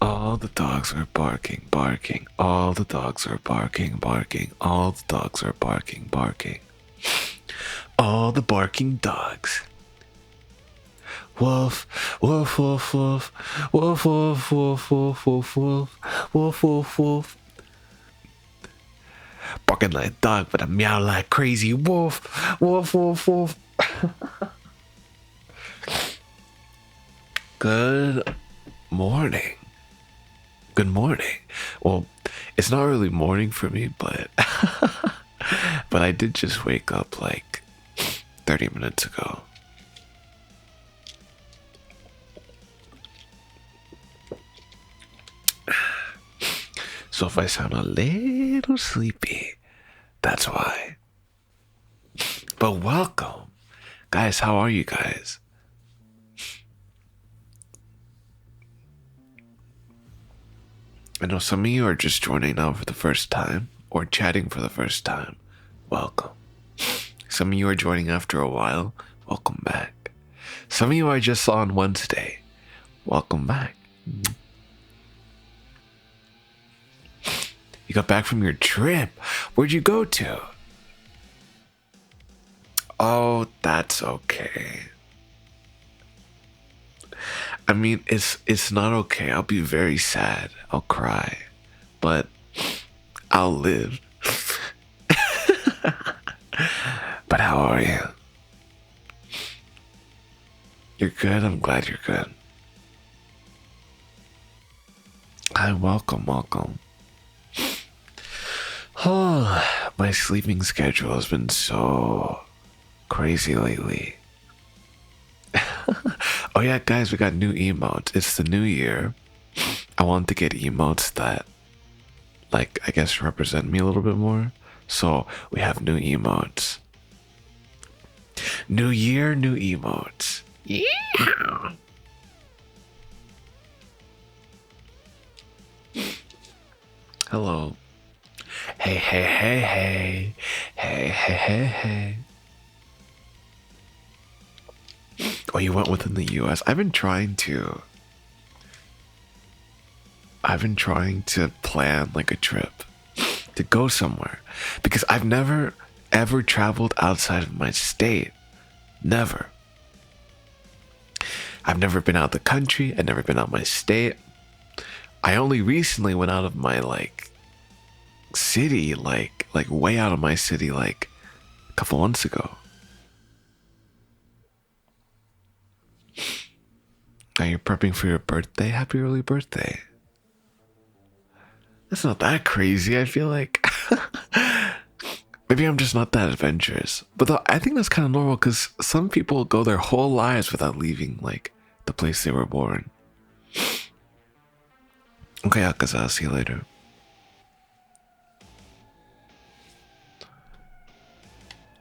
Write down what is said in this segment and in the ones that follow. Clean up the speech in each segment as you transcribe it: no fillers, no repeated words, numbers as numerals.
All the dogs are barking, barking. All the dogs are barking, barking. All the dogs are barking, barking. All the barking dogs. Woof, woof, woof, woof, woof, woof, woof, woof, woof, woof, woof, woof, woof. Barking like a dog, but I meow like crazy wolf, woof, woof, woof. Good morning. Good morning. Well, it's not really morning for me, but but I did just wake up like 30 minutes ago. So if I sound a little sleepy, that's why. But welcome. Guys, how are you guys? I know some of you are just joining now for the first time or chatting for the first time. Welcome. Some of you are joining after a while. Welcome back. Some of you I just saw on Wednesday. Welcome back. You got back from your trip. Where'd you go to? Oh, that's okay. I mean, it's not okay. I'll be very sad. I'll cry. But I'll live. But how are you? You're good? I'm glad you're good. Hi, welcome, welcome. Oh, my sleeping schedule has been so crazy lately. Oh yeah, guys, we got new emotes. It's the new year. I want to get emotes that, like, I guess represent me a little bit more. So we have new emotes. New year, new emotes. Yeah. Hello. Hey, hey, hey, hey. Hey, hey, hey, hey. Oh, you went within the US. I've been trying to plan like a trip to go somewhere because I've never ever traveled outside of my state. Never. I've never been out of the country. I've never been out of my state. I only recently went out of my like city, like way out of my city, like a couple months ago. Now you're prepping for your birthday. Happy early birthday. That's not that crazy. I feel like maybe I'm just not that adventurous. But I think that's kind of normal because some people go their whole lives without leaving like the place they were born. Okay, Akaza, I'll see you later.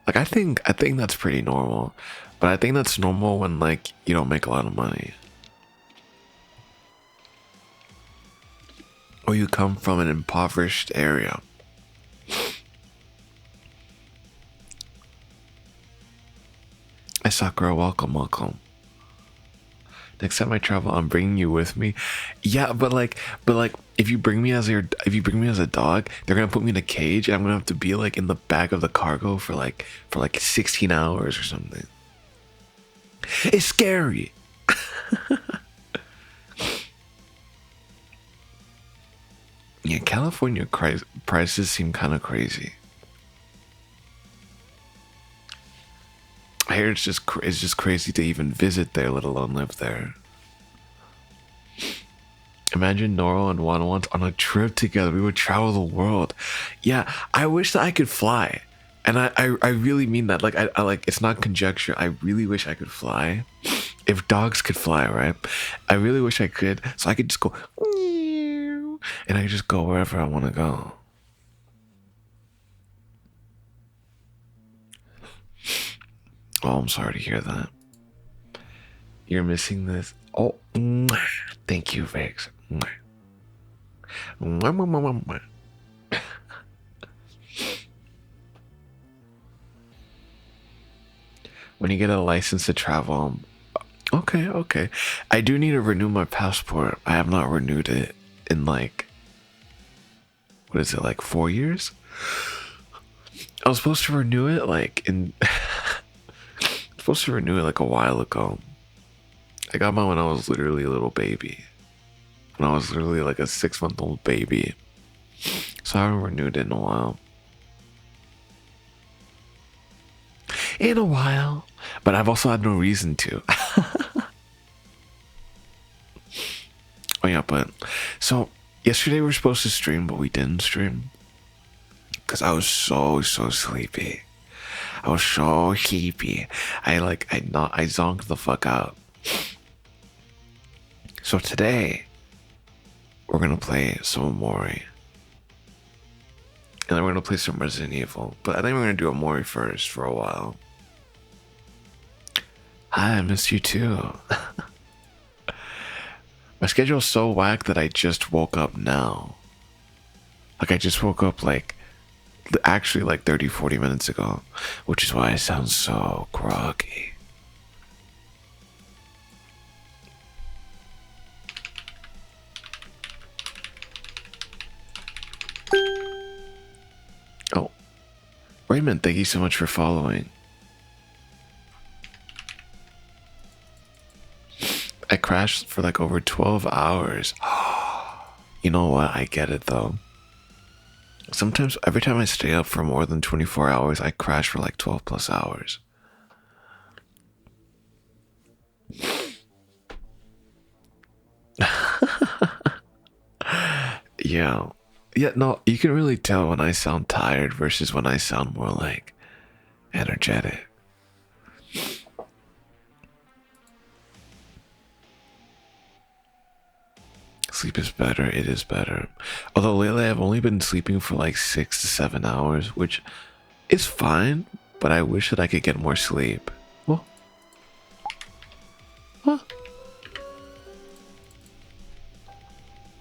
Like I think that's pretty normal. But I think that's normal when like you don't make a lot of money. Or you come from an impoverished area. Hey Sakura, welcome, welcome. Next time I travel, I'm bringing you with me. Yeah, but like, if you bring me as a dog, they're gonna put me in a cage, and I'm gonna have to be like in the back of the cargo for like 16 hours or something. It's scary. Yeah, California prices seem kind of crazy. I hear it's just crazy to even visit there, let alone live there. Imagine Noro and Juan once on a trip together. We would travel the world. Yeah, I wish that I could fly. And I really mean that. Like I like it's not conjecture. I really wish I could fly. If dogs could fly, right? I really wish I could. So I could just go and I could just go wherever I want to go. Oh, I'm sorry to hear that. You're missing this. Oh, thank you, Vix. When you get a license to travel, Okay, okay. I do need to renew my passport. I have not renewed it in like, what is it, like 4 years? I was supposed to renew it like in, supposed to renew it like a while ago. I got mine when I was literally a little baby. When I was literally like a 6 month old baby. So I haven't renewed it in a while. In a while. But I've also had no reason to. Oh yeah, but so yesterday we were supposed to stream, but we didn't stream because I was so sleepy. I was so sleepy. I zonked the fuck out. So today we're gonna play some OMORI, and then we're gonna play some Resident Evil. But I think we're gonna do OMORI first for a while. Hi, I miss you too. My schedule's so whack that I just woke up now. Like I just woke up like actually like 30-40 minutes ago, which is why I sound so groggy. Oh, Raymond, thank you so much for following. I crashed for like over 12 hours. You know what? I get it though. Sometimes, every time I stay up for more than 24 hours, I crash for like 12 plus hours. Yeah. Yeah, no, you can really tell when I sound tired versus when I sound more like energetic. Sleep is better, it is better. Although lately I've only been sleeping for like 6 to 7 hours, which is fine, but I wish that I could get more sleep. Well, huh?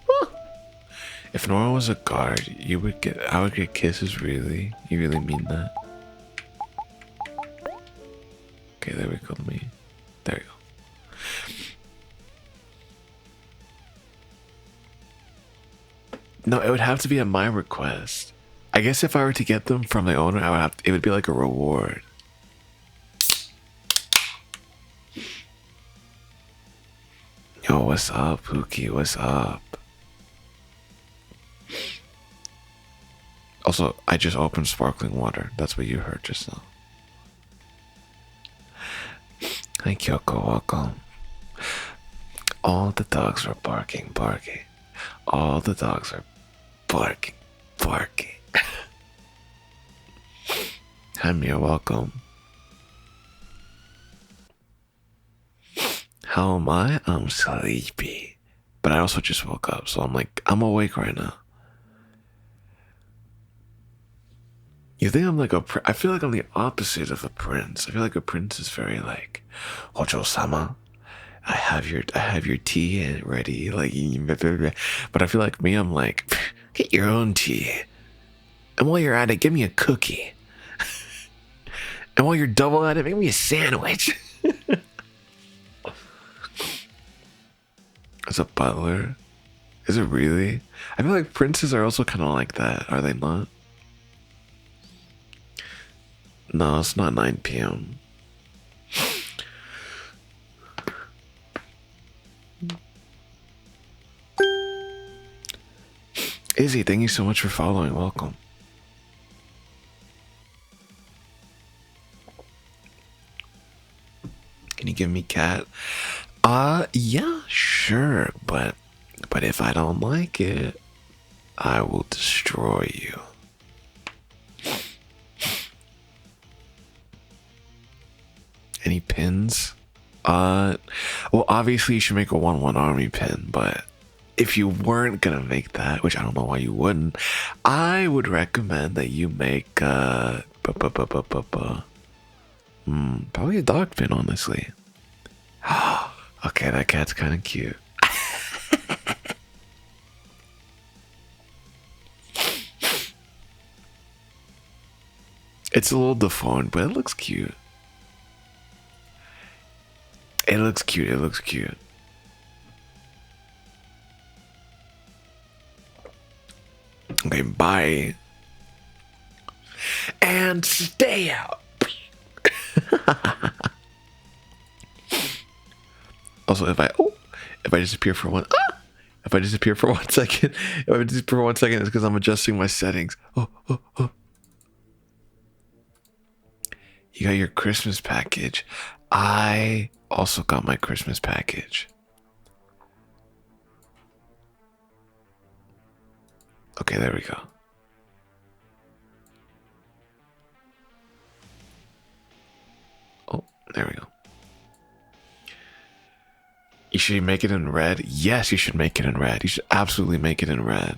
Huh? If Nora was a guard, I would get kisses, really? You really mean that? Okay, there we go, there you go. No, it would have to be at my request. I guess if I were to get them from the owner, it would be like a reward. Yo, what's up, Pookie? What's up? Also, I just opened sparkling water. That's what you heard just now. Hi, Kyoko. Welcome. All the dogs are barking. All the dogs are barking. Hi, Mia. Welcome. How am I? I'm sleepy. But I also just woke up, so I'm awake right now. You think I'm like I feel like I'm the opposite of a prince. I feel like a prince is very like, Hojo-sama, I have your tea and ready, like, but I feel like me, I'm like, get your own tea. And while you're at it, give me a cookie. And while you're double at it, make me a sandwich. As a butler? Is it really? I feel like princes are also kind of like that, are they not? No, it's not 9 p.m. Izzy, thank you so much for following. Welcome. Can you give me cat? Yeah, sure, but if I don't like it, I will destroy you. Any pins? Well, obviously you should make a 1-1 army pin, but if you weren't gonna make that, which I don't know why you wouldn't, I would recommend that you make probably a dog pin, honestly. Okay, that cat's kind of cute. It's a little deformed, but it looks cute. It looks cute. It looks cute. Okay, bye. And stay out. Also, if I disappear for one, if I disappear for 1 second, if I disappear for 1 second, it's because I'm adjusting my settings. Oh. You got your Christmas package. I also got my Christmas package. Okay, there we go. Oh, there we go. You should make it in red? Yes, you should make it in red. You should absolutely make it in red.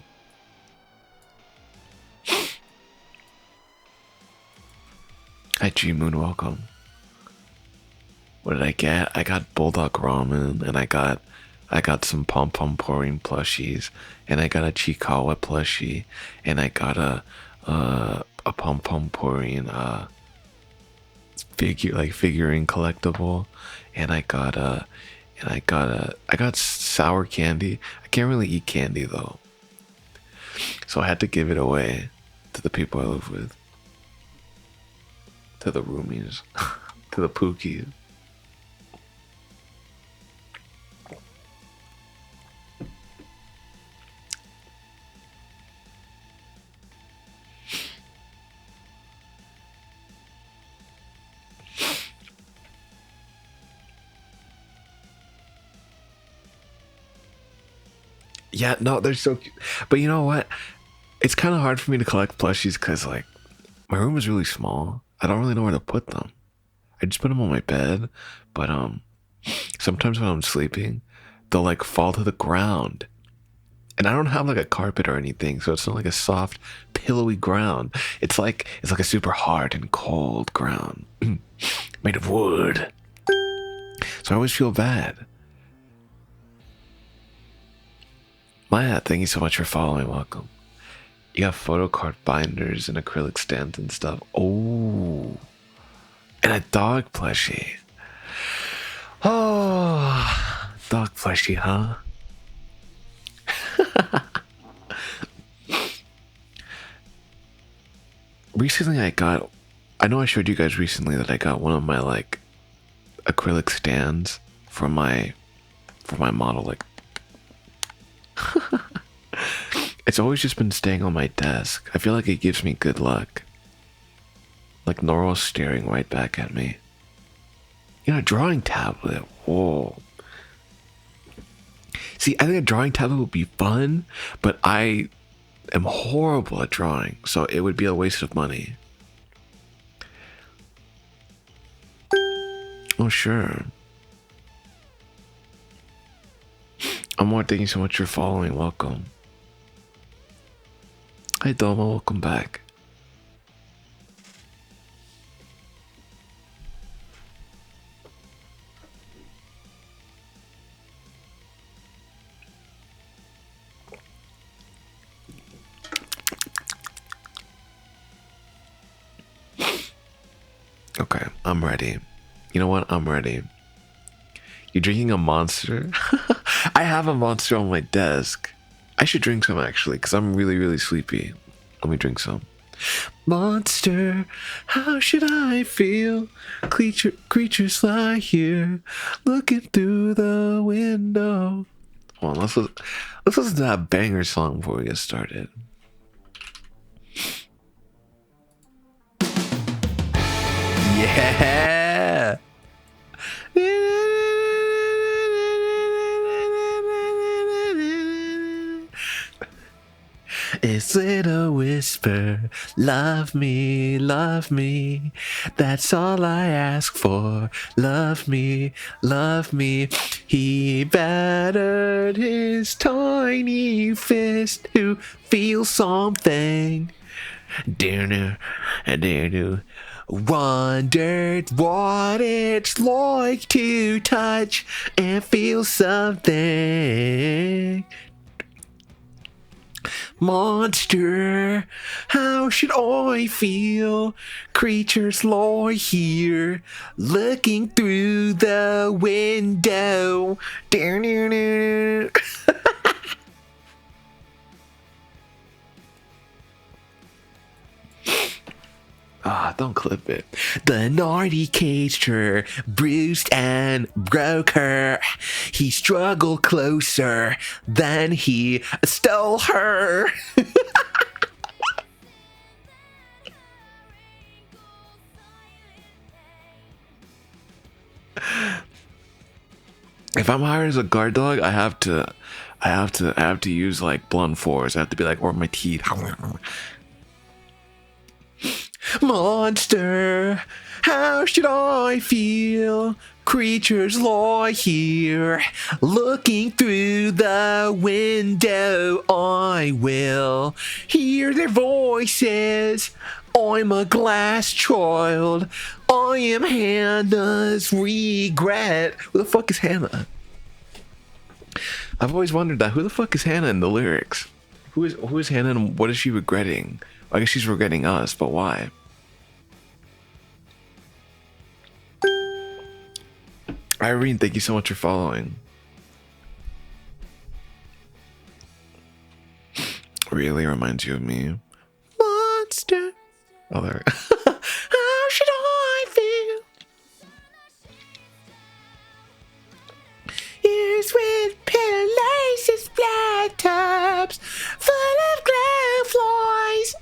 Hi, G Moon, welcome. What did I get? I got Bulldog Ramen, and I got some Pom Pom Pouring plushies, and I got a Chikawa plushie, and I got a Pom Pom Pouring figurine collectible, and I got sour candy. I can't really eat candy though, so I had to give it away to the people I live with, to the roomies, to the pookies. Yeah, no, they're so cute. But you know what? It's kind of hard for me to collect plushies because, like, my room is really small. I don't really know where to put them. I just put them on my bed, but sometimes when I'm sleeping, they'll like fall to the ground. And I don't have like a carpet or anything, so it's not like a soft, pillowy ground. It's like a super hard and cold ground made of wood. So I always feel bad. Maya, thank you so much for following. Welcome. You got photo card binders and acrylic stands and stuff. Oh, and a dog plushie. Oh, dog plushie, huh? Recently I know I showed you guys recently that I got one of my like acrylic stands for my model. Like, it's always just been staying on my desk. I feel like it gives me good luck. Like Noro's staring right back at me. You know, a drawing tablet. Whoa. See, I think a drawing tablet would be fun, but I am horrible at drawing, so it would be a waste of money. Oh, sure. Amor, thank you so much for following. Welcome. Hi, Doma. Welcome back. Okay, I'm ready. You know what? I'm ready. You drinking a Monster? I have a Monster on my desk. I should drink some actually, because I'm really, really sleepy. Let me drink some. Monster, how should I feel? Creatures lie here, looking through the window. Hold on, let's listen to that banger song before we get started. Yeah. It's little whisper, love me, love me. That's all I ask for. Love me, love me. He battered his tiny fist to feel something. Wondered what it's like to touch and feel something. Monster, how should I feel? Creatures lie here, looking through the window. Ah, don't clip it. The naughty caged her, bruised and broke her. He struggled closer, then he stole her. If I'm hired as a guard dog, I have to use like blunt force. I have to be like, or my teeth. Monster, how should I feel? Creatures lie here, looking through the window. I will hear their voices. I'm a glass child. I am Hannah's regret. Who the fuck is Hannah? I've always wondered that. Who the fuck is Hannah in the lyrics? Who is Hannah and what is she regretting? I guess she's regretting us, but why? Irene, thank you so much for following. Really reminds you of me. Monster. Oh, there. How should I feel? Ears with pillows, flat tops, full of glowflies.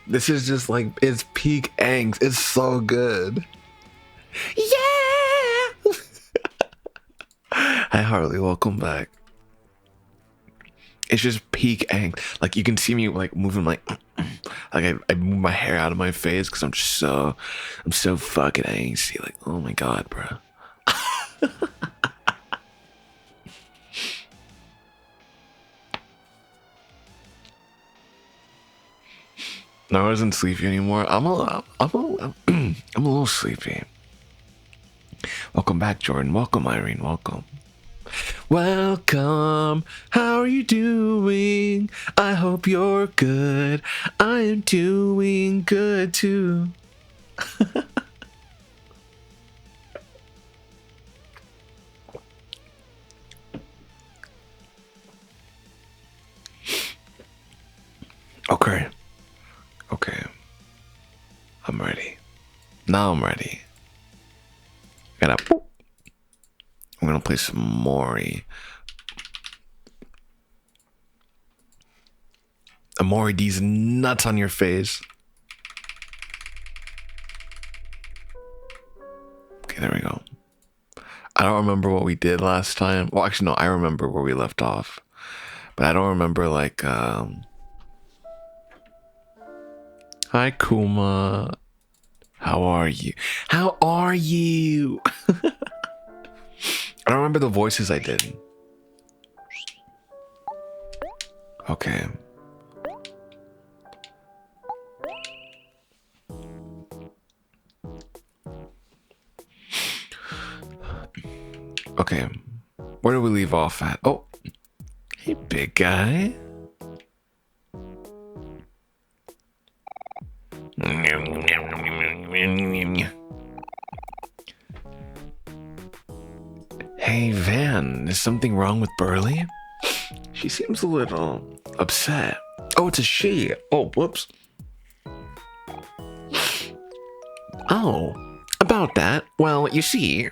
This is just like, it's peak angst. It's so good. Yeah! Hi Harley, welcome back. It's just peak angst. Like you can see me like moving like I move my hair out of my face because I'm so fucking angsty. Like, oh my god, bro. No, I wasn't sleepy anymore. I'm a little sleepy. Welcome back, Jordan. Welcome, Irene. Welcome. Welcome. How are you doing? I hope you're good. I am doing good too. Okay. I'm ready. Now I'm ready. I'm gonna play some OMORI. OMORI, these nuts on your face. Okay, there we go. I don't remember what we did last time. Well, actually, no, I remember where we left off. But I don't remember, like, Hi, Kuma. How are you? How are you? I don't remember the voices I did. Okay. Okay. Where do we leave off at? Oh. Hey, big guy. Hey, Van, is something wrong with Burley? She seems a little upset. Oh, it's a she. Oh, whoops. Oh, about that. Well, you see.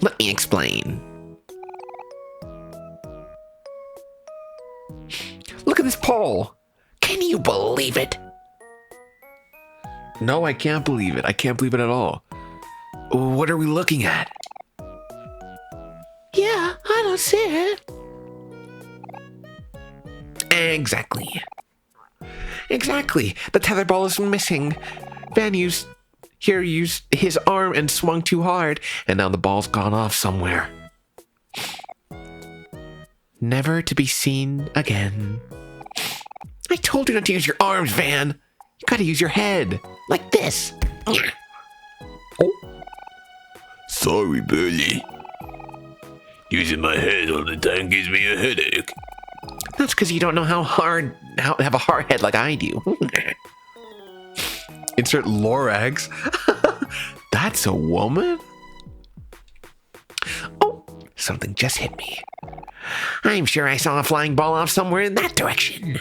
Let me explain. Look at this pole. Can you believe it? No, I can't believe it. I can't believe it at all. What are we looking at? Yeah, I don't see it. Exactly. The tether ball is missing. Van used his arm and swung too hard, and now the ball's gone off somewhere. Never to be seen again. I told you not to use your arms, Van. You gotta use your head. Like this. Oh. sorry, Burley. Using my head all the time gives me a headache. That's because you don't know how have a hard head like I do. Insert Lorax. That's a woman? Oh, something just hit me. I'm sure I saw a flying ball off somewhere in that direction.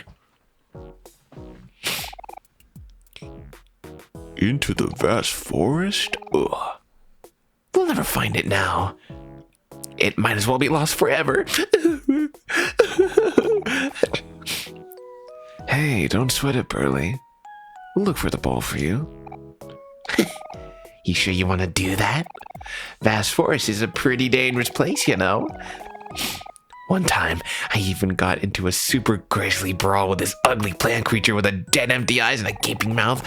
Into the vast forest? Ugh. We'll never find it now. It might as well be lost forever. Hey, don't sweat it, Burley. We'll look for the ball for you. You sure you want to do that? Vast Forest is a pretty dangerous place, you know. One time, I even got into a super grisly brawl with this ugly plant creature with a dead empty eyes and a gaping mouth.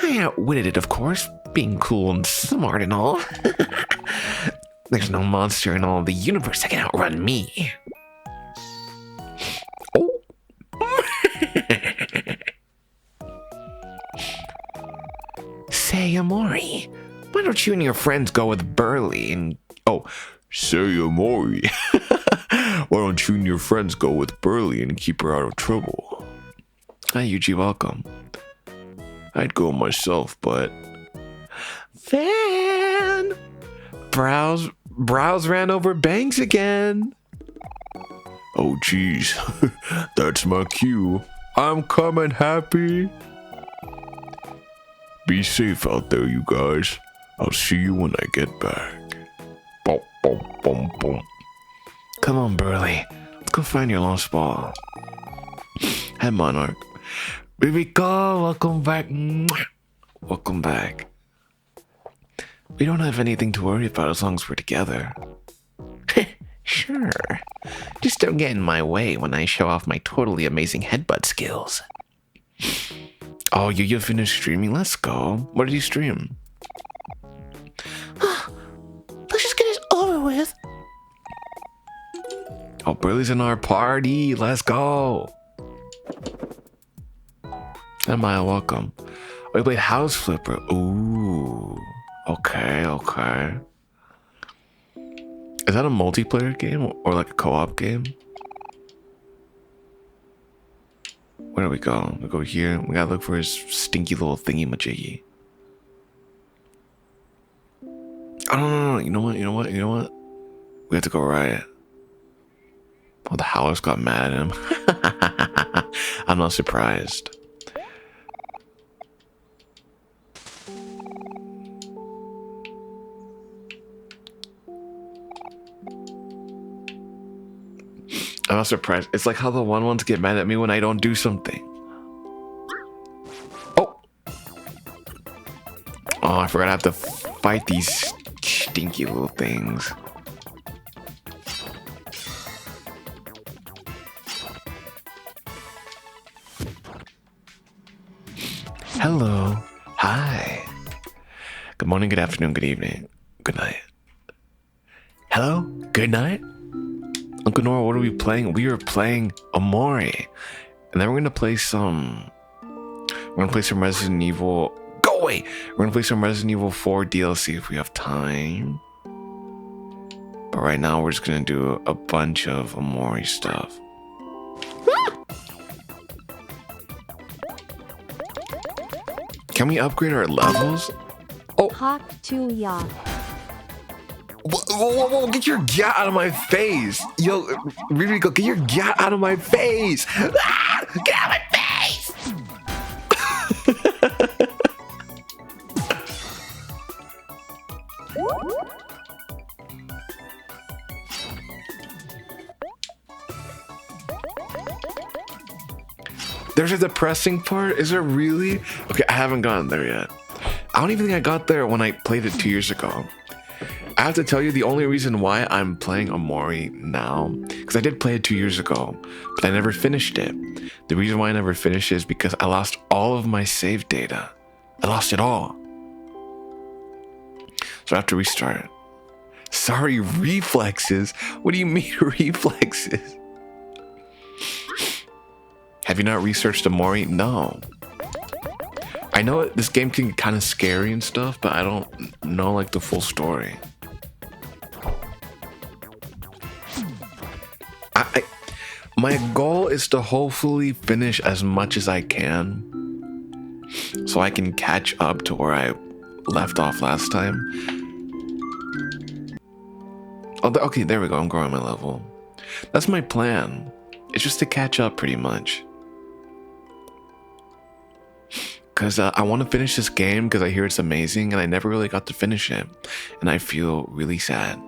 I outwitted it, of course, being cool and smart and all. There's no monster in all of the universe that can outrun me. Oh. Say, OMORI, why don't you and your friends go with Burley and... Oh, say, OMORI. Why don't you and your friends go with Burley and keep her out of trouble? Hi, Yuji, welcome. I'd go myself, but... Fan! Browse ran over Banks again. Oh, geez. That's my cue. I'm coming, Happy. Be safe out there, you guys. I'll see you when I get back. Boom, boom, boom, boom. Come on, Burley. Let's go find your lost ball. Hi, Monarch. Here we go. Welcome back. Welcome back. We don't have anything to worry about as long as we're together. Sure. Just don't get in my way when I show off my totally amazing headbutt skills. Oh, you finished streaming? Let's go. What did you stream? Let's just get this over with. Oh, Burley's in our party. Let's go. Hi, Maya, welcome. We played House Flipper. Ooh. Okay. Is that a multiplayer game or like a co-op game? Where do we go? We go here. We gotta look for his stinky little thingy majiggy. Oh, no. You know what? We have to go right. Oh, the Howlers got mad at him. I'm not surprised. I'm not surprised. It's like how the ones get mad at me when I don't do something. Oh, I forgot I have to fight these stinky little things. Hello. Hi. Good morning, good afternoon, good evening, good night. Hello? Good night? Uncle Noro, what are we playing? We are playing OMORI. And then we're gonna play some Resident Evil. Go away! We're gonna play some Resident Evil 4 DLC if we have time. But right now we're just gonna do a bunch of OMORI stuff. Can we upgrade our levels? Oh! Hawk to yacht. Whoa, get your gat out of my face. Yo, Ririco, get your gat out of my face. Ah, get out of my face. There's a depressing part? Is there really? Okay, I haven't gotten there yet. I don't even think I got there when I played it 2 years ago. I have to tell you, the only reason why I'm playing OMORI now, because I did play it 2 years ago, but I never finished it. The reason why I never finished it is because I lost all of my save data. I lost it all. So I have to restart. Sorry, reflexes? What do you mean reflexes? Have you not researched OMORI? No. I know this game can get kind of scary and stuff, but I don't know like the full story. I my goal is to hopefully finish as much as I can, so I can catch up to where I left off last time. Oh, okay, there we go. I'm growing my level. That's my plan. It's just to catch up, pretty much. Because I want to finish this game because I hear it's amazing, and I never really got to finish it, and I feel really sad.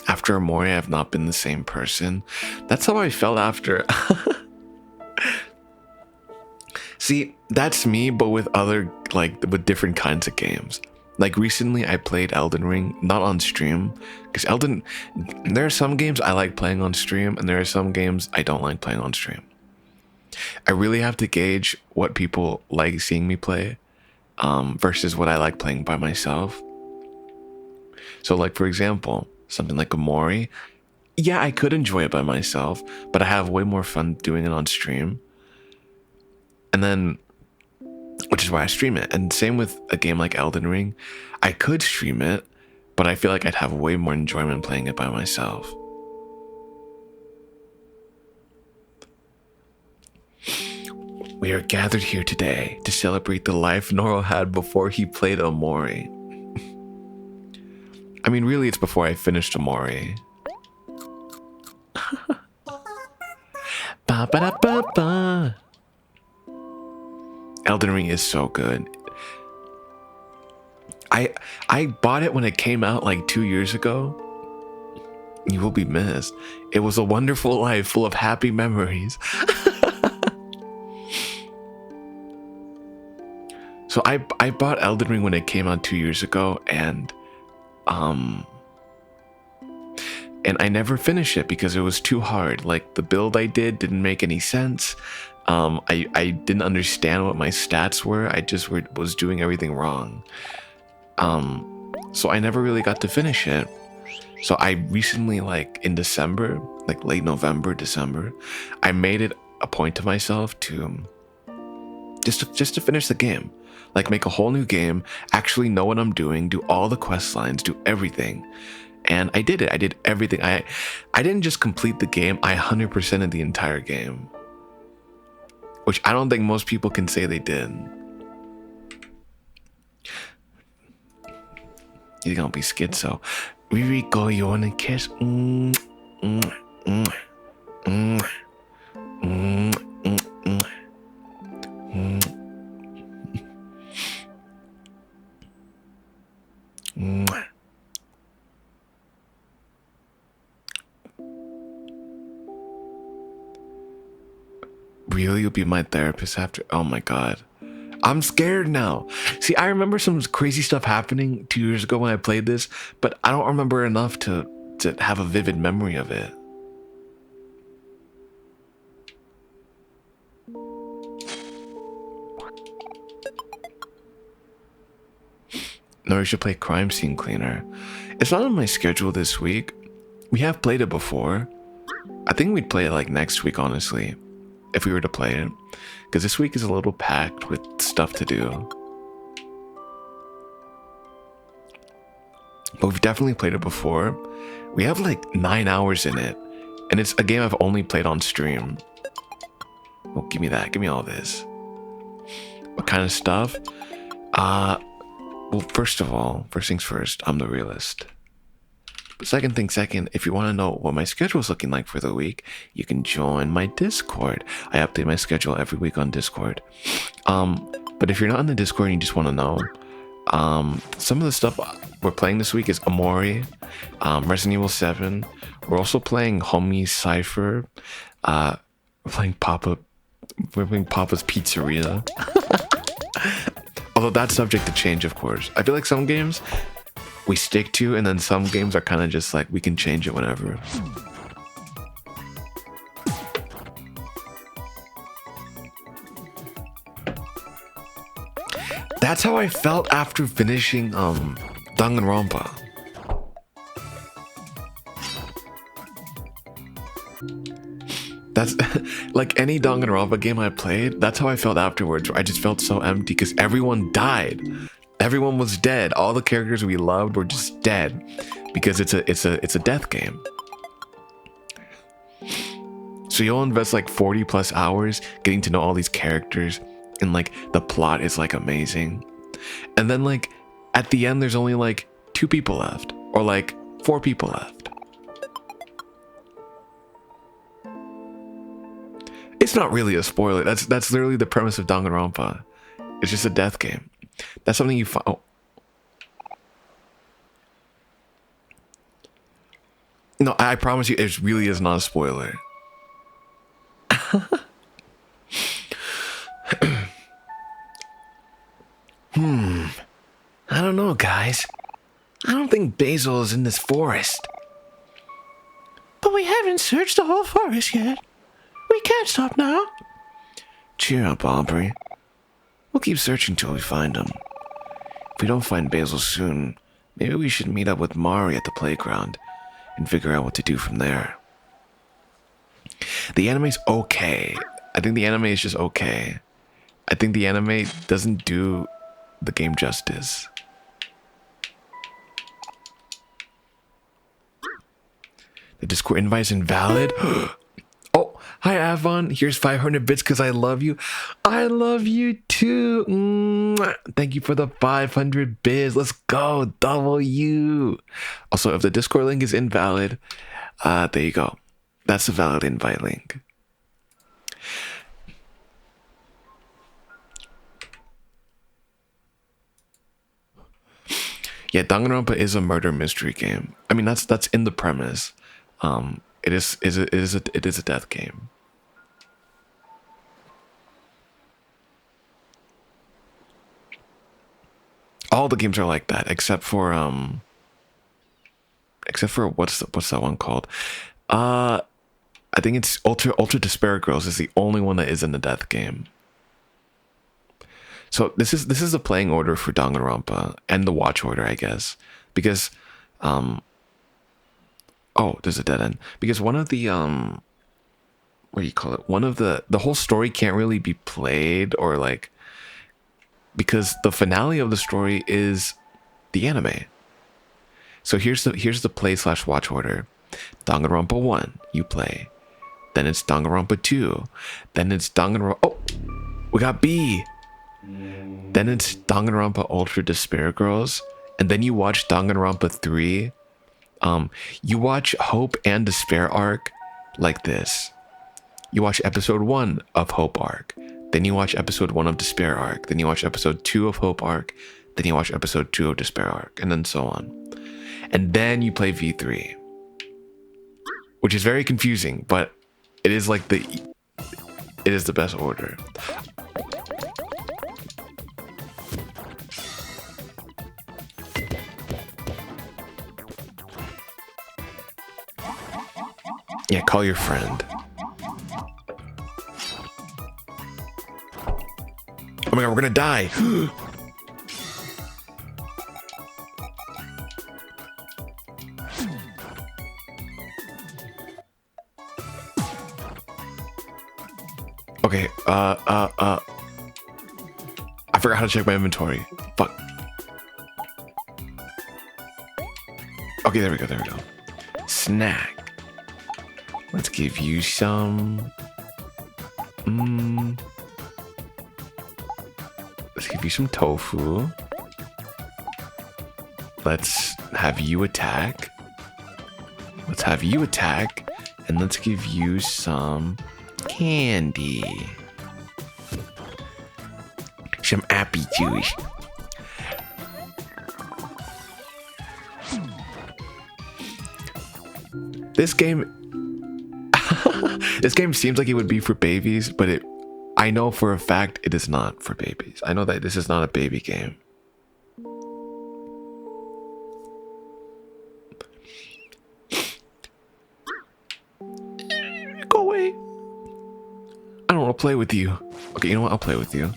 After Omori, I've not been the same person. That's how I felt after. See, that's me, but with other, like, with different kinds of games. Like, recently I played Elden Ring, not on stream, because there are some games I like playing on stream, and there are some games I don't like playing on stream. I really have to gauge what people like seeing me play, versus what I like playing by myself. So, like, for example, something like OMORI, yeah, I could enjoy it by myself, but I have way more fun doing it on stream. And then, which is why I stream it. And same with a game like Elden Ring, I could stream it, but I feel like I'd have way more enjoyment playing it by myself. We are gathered here today to celebrate the life Noro had before he played OMORI. I mean, really, it's before I finished OMORI. Ba ba da ba ba. Elden Ring is so good. I bought it when it came out like 2 years ago. You will be missed. It was a wonderful life full of happy memories. So I bought Elden Ring when it came out 2 years ago, and I never finished it because it was too hard. Like, the build I did didn't make any sense. I didn't understand what my stats were. I just was doing everything wrong. So I never really got to finish it. So I recently, like in December, like late November, December, I made it a point to myself to just to finish the game. Like, make a whole new game, actually know what I'm doing, do all the quest lines, do everything. And I did it. I did everything. I didn't just complete the game, I 100%ed the entire game. Which I don't think most people can say they did. You're gonna be schizo. Ririko, you wanna kiss? Really? You'll be my therapist after? Oh my god. I'm scared now. See, I remember some crazy stuff happening 2 years ago when I played this, but I don't remember enough to have a vivid memory of it. No, we should play Crime Scene Cleaner. It's not on my schedule this week. We have played it before. I think we'd play it like next week, honestly, if we were to play it, because this week is a little packed with stuff to do. But we've definitely played it before. We have like 9 hours in it, and it's a game I've only played on stream. Well, give me that. Give me all this. What kind of stuff? Well, first of all, first things first, I'm the realist. But second thing second, if you want to know what my schedule is looking like for the week, you can join my Discord. I update my schedule every week on Discord. But if you're not in the Discord and you just want to know, some of the stuff we're playing this week is OMORI, Resident Evil 7. We're also playing Homie Cypher. We're playing Papa's Pizzeria. Although that's subject to change, of course. I feel like some games we stick to, and then some games are kind of just like, we can change it whenever. That's how I felt after finishing Danganronpa. That's like any Danganronpa game I played. That's how I felt afterwards. I just felt so empty because everyone died. Everyone was dead. All the characters we loved were just dead because it's a death game. So you'll invest like 40 plus hours getting to know all these characters, and like the plot is like amazing. And then like at the end there's only like 2 people left, or like 4 people left. It's not really a spoiler. That's literally the premise of Danganronpa. It's just a death game. That's something you find. Oh. No, I promise you, it really is not a spoiler. I don't know, guys. I don't think Basil is in this forest. But we haven't searched the whole forest yet. We can't stop now. Cheer up, Aubrey. We'll keep searching till we find him. If we don't find Basil soon, maybe we should meet up with Mari at the playground and figure out what to do from there. The anime's okay. I think the anime is just okay. I think the anime doesn't do the game justice. The Discord invite is invalid. Oh, hi Avon. Here's 500 bits because I love you. I love you too. Mwah. Thank you for the 500 bits. Let's go. W. Also, if the Discord link is invalid, there you go. That's a valid invite link. Yeah, Danganronpa is a murder mystery game. I mean, that's in the premise. It is a death game. All the games are like that, except for what's that one called? I think it's Ultra Despair Girls is the only one that is in the death game. So this is the playing order for Danganronpa and the watch order, I guess, because oh, there's a dead end, because one of the what do you call it? One of the whole story can't really be played, or like, because the finale of the story is the anime. So here's the play/watch order. Danganronpa 1, you play. Then it's Danganronpa 2. Then it's Danganronpa. Oh, we got B. Then it's Danganronpa Ultra Despair Girls, and then you watch Danganronpa 3. You watch Hope and Despair arc like this. You watch episode 1 of Hope arc, then you watch episode 1 of Despair arc, then you watch episode 2 of Hope arc, then you watch episode 2 of Despair arc, and then so on. And then you play V3, which is very confusing, but it is like it is the best order. Yeah, call your friend. Oh my god, we're gonna die. Okay, I forgot how to check my inventory. Fuck. Okay, there we go. Snack. Let's give you some. Let's give you some tofu. Let's have you attack. And let's give you some candy. Some apple juice. This game seems like it would be for babies, but I know for a fact it is not for babies. I know that this is not a baby game. Go away. I don't want to play with you. Okay, you know what? I'll play with you.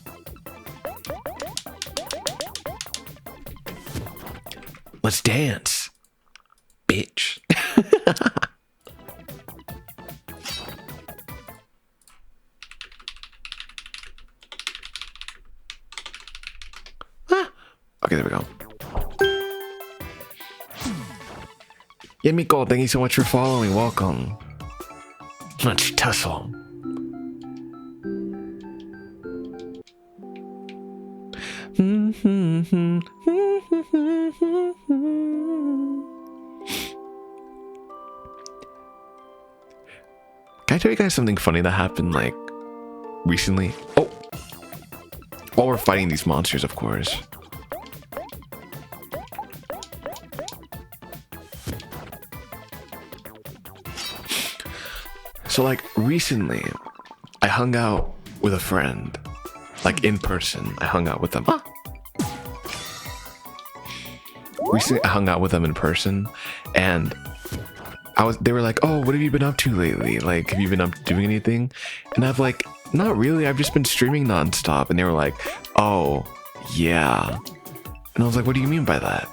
Let's dance, bitch. Yemiko, thank you so much for following. Welcome. Much tussle. Can I tell you guys something funny that happened like recently? Oh, while we're fighting these monsters, of course. So like recently, I hung out with a friend, like in person. I hung out with them. Recently, I hung out with them in person, and they were like, oh, what have you been up to lately? Like, have you been up doing anything? And I've like, not really. I've just been streaming nonstop. And they were like, oh, yeah. And I was like, what do you mean by that?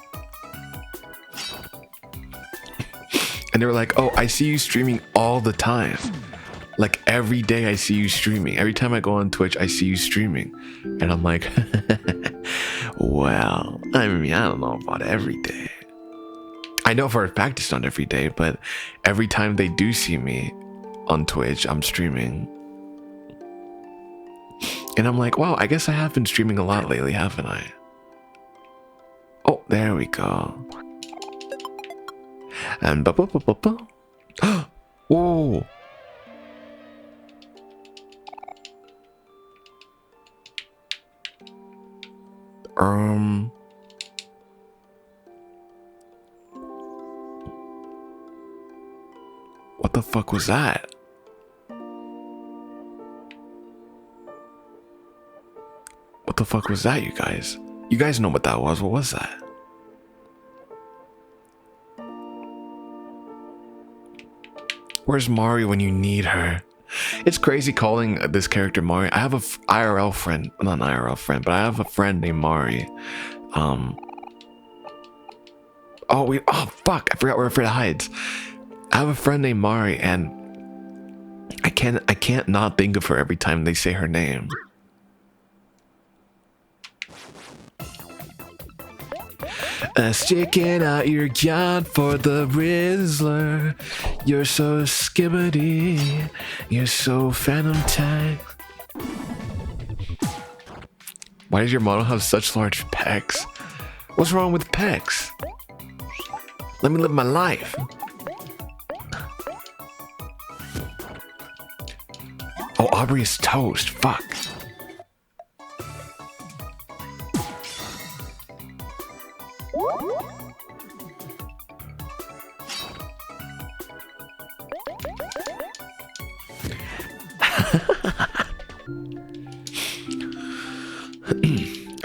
And they were like, oh, I see you streaming all the time. Like every day I see you streaming. Every time I go on Twitch, I see you streaming. And I'm like, well, I mean, I don't know about every day. I know for a fact it's not every day, but every time they do see me on Twitch, I'm streaming. And I'm like, wow, I guess I have been streaming a lot lately, haven't I? Oh, there we go. And whoa. What the fuck was that? What the fuck was that, you guys? You guys know what that was. What was that? Where's Mari when you need her? It's crazy calling this character Mari. I have a IRL friend, not an IRL friend, but I have a friend named Mari. Oh fuck! I forgot where Frida hides. I have a friend named Mari, and I can't not think of her every time they say her name. Sticking out your yacht for the Rizzler. You're so skibbity. You're so phantom tag. Why does your model have such large pecs? What's wrong with pecs? Let me live my life. Oh, Aubrey is toast. Fuck.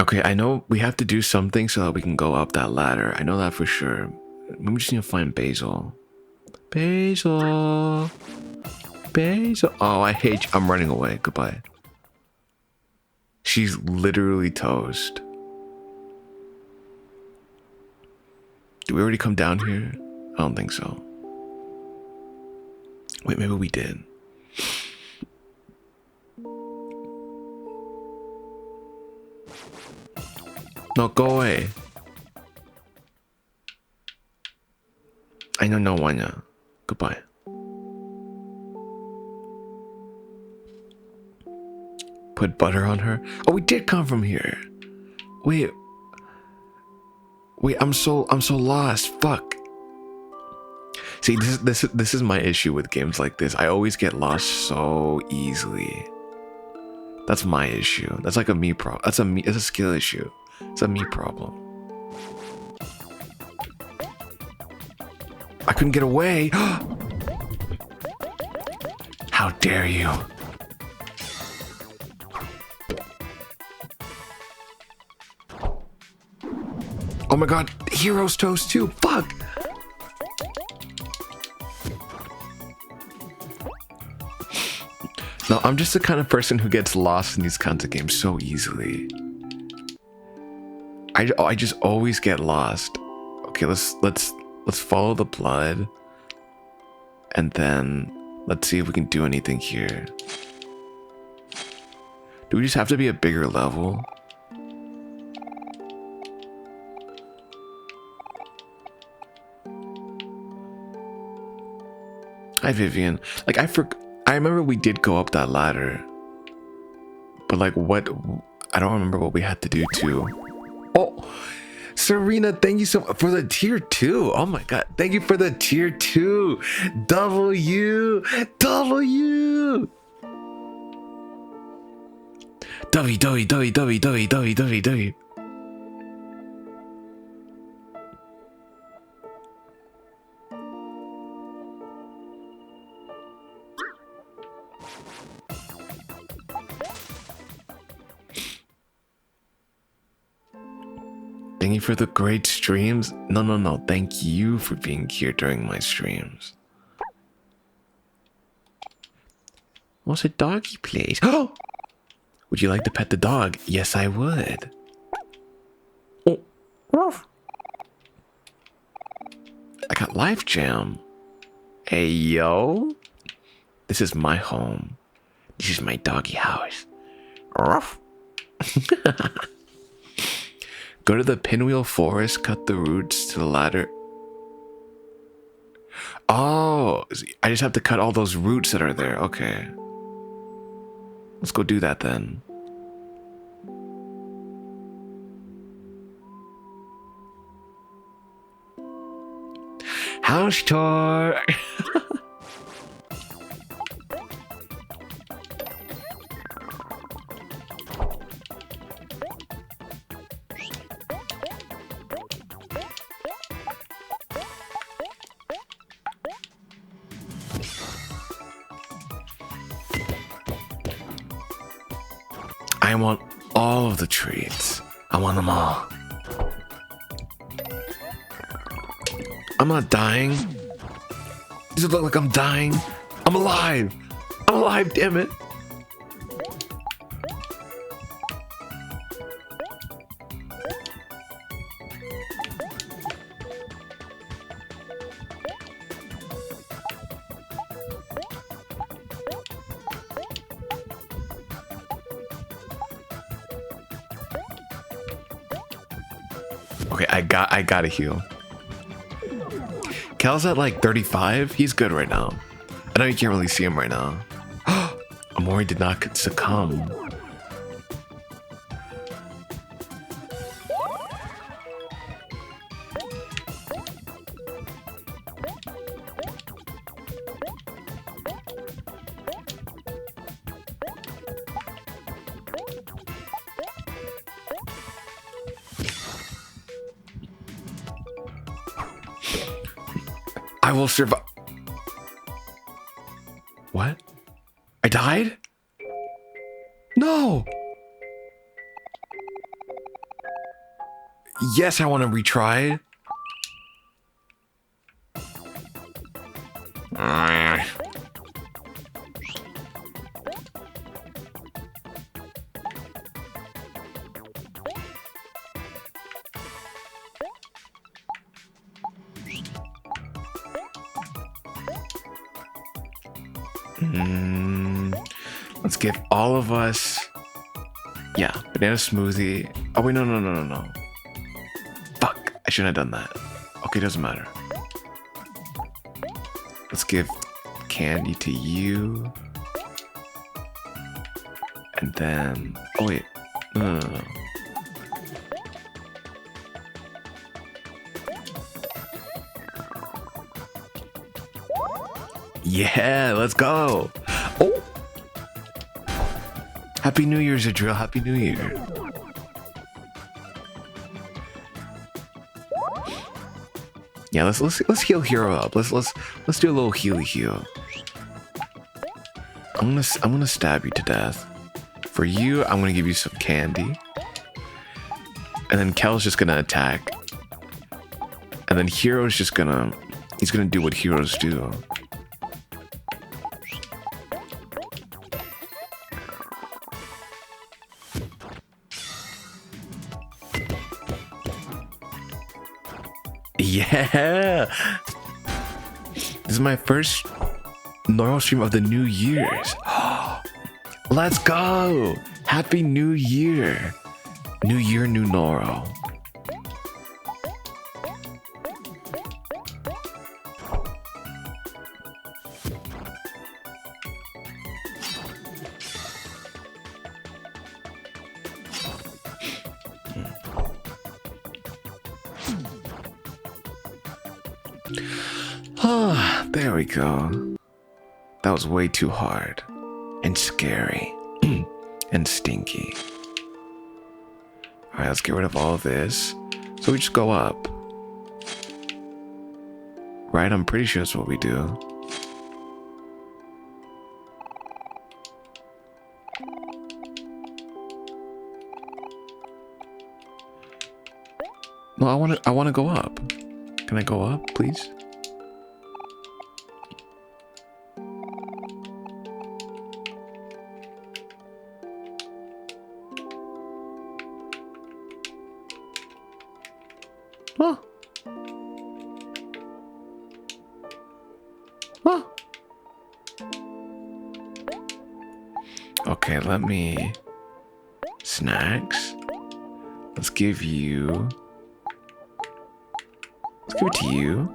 Okay, I know we have to do something so that we can go up that ladder. I know that for sure. We just need to find Basil. Basil. Basil. Oh, I hate you. I'm running away. Goodbye. She's literally toast. Did we already come down here? I don't think so. Wait, maybe we did. No, go away. I know no one. Goodbye. Put butter on her. Oh, we did come from here. Wait, I'm so lost. Fuck. See, this is my issue with games like this. I always get lost so easily. That's my issue. That's like a me problem. It's a skill issue. It's a me problem. I couldn't get away. How dare you? Oh my god, Hero's toast too. Fuck. No, I'm just the kind of person who gets lost in these kinds of games so easily. I just always get lost. Okay, let's follow the blood, and then let's see if we can do anything here. Do we just have to be a bigger level? Hi, Vivian. Like, I remember we did go up that ladder. But, like, what... I don't remember what we had to do to... Oh! Serena, thank you so much for the tier 2. Oh, my God. Thank you for the tier 2. W! W! W, W, W, W, W, W, W, W. Thank you for the great streams. No, no, no. Thank you for being here during my streams. What's a doggy place? Oh! Would you like to pet the dog? Yes, I would. Oh. I got Life Jam. Hey, yo. This is my home. This is my doggy house. Ruff. Go to the pinwheel forest, cut the roots to the ladder. Oh, I just have to cut all those roots that are there. Okay. Let's go do that then. House tour. I want all of the treats. I want them all. I'm not dying. Does it look like I'm dying? I'm alive. I'm alive, damn it. Okay, I gotta heal. Cal's at like 35. He's good right now. I know you can't really see him right now. Omori did not succumb. I will survive. What? I died? No! Yes, I want to retry. Let's give all of us, yeah, banana smoothie. Oh wait, no. Fuck, I shouldn't have done that. Okay, doesn't matter. Let's give candy to you. And then, oh wait, no. Yeah, let's go. Oh. Happy New Year, Zadrill. Happy New Year. Yeah, let's heal Hero up. Let's do a little heal. I'm gonna stab you to death. For you, I'm gonna give you some candy. And then Kel's just gonna attack. And then Hero's just gonna do what heroes do. Yeah! This is my first Noro stream of the New Year's. Let's go! Happy New Year! New Year, new Noro. Ah, there we go. That was way too hard. And scary. And stinky. Alright, let's get rid of all of this. So we just go up. Right? I'm pretty sure that's what we do. No, I wanna go up. Can I go up, please? Huh. Huh. Okay, let me... Snacks? Let's give you... Let's give it to you.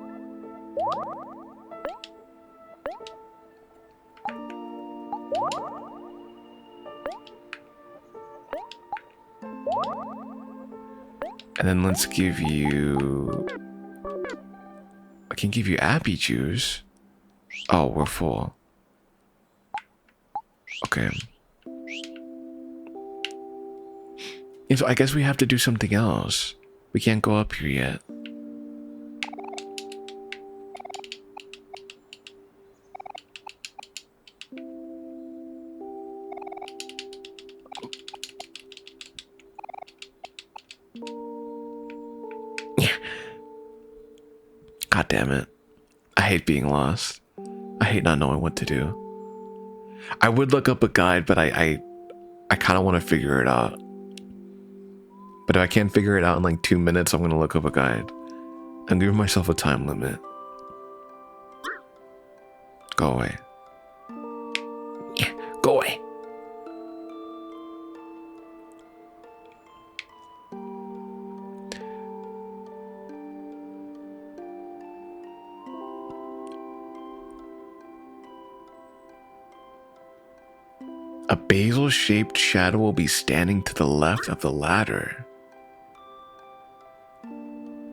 And then let's give you... I can give you appy juice. Oh, we're full. Okay. Yeah, so I guess we have to do something else. We can't go up here yet. God damn it. I hate being lost. I hate not knowing what to do. I would look up a guide, but I kind of want to figure it out. But if I can't figure it out in like 2 minutes, I'm going to look up a guide. I'm giving myself a time limit. Go away. Yeah, go away. A basil-shaped shadow will be standing to the left of the ladder.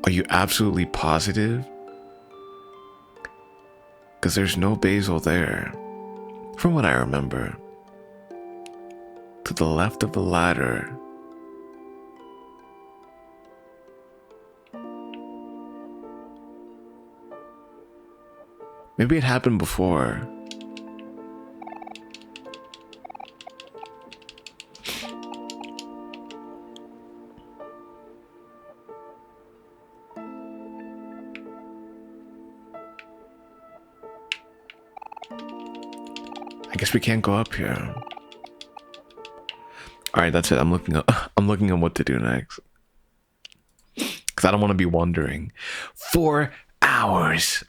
Are you absolutely positive? Because there's no basil there. From what I remember. To the left of the ladder. Maybe it happened before. I guess we can't go up here. All right, that's it. I'm looking up. I'm looking at what to do next. Because I don't want to be wandering. 4 hours.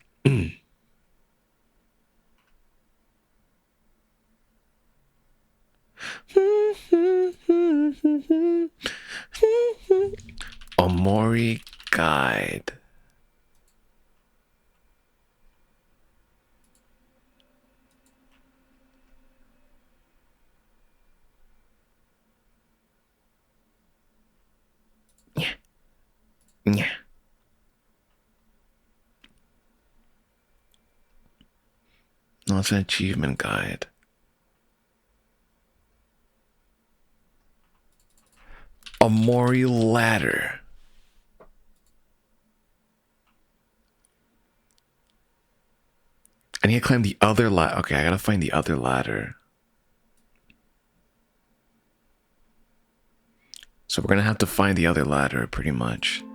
OMORI guide. Yeah. No, it's an achievement guide. OMORI ladder. I need to climb the other ladder. Okay, I gotta find the other ladder. So we're gonna have to find the other ladder, pretty much.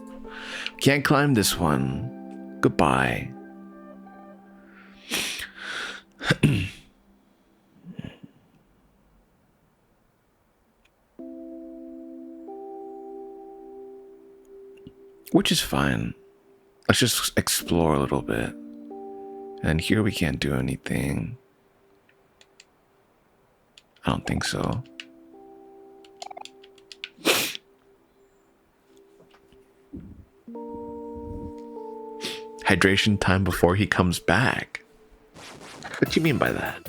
Can't climb this one. Goodbye. Which is fine. Let's just explore a little bit. And here we can't do anything. I don't think so. Hydration time before he comes back. What do you mean by that?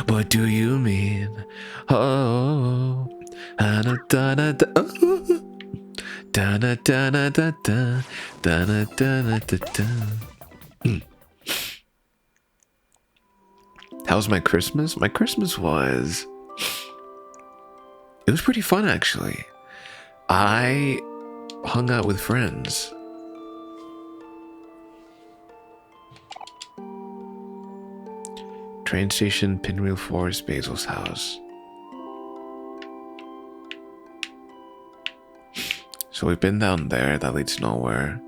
What do you mean? Oh, Da da da da da. Da da da da da da. Da da da da da. How was my Christmas? My Christmas was... It was pretty fun, actually. I hung out with friends. Train station, Pinwheel Forest, Basil's house. So we've been down there. That leads nowhere.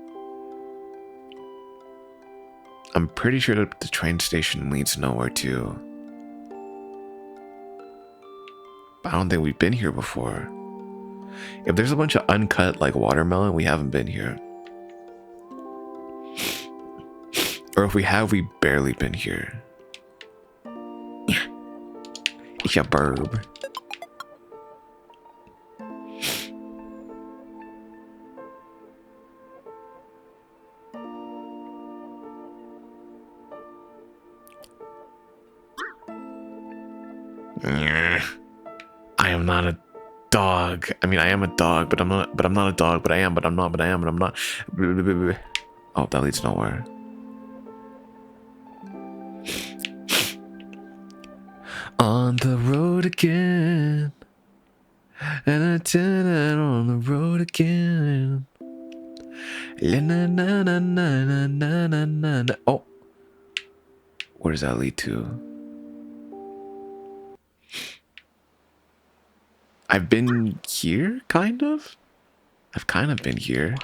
I'm pretty sure that the train station leads nowhere too. But I don't think we've been here before. If there's a bunch of uncut like watermelon, we haven't been here. Or if we have, we've barely been here. It's a burb. I am not a dog. I mean, I am a dog, but I'm not. But I'm not a dog. But I am. But I'm not. But I am. But I'm not. Oh, that leads nowhere. On the road again, and I turn it on the road again. La na na na na na na na na. Oh, where does that lead to? I've been here, kind of? I've kind of been here.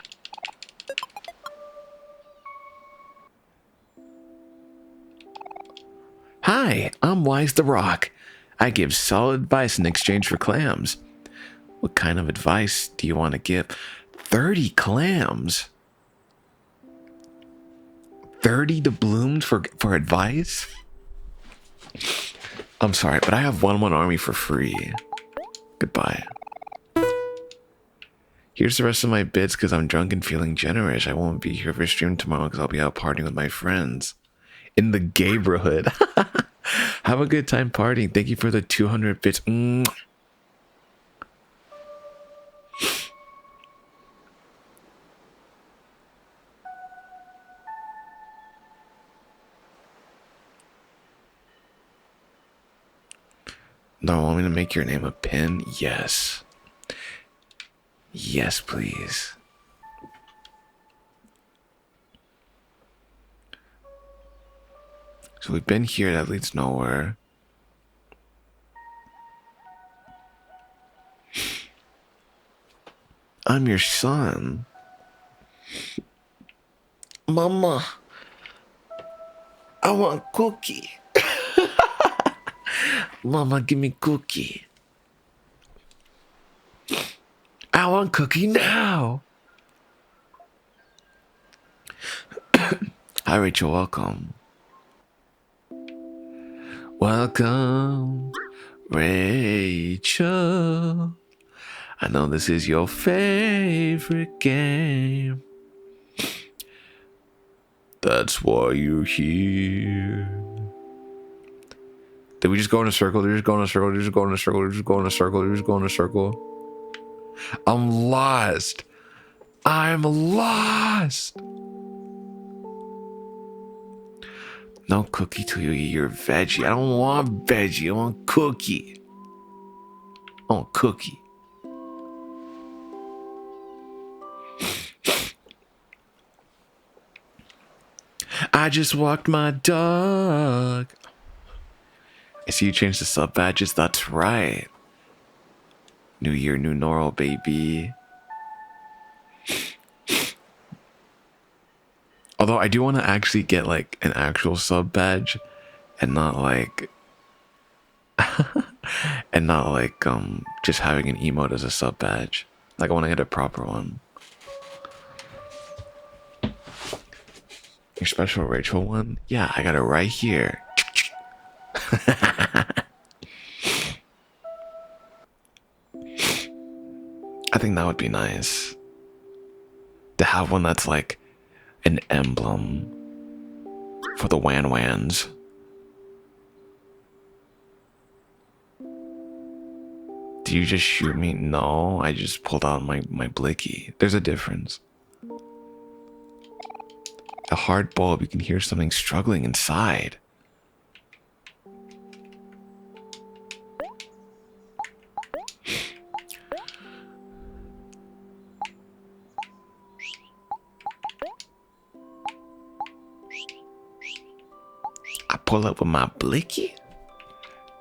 Hi, I'm Wise the Rock. I give solid advice in exchange for clams. What kind of advice do you want to give? 30 clams? 30 doubloons for advice? I'm sorry, but I have 1-1 army for free. Goodbye. Here's the rest of my bits because I'm drunk and feeling generous. I won't be here for stream tomorrow because I'll be out partying with my friends. In the neighborhood. Have a good time partying. Thank you for the 200 bits. No, want me to make your name a pin? Yes. Yes, please. So we've been here, that leads nowhere. I'm your son. Mama, I want cookie. Mama, give me cookie. I want cookie now. Hi, Rachel, welcome. Welcome, Rachel. I know this is your favorite game. That's why you're here. Did we just go in a circle? Did we just go in a circle? Did we just go in a circle? Did we just go in a circle? Did we just go in a circle? I'm lost. I'm lost. No cookie till you eat your veggie. I don't want veggie. I want cookie. I want cookie. I just walked my dog. I see you changed the sub badges. That's right. New year, new Noro, baby. Although I do want to actually get like an actual sub badge and not like just having an emote as a sub badge. Like I want to get a proper one. Your special Rachel one? Yeah, I got it right here. I think that would be nice. To have one that's like an emblem for the Wan-Wans. Do you just shoot me? No, I just pulled out my blicky. There's a difference. A hard bulb, you can hear something struggling inside. I pull up with my blicky?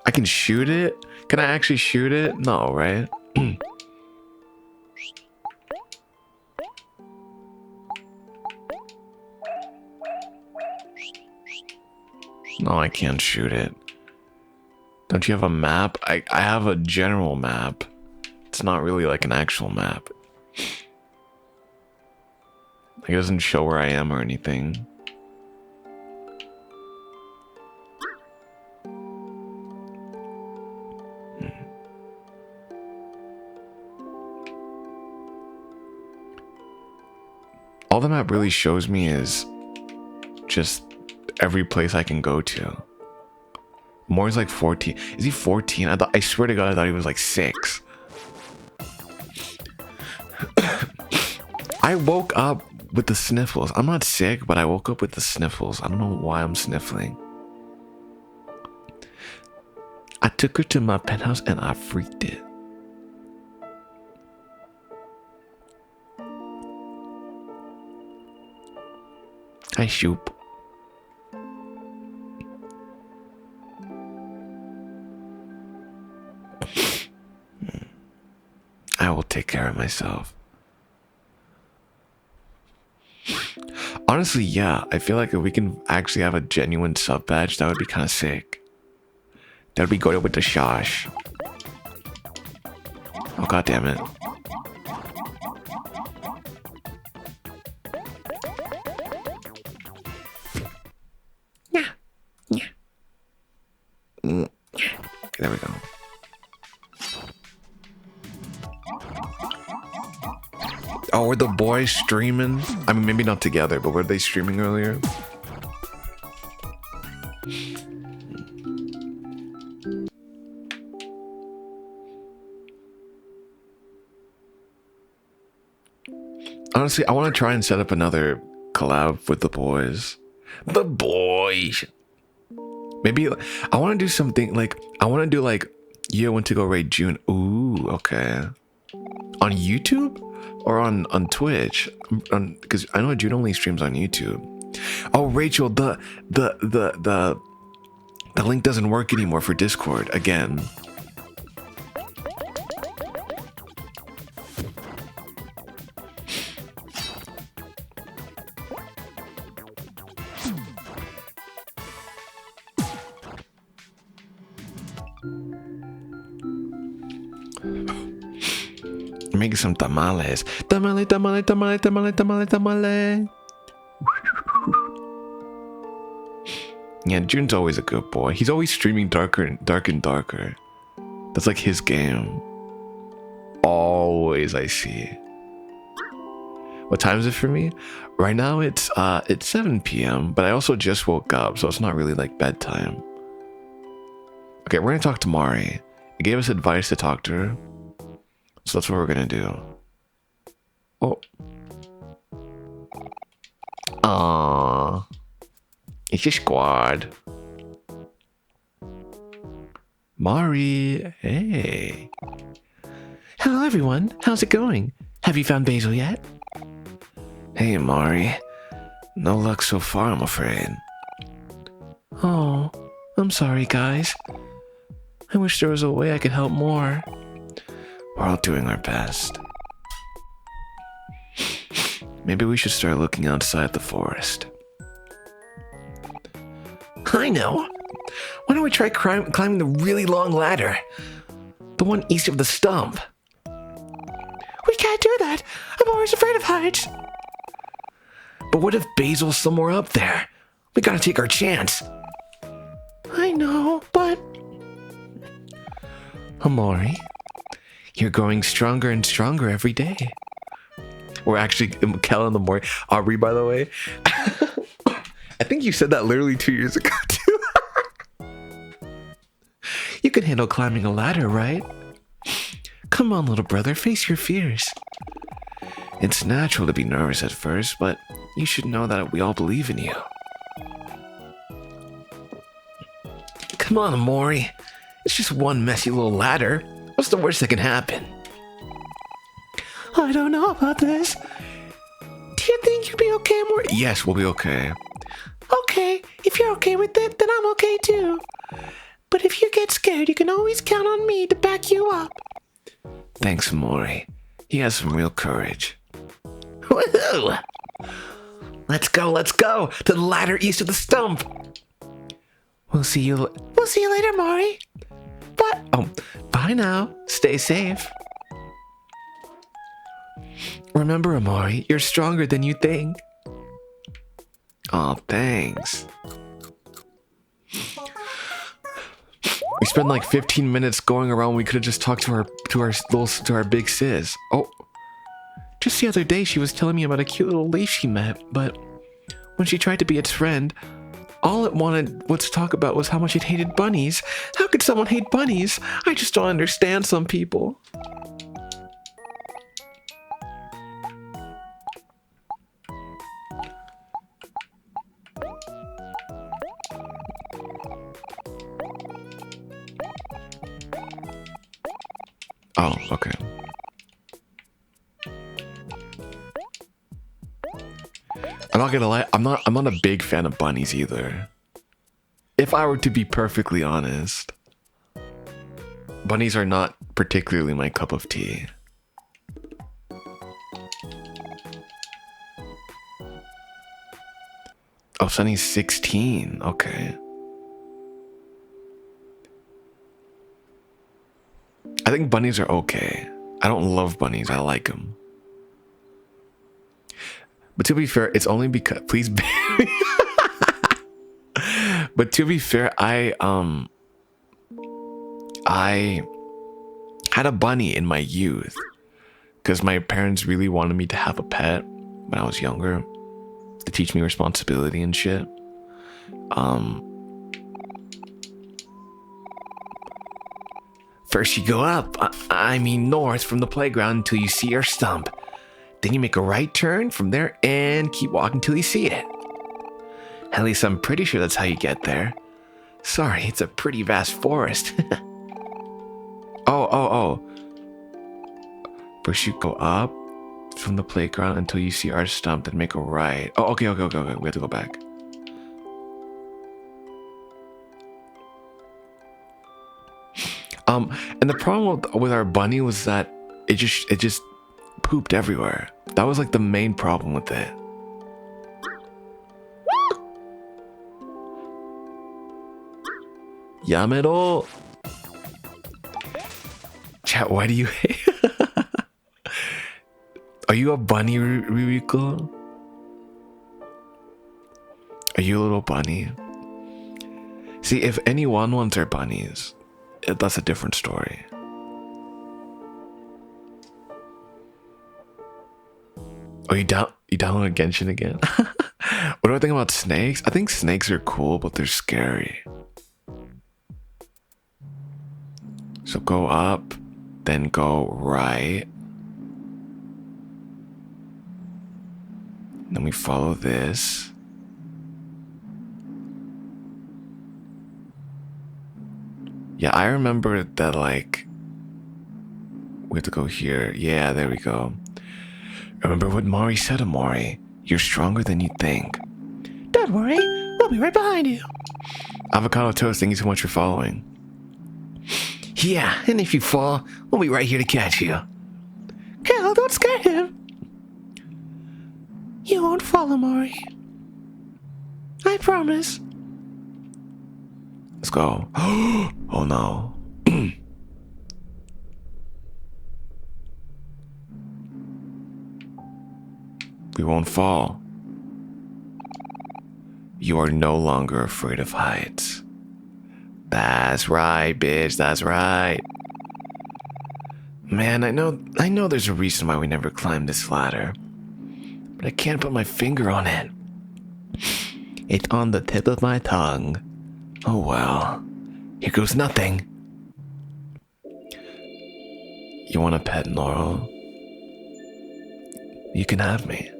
I can shoot it? Can I actually shoot it? No, right? No, I can't shoot it. Don't you have a map? I have a general map. It's not really like an actual map. It doesn't show where I am or anything. All the map really shows me is just every place I can go to. Moore's like 14. Is he 14? I swear to God, I thought he was like 6. I woke up with the sniffles. I'm not sick, but I woke up with the sniffles. I don't know why I'm sniffling. I took her to my penthouse and I freaked it. Hi, Shoop. I will take care of myself. Honestly, yeah, I feel like if we can actually have a genuine sub badge, that would be kind of sick. That would be good with the shosh. Oh, god damn it. Yeah. Yeah. Okay, there we go. Oh, were the boys streaming? I mean, maybe not together, but were they streaming earlier? Honestly, I want to try and set up another collab with the boys. The boys. Maybe I want to do something like, I want to do like, you want to go raid June. Ooh, okay. On YouTube? Or on Twitch, because I know June only streams on YouTube. Oh, Rachel, the link doesn't work anymore for Discord again. Making some tamales. Tamale, tamale, tamale, tamale, tamale, tamale. Yeah, June's always a good boy. He's always streaming darker and darker. That's like his game. Always, I see. What time is it for me? Right now it's 7 p.m. But I also just woke up, so it's not really like bedtime. Okay, we're gonna talk to Mari. He gave us advice to talk to her. So that's what we're gonna do. Oh. Aww. It's your squad. Mari, hey. Hello everyone, how's it going? Have you found Basil yet? Hey Mari. No luck so far, I'm afraid. Oh, I'm sorry guys. I wish there was a way I could help more. We're all doing our best. Maybe we should start looking outside the forest. I know. Why don't we try climbing the really long ladder? The one east of the stump. We can't do that. I'm always afraid of heights. But what if Basil's somewhere up there? We gotta take our chance. I know, but... Omori, you're growing stronger and stronger every day. We're actually, Kel and the Mori. Aubrey, by the way. I think you said that literally 2 years ago, too. You can handle climbing a ladder, right? Come on, little brother, face your fears. It's natural to be nervous at first, but you should know that we all believe in you. Come on, Omori. It's just one messy little ladder. What's the worst that can happen? I don't know about this. Do you think you'll be okay, Omori? Yes, we'll be okay. Okay, if you're okay with it, then I'm okay too. But if you get scared, you can always count on me to back you up. Thanks, Omori. He has some real courage. Woohoo! Let's go to the ladder east of the stump. We'll see you later, Mori. Bye now. Stay safe. Remember, Omori, you're stronger than you think. Aw, thanks. We spent like 15 minutes going around. We could have just talked to our big sis. Oh, just the other day she was telling me about a cute little leaf she met, but when she tried to be its friend, all it wanted was to talk about was how much it hated bunnies. How could someone hate bunnies? I just don't understand some people. Oh, okay. I'm not gonna lie, I'm not a big fan of bunnies either. If I were to be perfectly honest, bunnies are not particularly my cup of tea. Oh, Sunny's 16. Okay. I think bunnies are okay. I don't love bunnies. I like them. But to be fair, it's only because... Please bear me. But to be fair, I had a bunny in my youth. Because my parents really wanted me to have a pet when I was younger. To teach me responsibility and shit. First you go up, I mean north from the playground until you see our stump. Then you make a right turn from there and keep walking till you see it. At least I'm pretty sure that's how you get there. Sorry, it's a pretty vast forest. Oh. First you go up from the playground until you see our stump, then make a right. Oh, okay. We have to go back. And the problem with our bunny was that it just pooped everywhere. That was like the main problem with it. Yamero. Chat, why do you hate? Are you a bunny, Ririko? Are you a little bunny? See, if anyone wants their bunnies, that's a different story. Oh, you downloaded Genshin again? What do I think about snakes? I think snakes are cool, but they're scary. So go up, then go right. Then we follow this. Yeah, I remember that, like, we have to go here. Yeah, there we go. Remember what Mori said, Omori. You're stronger than you think. Don't worry, we'll be right behind you. Avocado Toast, thank you so much for following. Yeah, and if you fall, we'll be right here to catch you. Cal, don't scare him. You won't fall, Omori. I promise. Let's go. Oh no. We won't fall. You are no longer afraid of heights. That's right, bitch. That's right. Man, I know there's a reason why we never climbed this ladder. But I can't put my finger on it. It's on the tip of my tongue. Oh well. Here goes nothing. You want a pet, Noro? You can have me.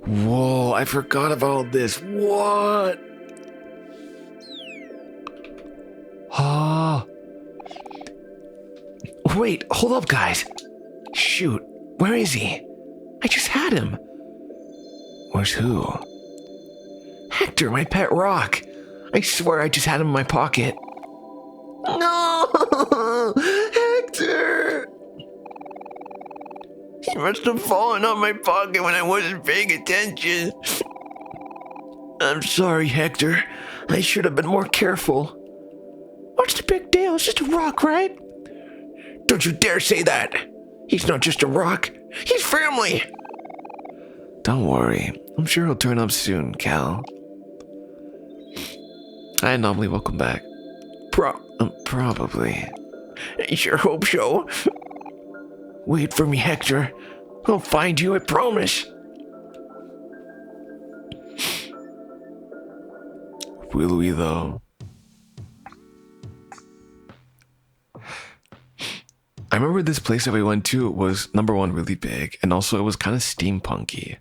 Whoa, I forgot about this. What? Ah. Wait, hold up, guys. Shoot, where is he? I just had him. Where's who? Hector, my pet rock. I swear I just had him in my pocket. No! Hector! He must have fallen on my pocket when I wasn't paying attention. I'm sorry, Hector. I should have been more careful. What's the big deal? It's just a rock, right? Don't you dare say that. He's not just a rock. He's family. Don't worry. I'm sure he'll turn up soon, Cal. Hi, Anomaly. Welcome back. Probably. I sure hope so. Wait for me, Hector. I'll find you, I promise. Will we, though? I remember this place that we went to was, number one, really big, and also it was kind of steampunky.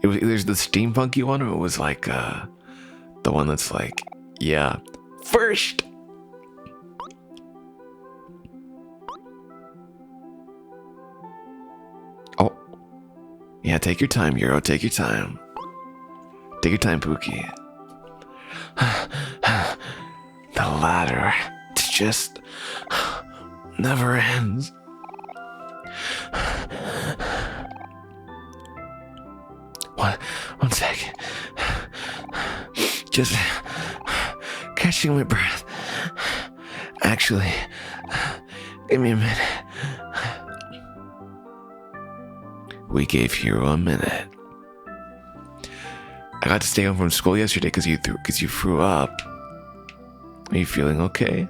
It was either the steampunky one or it was like the one that's like, yeah, first. Oh, yeah, take your time, Euro. Take your time. Take your time, Pookie. The ladder, it's just never ends. One sec. Just catching my breath. Actually, give me a minute. We gave Hero a minute. I got to stay home from school yesterday because you threw up. Are you feeling okay?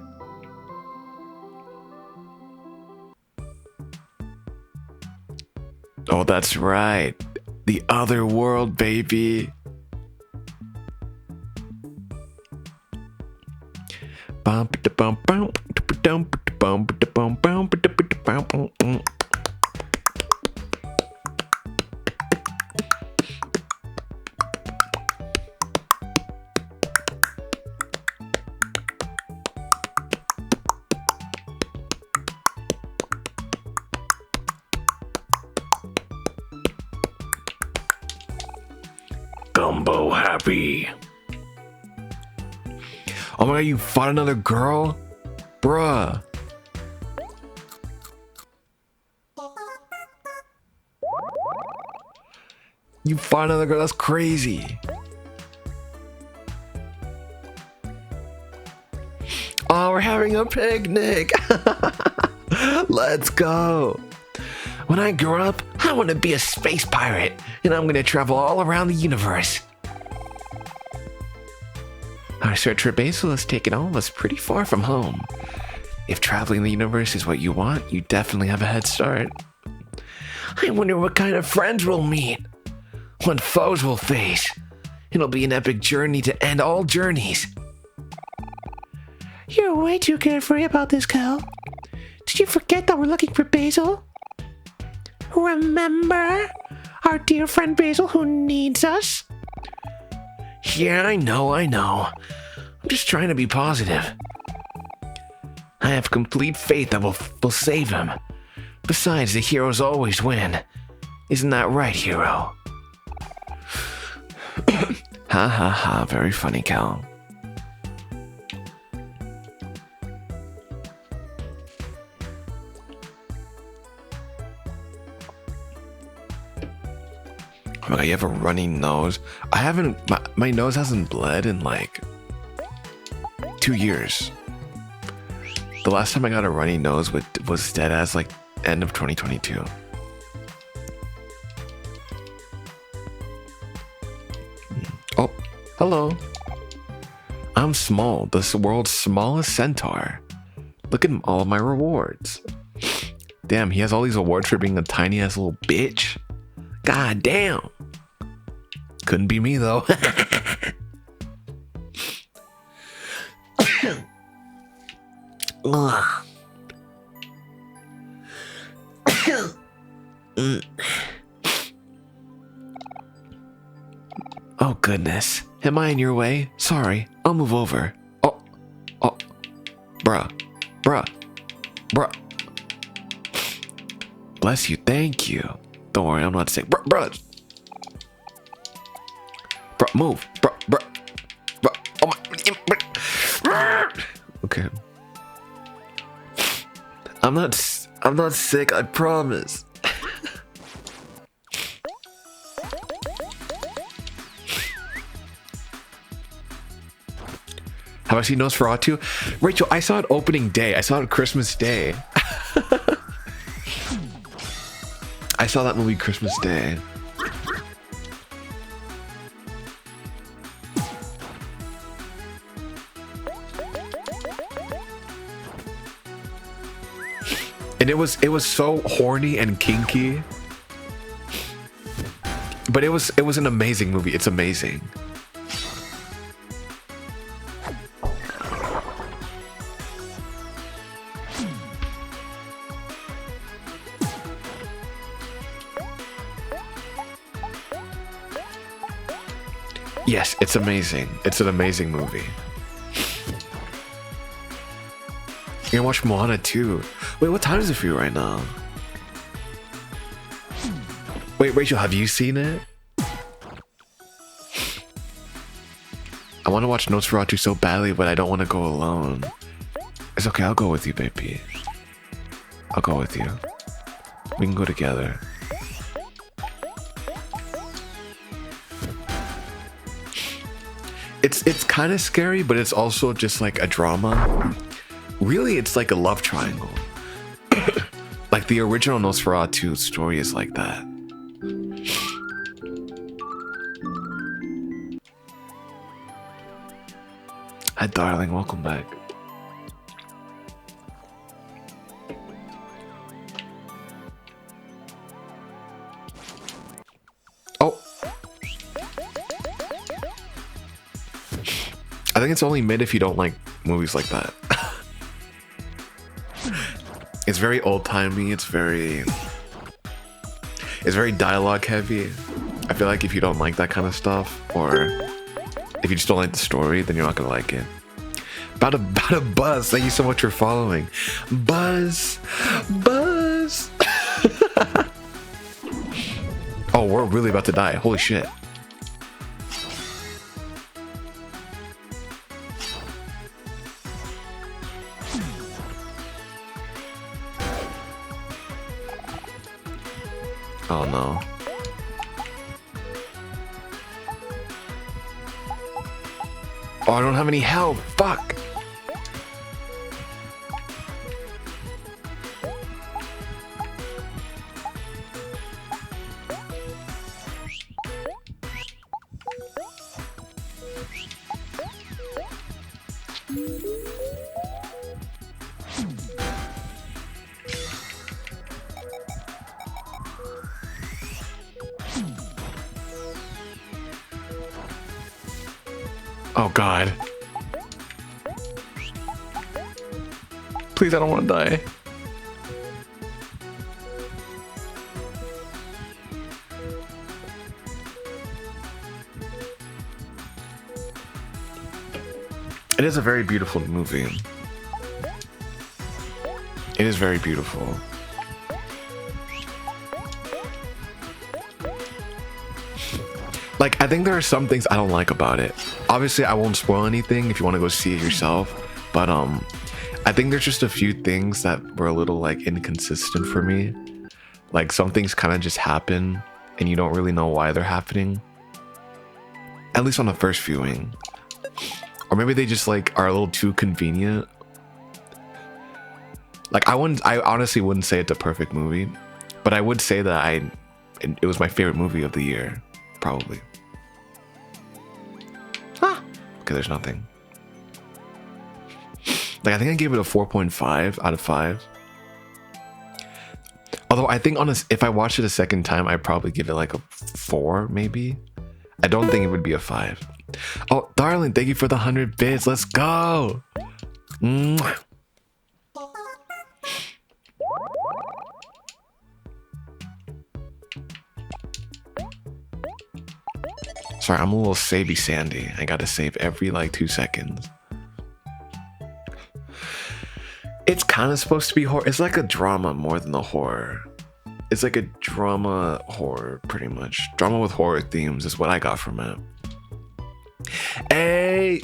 Oh, that's right. The other world, baby. Gumbo happy. Oh my god, you fought another girl? Bruh. You fought another girl? That's crazy. Oh, we're having a picnic. Let's go. When I grow up, I want to be a space pirate, and I'm going to travel all around the universe. Our search for Basil has taken all of us pretty far from home. If traveling the universe is what you want, you definitely have a head start. I wonder what kind of friends we'll meet, what foes we'll face. It'll be an epic journey to end all journeys. You're way too carefree about this, Cal. Did you forget that we're looking for Basil? Remember our dear friend Basil who needs us? Yeah, I know. I'm just trying to be positive. I have complete faith that we'll save him. Besides, the heroes always win. Isn't that right, hero? Ha ha ha, very funny, Cal. Oh my god, you have a runny nose. I haven't, my nose hasn't bled in like 2 years. The last time I got a runny nose was dead as like end of 2022. Oh, hello. I'm Small, the world's smallest centaur. Look at all of my rewards. Damn, he has all these awards for being a tiny ass little bitch. God damn. Couldn't be me though. Ugh. Oh goodness. Am I in your way? Sorry, I'll move over. Oh, oh, bruh, bruh, bruh. Bless you, thank you. Don't worry, I'm not sick. Bruh, bruh. Bruh, move. Bruh, bruh, bruh. Oh my. Okay. I'm not sick, I promise. Have I seen Nosferatu? Rachel, I saw it opening day. I saw it Christmas Day. I saw that movie Christmas Day. And it was so horny and kinky. But it was an amazing movie. It's amazing. Yes, it's amazing. It's an amazing movie. You're gonna watch Moana too. Wait, what time is it for you right now? Wait, Rachel, have you seen it? I want to watch Nosferatu so badly, but I don't want to go alone. It's okay, I'll go with you, baby. I'll go with you. We can go together. It's kind of scary, but it's also just like a drama. Really, it's like a love triangle. Like the original Nosferatu story is like that. Hi, darling. Welcome back. Oh. I think it's only mid if you don't like movies like that. It's very old-timey. It's very dialogue heavy. I feel like if you don't like that kind of stuff, or if you just don't like the story, then you're not gonna like it. About a Buzz. Thank you so much for following. Buzz. Oh, we're really about to die. Holy shit. Oh no. Oh, I don't have any health. Fuck. Oh god. Please, I don't want to die. It is a very beautiful movie. It is very beautiful. Like, I think there are some things I don't like about it. Obviously, I won't spoil anything if you want to go see it yourself. But I think there's just a few things that were a little like inconsistent for me. Like some things kind of just happen and you don't really know why they're happening. At least on the first viewing. Or maybe they just like are a little too convenient. Like I honestly wouldn't say it's a perfect movie, but I would say that it was my favorite movie of the year, probably. Ah, okay, there's nothing. Like I think I gave it a 4.5 out of 5. Although I think if I watched it a second time, I'd probably give it like a 4, maybe. I don't think it would be a 5. Oh, darling, thank you for the 100 bits. Let's go. Mwah. Sorry, I'm a little savey Sandy. I gotta save every like 2 seconds. It's kind of supposed to be horror. It's like a drama more than a horror. It's like a drama horror, pretty much. Drama with horror themes is what I got from it. Hey!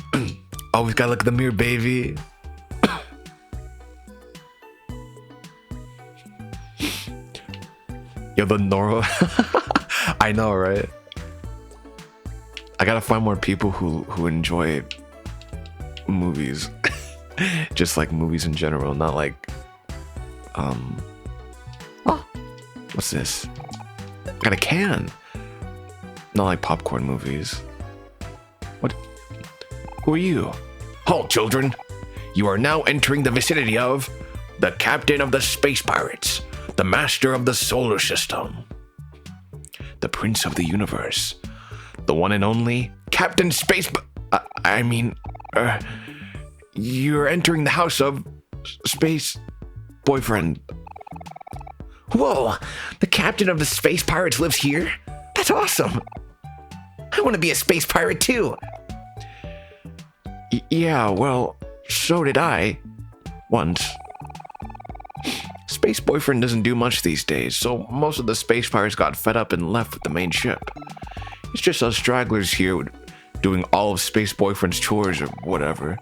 Always gotta look at the mirror, baby. Yo, the Noro. I know, right? I gotta find more people who enjoy movies. Just like movies in general, not like oh, what's this? Got a can. Not like popcorn movies. What? Who are you? Halt, children. You are now entering the vicinity of the captain of the space pirates, the master of the solar system, the prince of the universe, the one and only Captain Space. You're entering the house of Space Boyfriend. Whoa, the captain of the space pirates lives here? That's awesome. I want to be a space pirate too. Yeah, well, so did I. Once. Space Boyfriend doesn't do much these days, so most of the space pirates got fed up and left with the main ship. It's just us stragglers here doing all of Space Boyfriend's chores or whatever.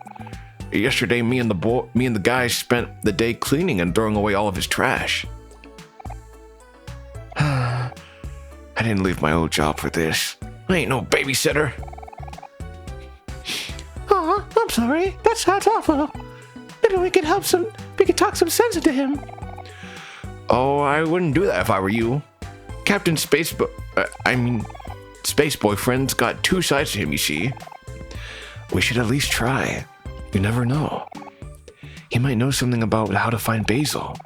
Yesterday, me and the guys spent the day cleaning and throwing away all of his trash. I didn't leave my old job for this. I ain't no babysitter. Aw, I'm sorry. That sounds awful. Maybe we could talk some sense into him. Oh, I wouldn't do that if I were you. Captain Space Boyfriend's got 2 sides to him, you see. We should at least try. You never know. He might know something about how to find Basil.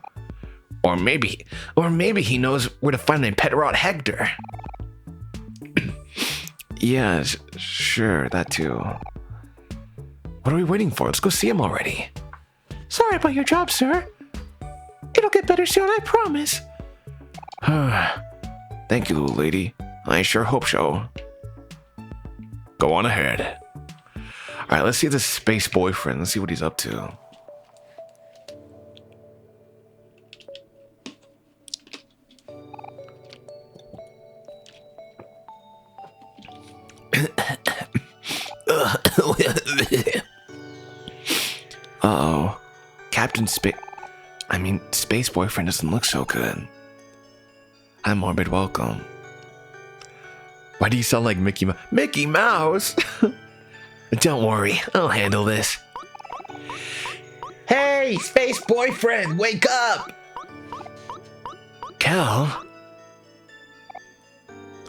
Or maybe he knows where to find my pet rat Hector. Yeah, sure, that too. What are we waiting for? Let's go see him already. Sorry about your job, sir. It'll get better soon, I promise. Thank you, little lady. I sure hope so. Go on ahead. Alright, let's see the Space Boyfriend. Let's see what he's up to. Uh-oh. Space Boyfriend doesn't look so good. Hi, Morbid, welcome. Why do you sound like Mickey Mouse? Mickey Mouse? Don't worry, I'll handle this. Hey, Space Boyfriend, wake up! Cal?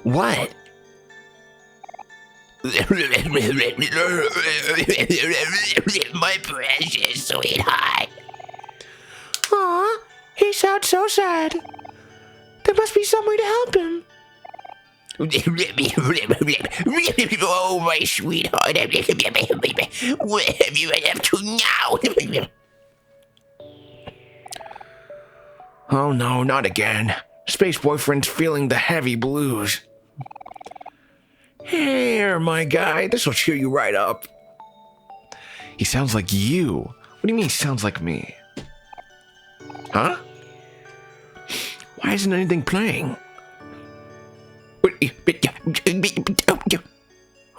What? My precious sweetheart. Aw, he sounds so sad. There must be some way to help him. Oh, my sweetheart. What have you been up to now? Oh no, not again. Space Boyfriend's feeling the heavy blues. Here, my guy, this'll cheer you right up. He sounds like you. What do you mean he sounds like me? Huh? Why isn't anything playing?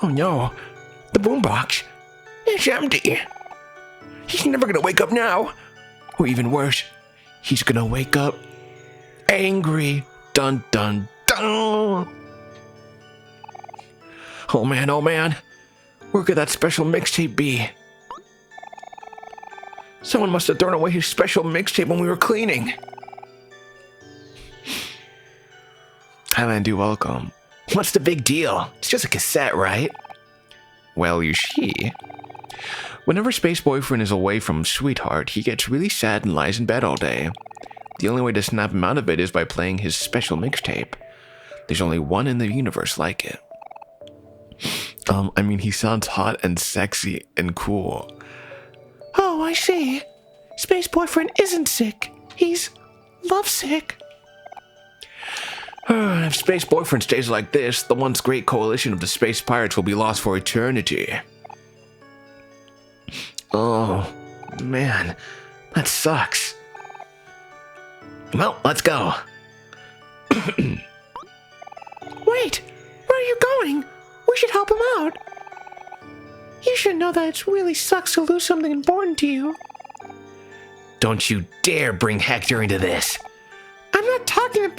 Oh no, the boombox. It's empty. He's never gonna wake up now. Or even worse, he's gonna wake up angry. Dun dun dun. Oh man, where could that special mixtape be? Someone must have thrown away his special mixtape when we were cleaning. Hi, do welcome. What's the big deal? It's just a cassette, right? Well, you see, whenever Space Boyfriend is away from Sweetheart, he gets really sad and lies in bed all day. The only way to snap him out of it is by playing his special mixtape. There's only one in the universe like it. I mean, he sounds hot and sexy and cool. Oh, I see. Space Boyfriend isn't sick. He's lovesick. If Space Boyfriend stays like this, the once great coalition of the space pirates will be lost for eternity. Oh, man. That sucks. Well, let's go. Wait! Where are you going? We should help him out. You should know that it really sucks to lose something important to you. Don't you dare bring Hector into this. I'm not talking...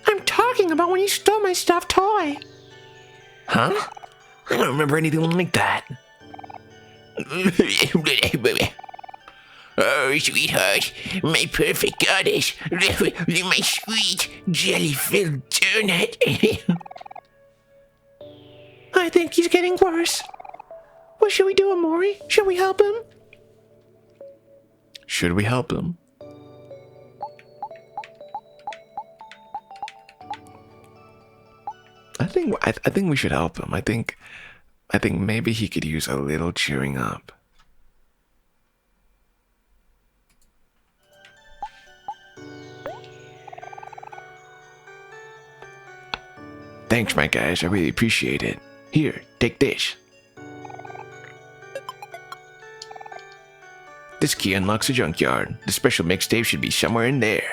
I'm talking about when you stole my stuffed toy. Huh? I don't remember anything like that. Oh, sweetheart, my perfect goddess, my sweet jelly-filled donut. I think he's getting worse. What should we do, Omori? Should we help him? Should we help him? I think we should help him. I think maybe he could use a little cheering up. Thanks, my guys. I really appreciate it. Here, take this. This key unlocks a junkyard. The special mixtape should be somewhere in there.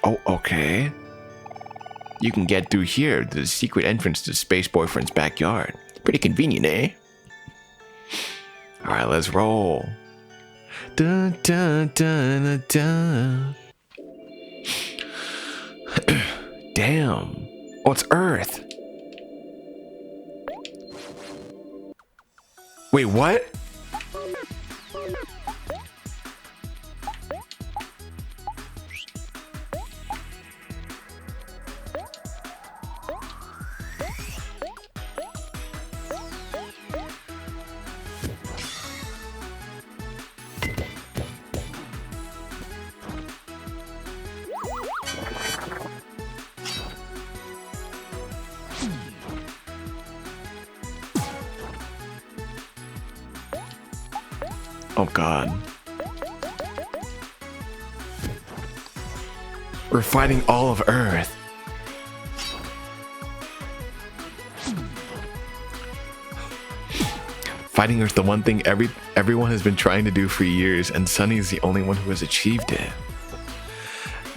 Oh, okay. You can get through here to the secret entrance to the Space Boyfriend's backyard. Pretty convenient, eh? Alright, let's roll. Dun, dun, dun, dun, dun. Damn. Oh, it's Earth. Wait, what? Oh god. We're fighting all of Earth. Fighting Earth, the one thing everyone has been trying to do for years, and Sunny is the only one who has achieved it.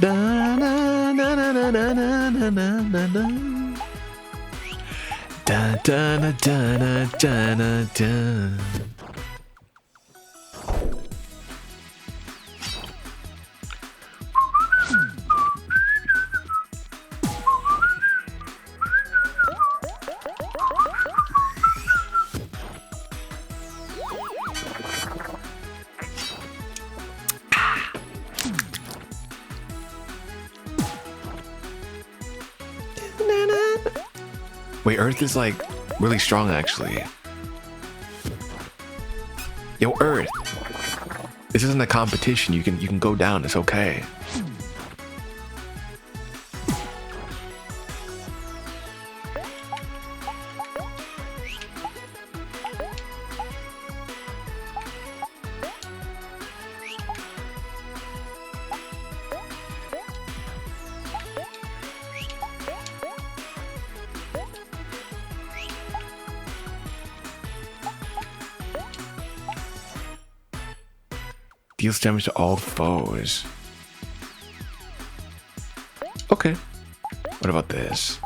Da, na, na, na, na, na, na, na, na, na. Da, da, da, da, da, da, da. Wait, Earth is like really strong actually. Yo, Earth. This isn't a competition. You can go down. It's okay. Deals damage to all foes. Okay. What about this?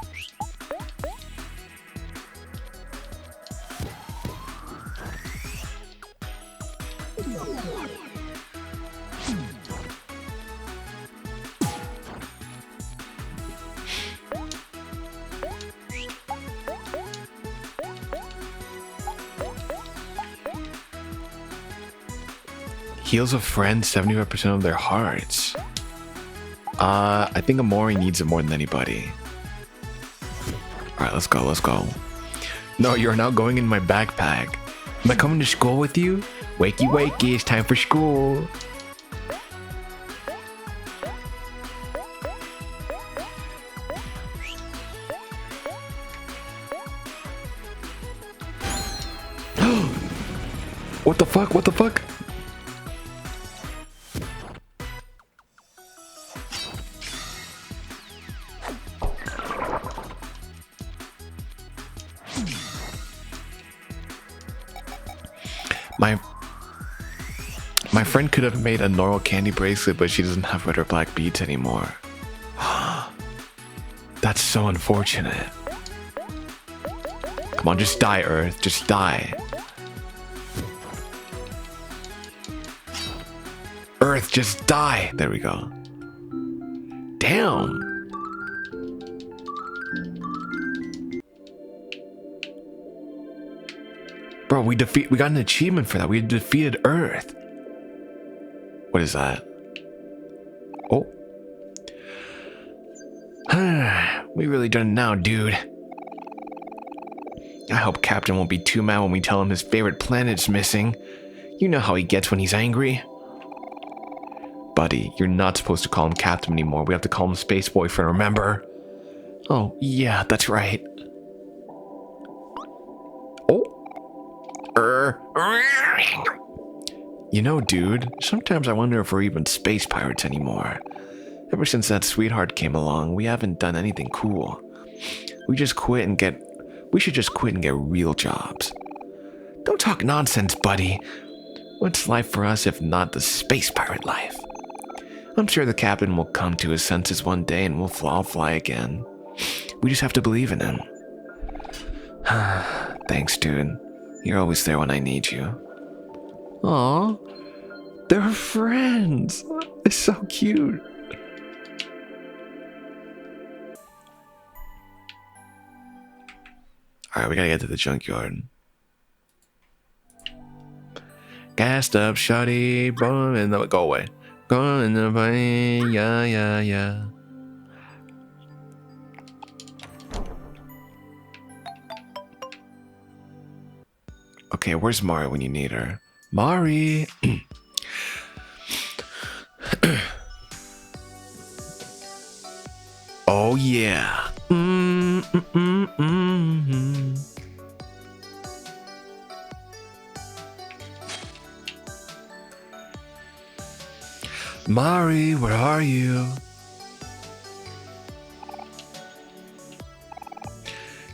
Heals a friend 75% of their hearts. I think Omori needs it more than anybody. Alright, let's go, let's go. No, you're now going in my backpack. Am I coming to school with you? Wakey wakey, it's time for school. What the fuck? What the fuck? My friend could have made a Noro candy bracelet, but she doesn't have red or black beads anymore. That's so unfortunate. Come on, just die, Earth. Just die. Earth, just die. There we go. Damn. Bro, we got an achievement for that. We defeated Earth. What is that? Oh. We really done it now, dude. I hope Captain won't be too mad when we tell him his favorite planet's missing. You know how he gets when he's angry. Buddy, you're not supposed to call him Captain anymore. We have to call him Space Boyfriend, remember? Oh, yeah, that's right. Oh. You know, dude, sometimes I wonder if we're even space pirates anymore. Ever since that sweetheart came along, we haven't done anything cool. We should just quit and get real jobs. Don't talk nonsense, buddy. What's life for us if not the space pirate life? I'm sure the captain will come to his senses one day and we'll all fly again. We just have to believe in him. Thanks, dude. You're always there when I need you. Aw, they're friends. It's so cute. Alright, we gotta get to the junkyard. Gassed up, shoddy, boom, and go away. Go in the plane, yeah, yeah, yeah. Okay, where's Mari when you need her? Mari! Oh yeah. Mari, where are you?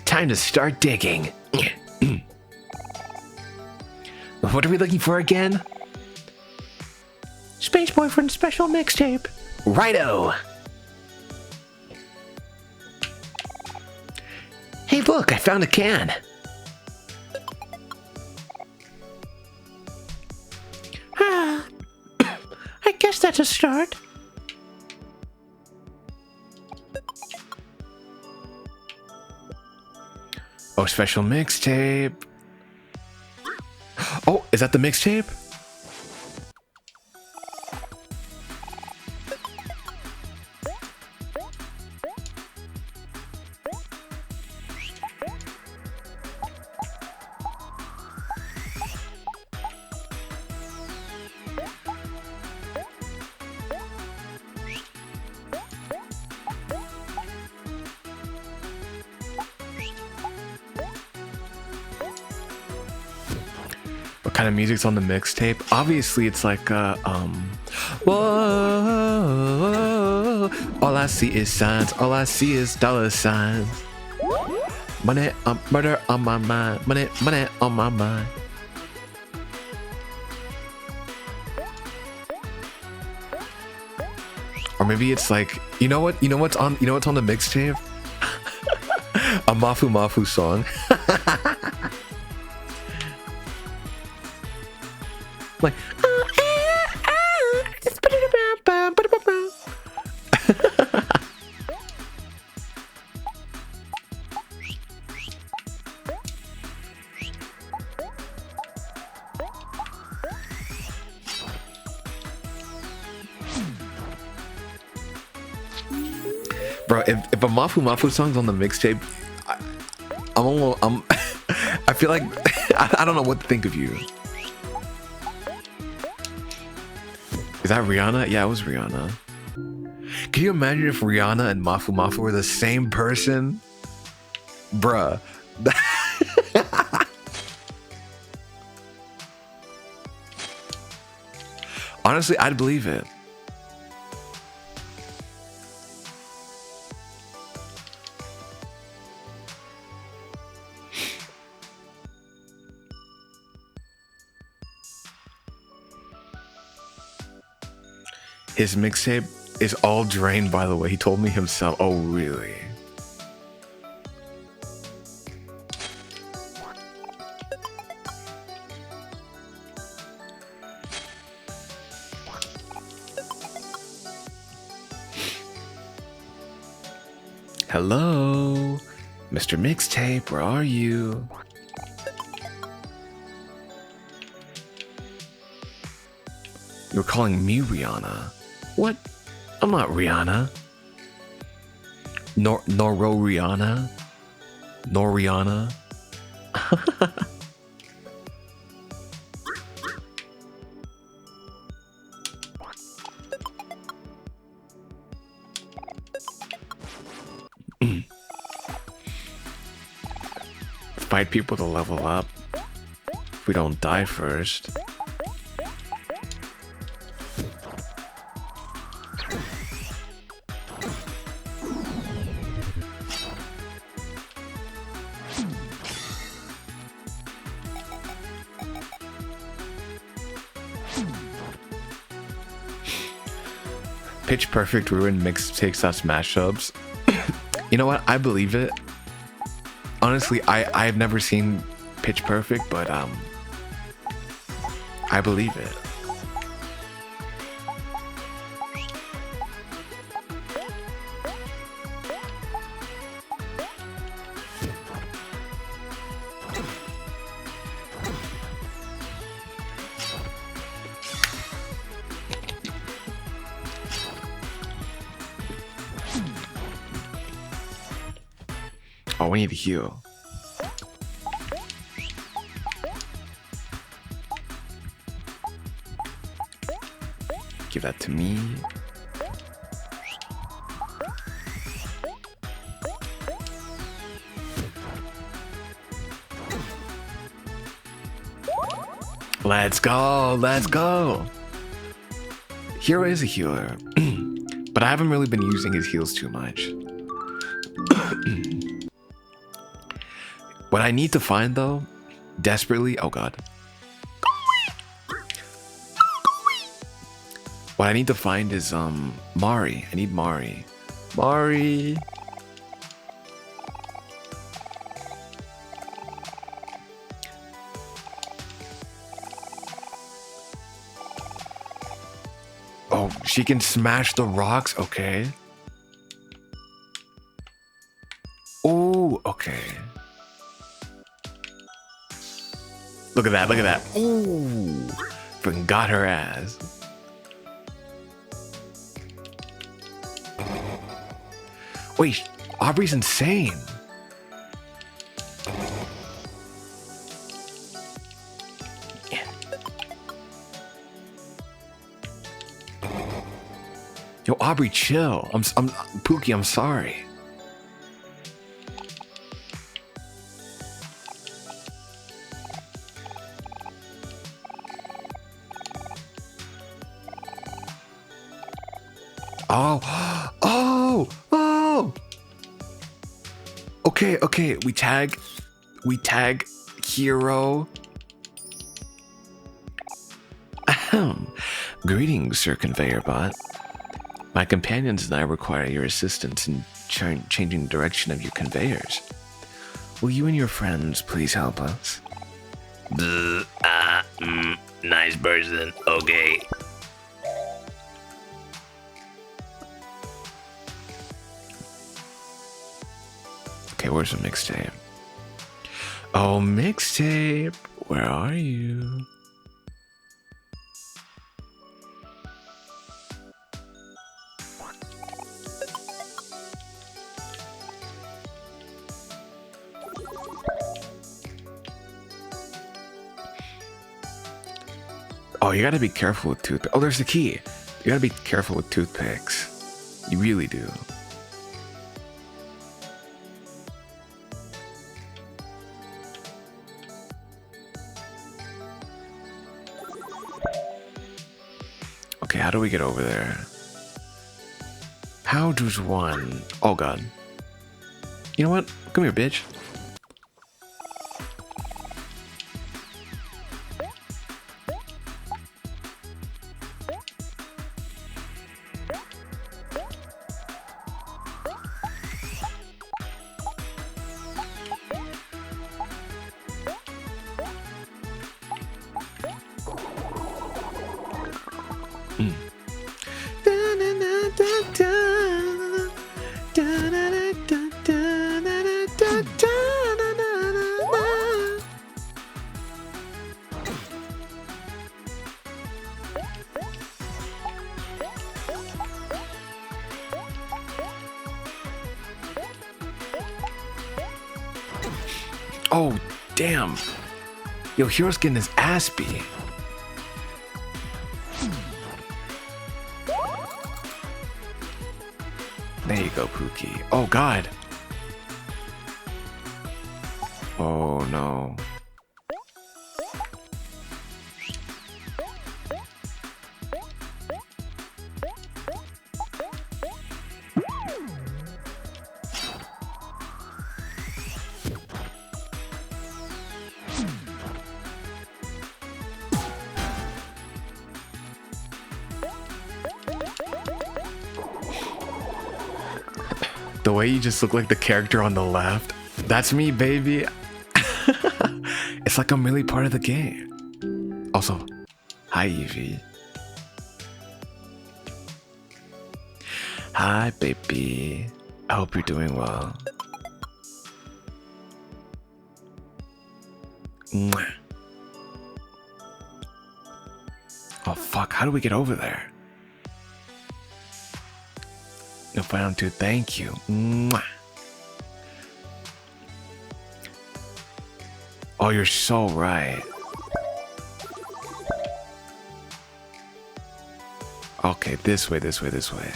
Time to start digging. What are we looking for again? Space Boyfriend special mixtape. Righto! Hey look, I found a can. I guess that's a start. Oh, special mixtape. Oh, is that the mixtape? What kind of music's on the mixtape? Obviously, it's like whoa, all I see is signs. All I see is dollar signs. Money, murder on my mind. Money, money on my mind. Or maybe it's like, you know what's on the mixtape? A Mafu Mafu song. Like, bro, if a Mafu Mafu song's on the mixtape, I feel like I don't know what to think of you. Is that Rihanna? Yeah, it was Rihanna. Can you imagine if Rihanna and Mafu Mafu were the same person? Bruh. Honestly, I'd believe it. His mixtape is all drained, by the way. He told me himself. Oh, really? Hello, Mr. Mixtape, where are you? You're calling me Rihanna. What? I'm not Rihanna. Noro Rihanna? Noriana? Fight people to level up. If we don't die first. Pitch Perfect ruined mixtapes as mashups. You know what? I believe it. Honestly, I've never seen Pitch Perfect, but I believe it. Oh, we need to heal. Give that to me. Let's go, let's go. Hero is a healer, but I haven't really been using his heals too much. What I need to find though, desperately, oh god. What I need to find is Mari. I need Mari. Mari. Oh, she can smash the rocks? Okay. Oh, okay. Look at that, look at that. Ooh. Freaking got her ass. Wait, Aubrey's insane. Yo, Aubrey, chill. I'm Pookie, I'm sorry. Oh, oh, oh. Okay, okay. We tag hero. Ahem. Greetings, Sir Conveyor Bot. My companions and I require your assistance in changing the direction of your conveyors. Will you and your friends please help us? Nice person. Okay. Okay, where's the mixtape? Oh, mixtape, where are you? Oh, you gotta be careful with toothpicks. Oh, there's the key. You gotta be careful with toothpicks. You really do. Okay, how do we get over there? How does one... Oh, God. You know what? Come here, bitch. Oh, damn. Yo, Hero's getting his ass beat. There you go, Pookie. Oh, God. Oh, no. The way you just look like the character on the left, that's me, baby. It's like I'm really part of the game. Also, hi, Evie. Hi, baby. I hope you're doing well. Mwah. Oh, fuck. How do we get over there? No found to thank you. Mwah. Oh, you're so right. Okay, this way, this way, this way.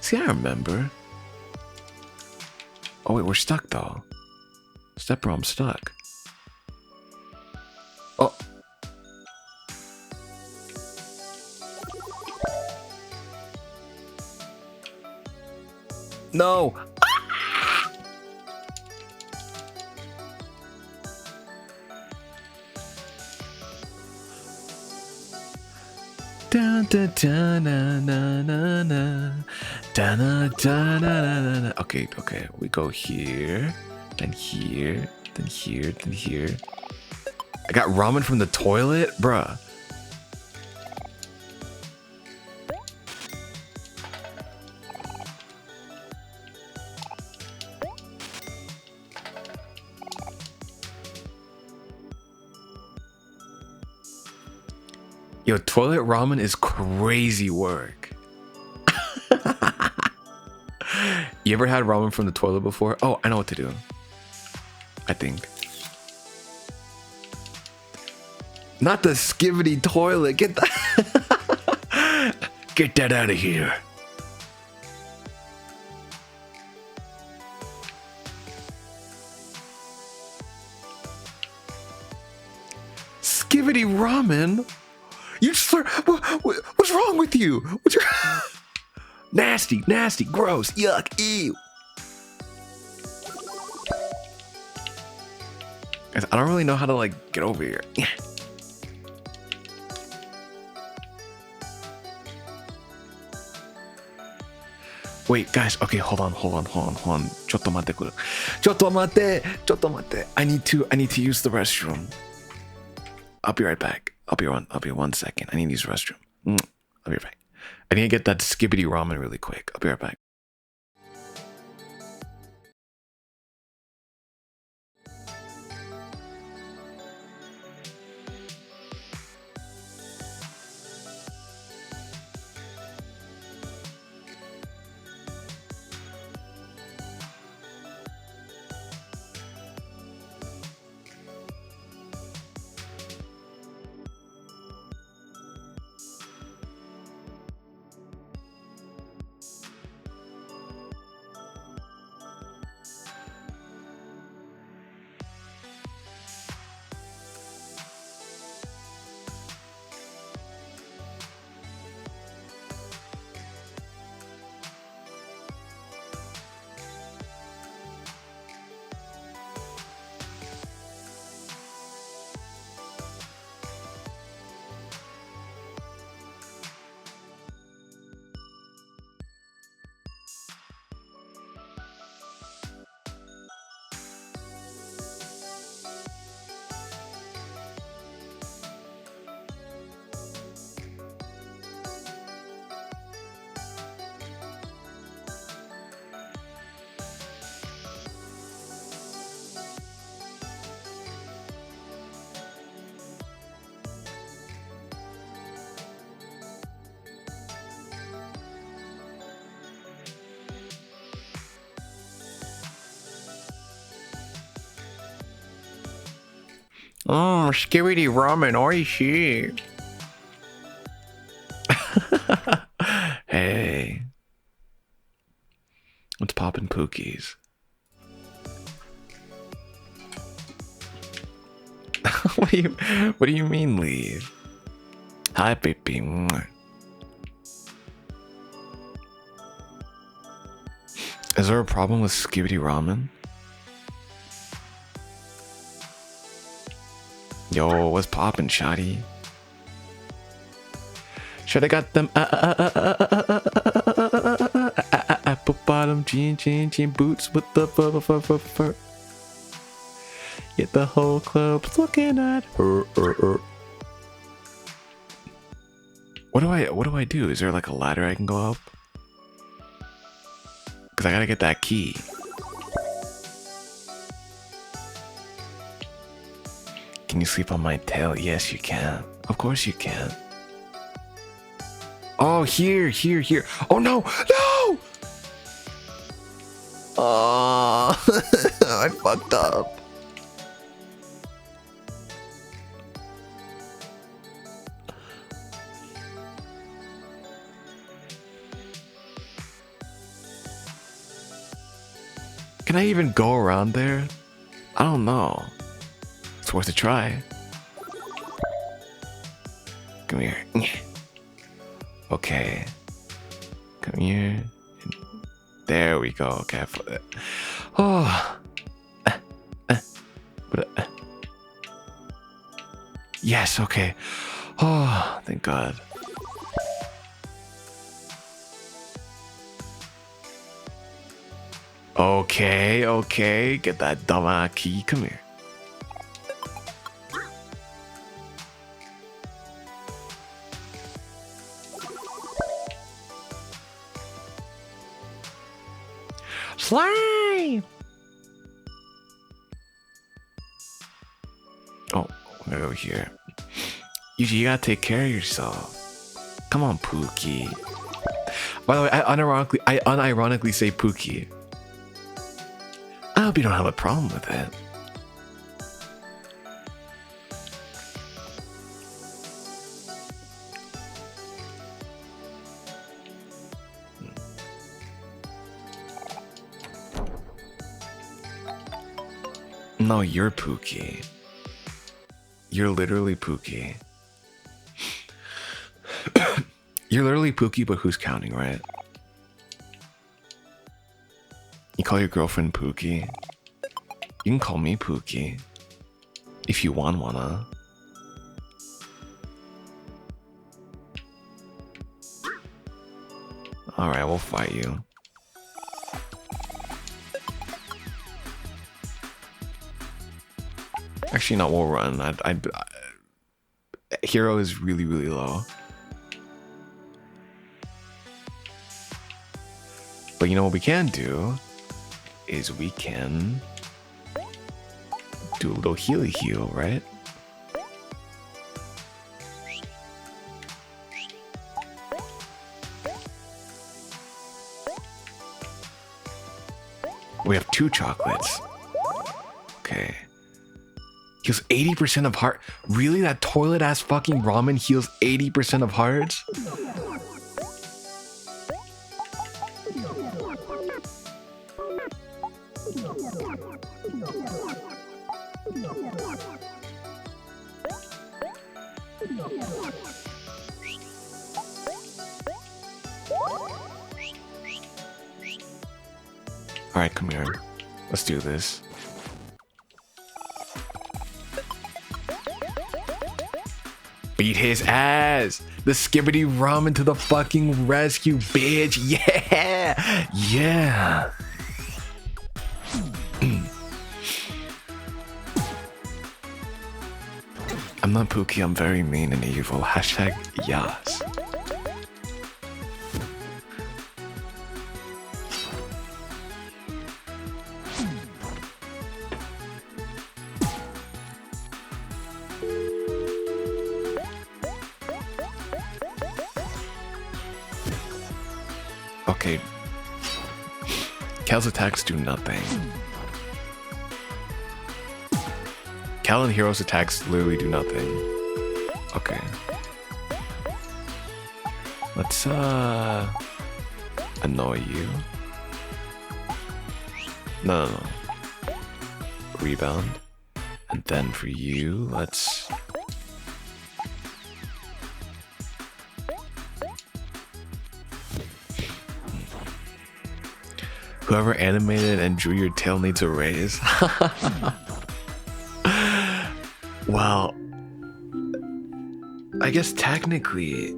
See, I remember. Oh, wait, we're stuck, though. Step bro, I'm stuck. Oh. No. Da, da, da, na, na, na, na. Da, na, da, na, na, na. Okay, okay. We go here, then here, then here, then here. I got ramen from the toilet? Bruh. Yo, toilet ramen is crazy work. You ever had ramen from the toilet before? Oh, I know what to do. I think. Not the skivvy toilet. Get that. Get that out of here. Skivvy ramen? You slur. What's wrong with you? What's your nasty, nasty, gross, yuck, ew. Guys, I don't really know how to like get over here. Wait, guys. Okay, hold on. Chotto mate kuru. Chotto mate. I need to use the restroom. I'll be right back. I'll be 1 second. I need to use the restroom. I'll be right back. I need to get that skibbity ramen really quick. I'll be right back. Skibidi ramen, oishi. Hey. What's poppin' Pookies? What do you mean leave? Hi, baby. Is there a problem with Skibidi Ramen? Yo, what's poppin', shawty? Shoulda got them apple bottom jean boots with the fur. Get the whole club's looking at her. What do I do? Is there like a ladder I can go up? Cause I gotta get that key. Can you sleep on my tail? Yes, you can. Of course you can. Oh, here. Oh no! Oh, I fucked up. Can I even go around there? I don't know. It's worth a try. Come here. Okay. Come here. There we go. Okay. Oh. Yes, okay. Oh, thank God. Okay. Get that dumb key. Come here. Slime! Oh, I'm gonna go here. You gotta take care of yourself. Come on, Pookie. By the way, I unironically say Pookie. I hope you don't have a problem with it. No, you're Pookie. You're literally Pookie. You're literally Pookie, but who's counting, right? You call your girlfriend Pookie. You can call me Pookie. If you wanna. Alright, we'll fight you. Actually, no, we'll run. Hero is really low. But you know what we can do? Is we can do a little heal, right? We have 2 chocolates. Okay. Heals 80% of heart. Really? That toilet ass fucking ramen heals 80% of hearts? Alright, come here. Let's do this. Beat his ass! The Skibidi Ramen to the fucking rescue, bitch! Yeah! Yeah! I'm not Pookie, I'm very mean and evil. Hashtag yas. Okay. Kel's attacks do nothing. Cal and Hero's attacks literally do nothing. Okay. Let's annoy you. No. Rebound. And then for you, let's... Whoever animated and drew your tail needs a raise. Well, I guess technically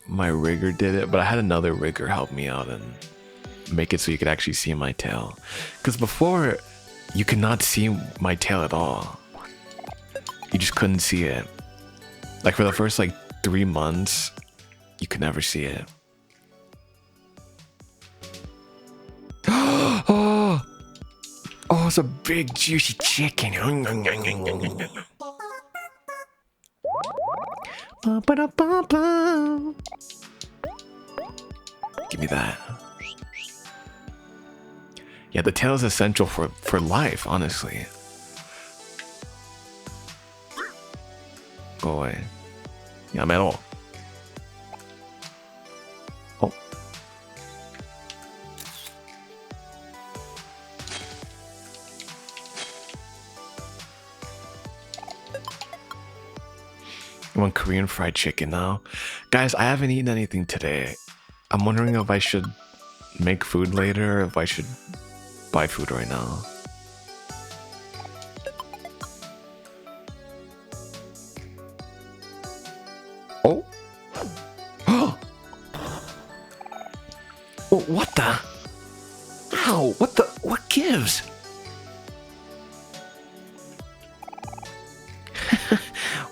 my rigger did it, but I had another rigger help me out and make it so you could actually see my tail. Because before, you could not see my tail at all. You just couldn't see it. Like for the first like 3 months, you could never see it. Oh, it's a big juicy chicken. Give me that. Yeah, the tail is essential for life, honestly. Go away. Yeah, metal. Oh. I want Korean fried chicken now. Guys, I haven't eaten anything today. I'm wondering if I should make food later or if I should buy food right now. Oh. Oh, what the? Ow, what gives?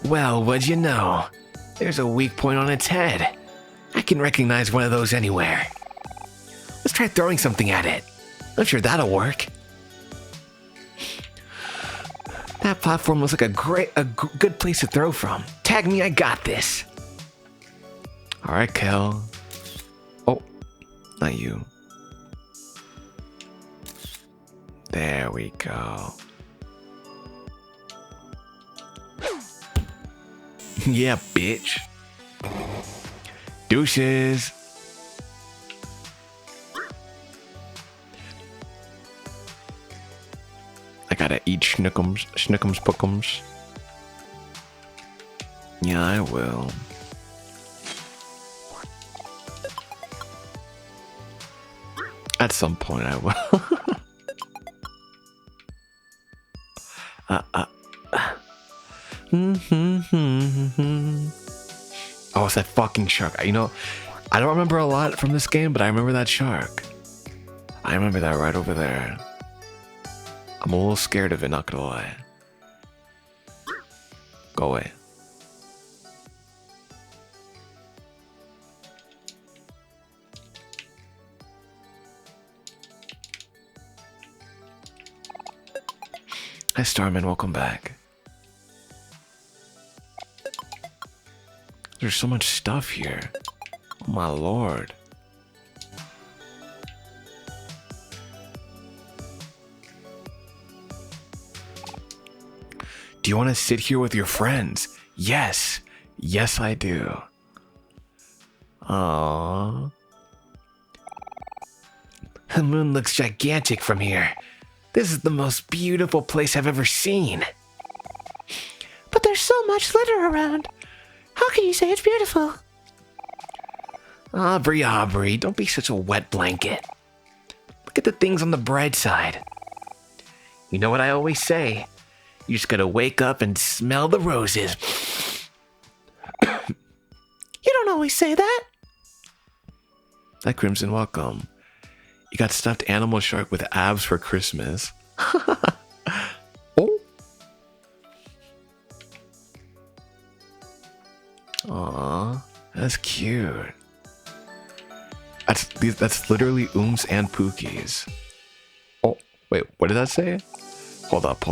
Well, what'd you know? There's a weak point on its head. I can recognize one of those anywhere. Let's try throwing something at it. I'm sure that'll work. That platform looks like a good place to throw from. Tag me, I got this. All right, Kel. Oh, not you. There we go. Yeah, bitch. Deuces. I gotta eat schnickums pookums. Yeah, I will. At some point I will. Oh, it's that fucking shark. You know, I don't remember a lot from this game, but I remember that shark. I remember that right over there. I'm a little scared of it, not gonna lie. Go away. Hi, Starman, welcome back. There's so much stuff here. Oh my lord. Do you want to sit here with your friends? Yes. Yes, I do. Aww. The moon looks gigantic from here. This is the most beautiful place I've ever seen. But there's so much litter around. How can you say it's beautiful? Aubrey, don't be such a wet blanket. Look at the things on the bright side. You know what I always say? You just gotta wake up and smell the roses. You don't always say that. Hi, Crimson, welcome. You got stuffed animal shark with abs for Christmas. Oh. Aw, that's cute. That's literally Ooms and Pookies. Oh, wait, what did that say? Hold up.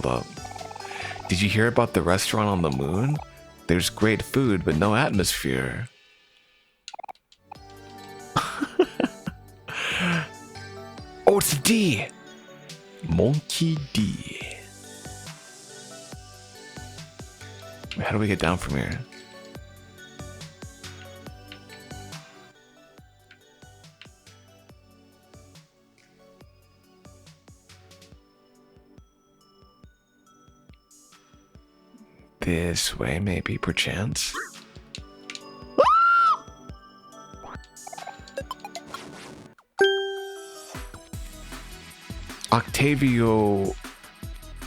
Did you hear about the restaurant on the moon? There's great food, but no atmosphere. Oh, it's D. Monkey D. Wait, how do we get down from here? This way, maybe, perchance. Octavio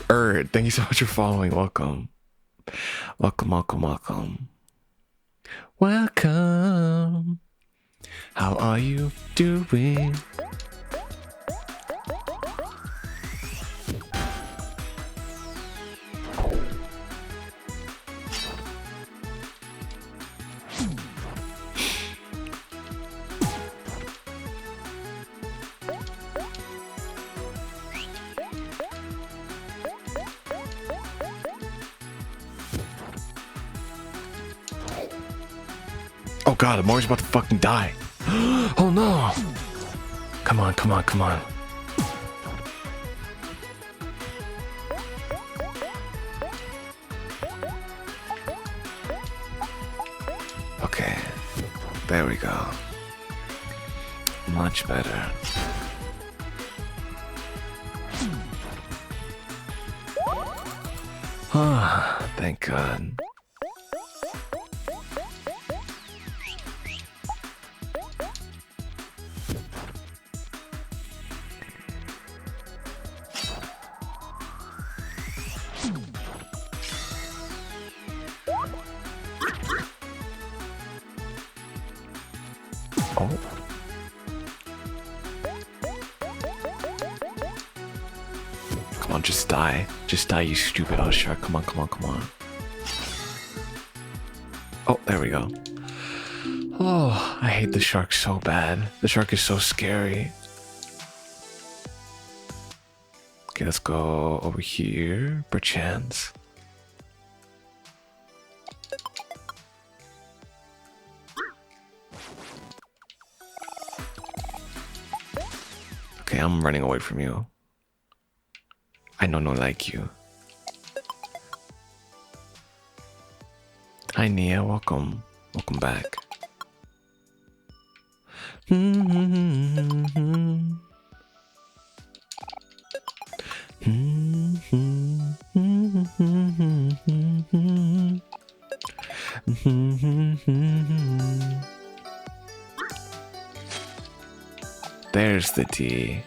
Erd, thank you so much for following. Welcome. Welcome, welcome, welcome. Welcome. How are you doing? Oh god, Amori's about to fucking die. Oh no! Come on, come on, come on. Okay, there we go. Much better. Ah, thank God. Oh. Come on, just die. Just die, you stupid old shark. Come on, come on, come on. Oh, there we go. Oh, I hate the shark so bad. The shark is so scary. Okay, let's go over here, perchance. Okay, I'm running away from you. I don't know like you. Hi Nia, welcome. Welcome back. There's the D.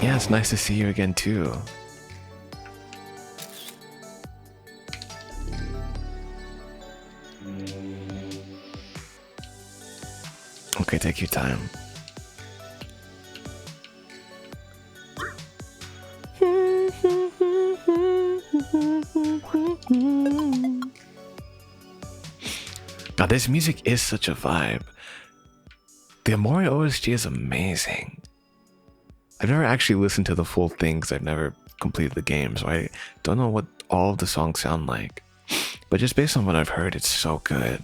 Yeah, it's nice to see you again too. Okay, take your time. God, this music is such a vibe. The Omori OSG is amazing. I've never actually listened to the full thing because I've never completed the game, so I don't know what all of the songs sound like. But just based on what I've heard, it's so good.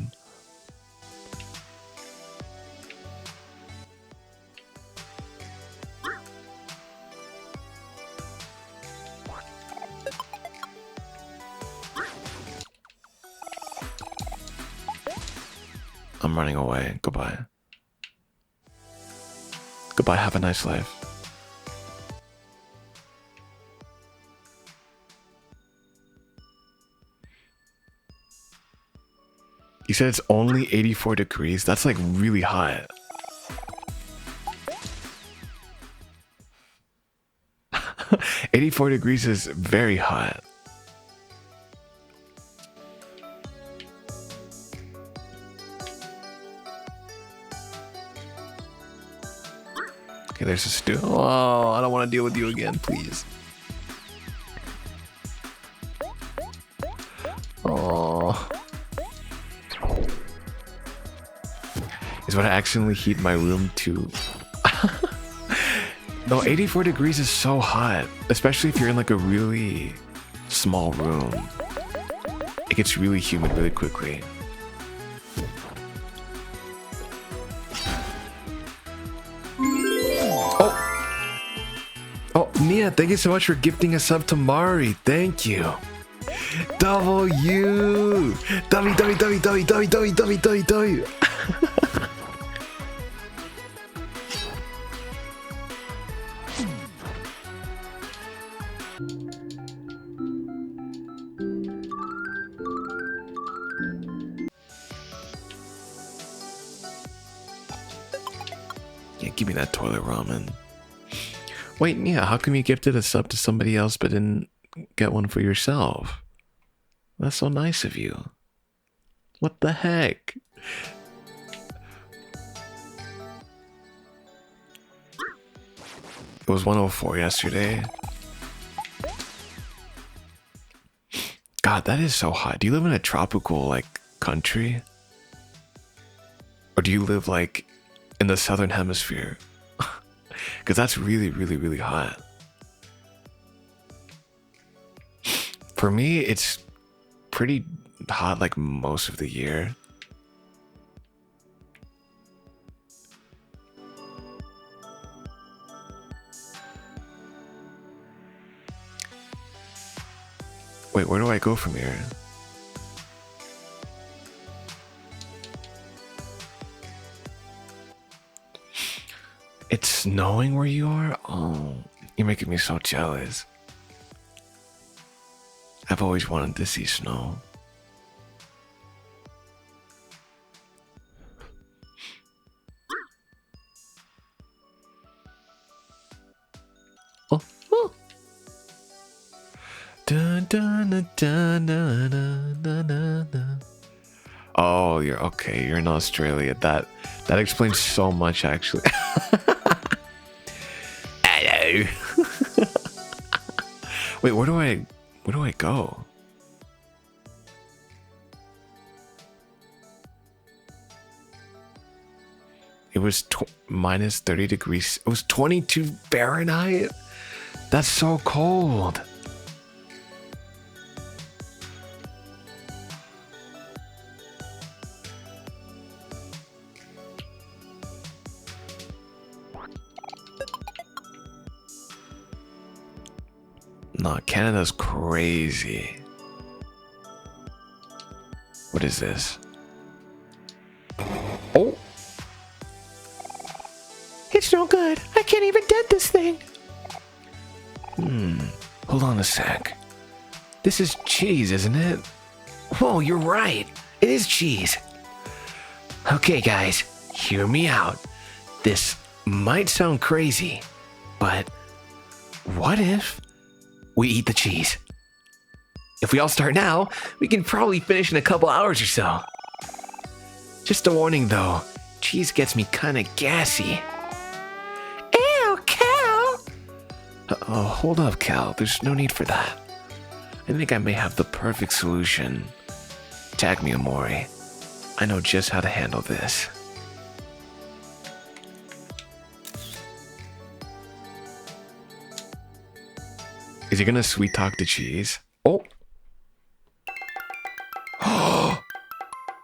I'm running away. Goodbye. Goodbye, have a nice life. You said it's only 84 degrees? That's like really hot. $84 is very hot. Okay, there's a stew. Oh, I don't want to deal with you again, please. Oh. Is what I accidentally heat my room to. No, 84 degrees is so hot, especially if you're in like a really small room. It gets really humid really quickly. Oh, Nia, thank you so much for gifting a sub to Mari. Thank you. W. W, W, W, W, W, W, W, W, W. Yeah, give me that toilet ramen. Wait, Nia, how come you gifted a sub to somebody else but didn't get one for yourself? That's so nice of you. What the heck? It was 104 yesterday. God, that is so hot. Do you live in a tropical, like, country? Or do you live, like, in the southern hemisphere? Because that's really, really, really hot. For me, it's pretty hot, like, most of the year. Wait, where do I go from here? It's snowing where you are? Oh, you're making me so jealous. I've always wanted to see snow. Oh, oh. Dun, dun, dun, dun, dun, dun, dun, dun, dun. Oh, you're okay. You're in Australia. That explains so much, actually. Hello. Wait, where do I go? It was minus 30 degrees. It was 22 Fahrenheit. That's so cold. Nah, Canada's crazy. What is this? Oh! It's no good. I can't even dent this thing. Hold on a sec. This is cheese, isn't it? Whoa, you're right. It is cheese. Okay, guys, hear me out. This might sound crazy, but what if we eat the cheese? If we all start now, we can probably finish in a couple hours or so. Just a warning though, cheese gets me kinda gassy. Ew, Cal! Oh, hold up, Cal. There's no need for that. I think I may have the perfect solution. Tag me, Omori. I know just how to handle this. Is he gonna sweet talk the cheese? Oh.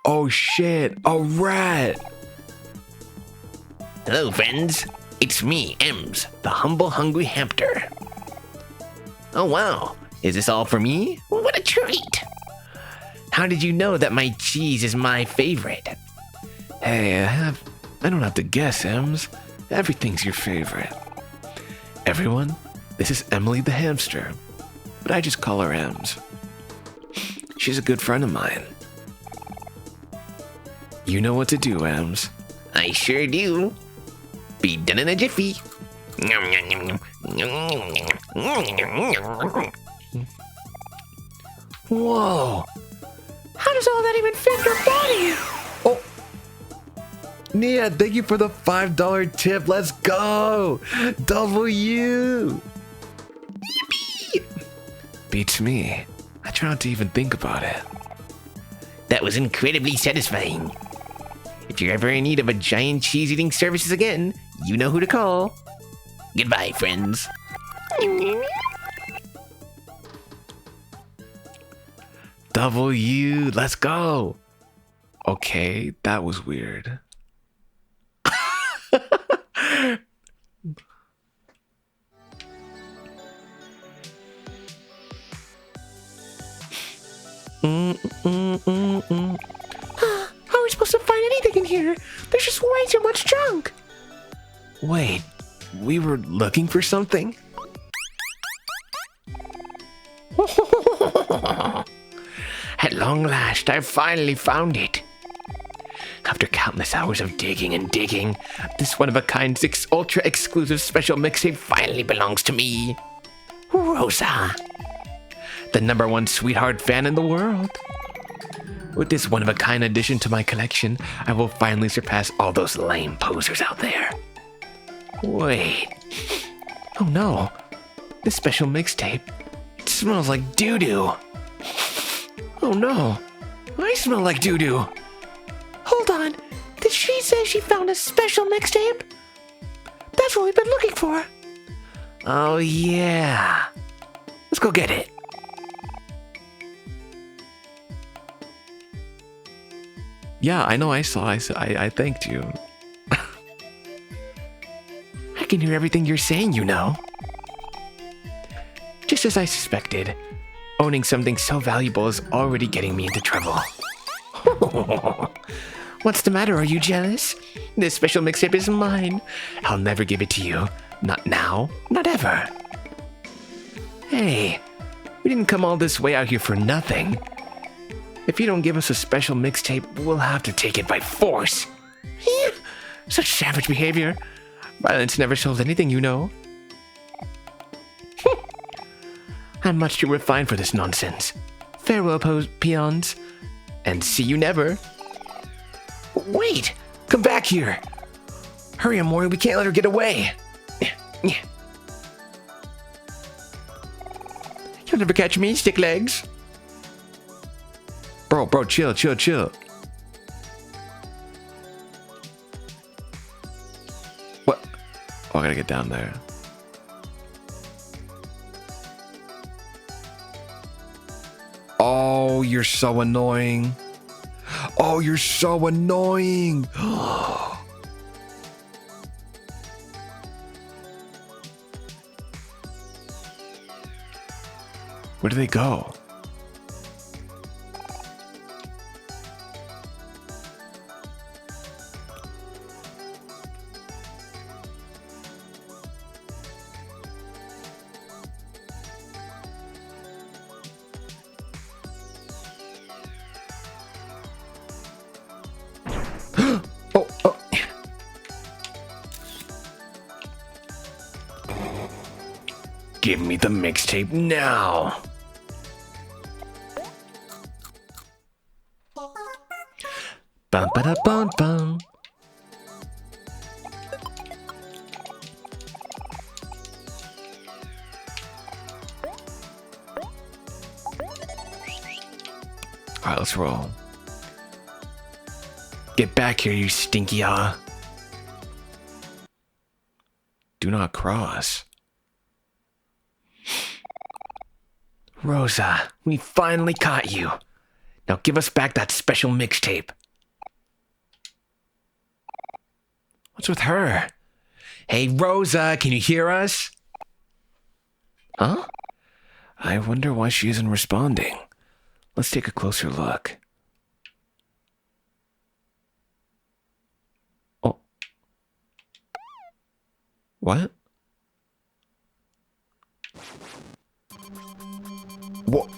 Oh shit, a rat! Hello, friends. It's me, Ems, the humble, hungry hamster. Oh, wow. Is this all for me? What a treat. How did you know that my cheese is my favorite? Hey, I don't have to guess, Ems. Everything's your favorite. Everyone, this is Emily the hamster, but I just call her Ems. She's a good friend of mine. You know what to do, Ems. I sure do. Be done in a jiffy. Whoa! How does all that even fit in your body? Oh! Nia, thank you for the $5 tip. Let's go! W! Yippee! Beats me. I try not to even think about it. That was incredibly satisfying. If you're ever in need of a giant cheese eating services again, you know who to call. Goodbye, friends. W, let's go. Okay, that was weird. How are we supposed to find anything in here? There's just way too much junk. Wait, we were looking for something? At long last, I've finally found it. After countless hours of digging and digging, this one-of-a-kind 6 ultra-exclusive special mixtape finally belongs to me. Rosa. The #1 sweetheart fan in the world. With this one-of-a-kind addition to my collection, I will finally surpass all those lame posers out there. Wait. Oh no. This special mixtape. It smells like doo-doo. Oh no. I smell like doo-doo. Hold on. Did she say she found a special mixtape? That's what we've been looking for. Oh yeah. Let's go get it. Yeah, I know I saw. I thanked you. I can hear everything you're saying, you know. Just as I suspected, owning something so valuable is already getting me into trouble. What's the matter? Are you jealous? This special mixtape is mine. I'll never give it to you. Not now, not ever. Hey, we didn't come all this way out here for nothing. If you don't give us a special mixtape, we'll have to take it by force. Such savage behavior. Violence never solves anything, you know. I'm much too refined for this nonsense. Farewell, peons. And see you never. Wait! Come back here! Hurry, Omori, we can't let her get away! You'll never catch me, stick legs! Bro, chill. What? Oh, I gotta get down there. Oh, you're so annoying. Oh, you're so annoying. Where do they go? Give me the mixtape now! Bum ba da bum bum. Alright, let's roll. Get back here, you stinky Do not cross. Rosa, we finally caught you. Now give us back that special mixtape. What's with her? Hey, Rosa, can you hear us? Huh? I wonder why she isn't responding. Let's take a closer look. Oh. What? What?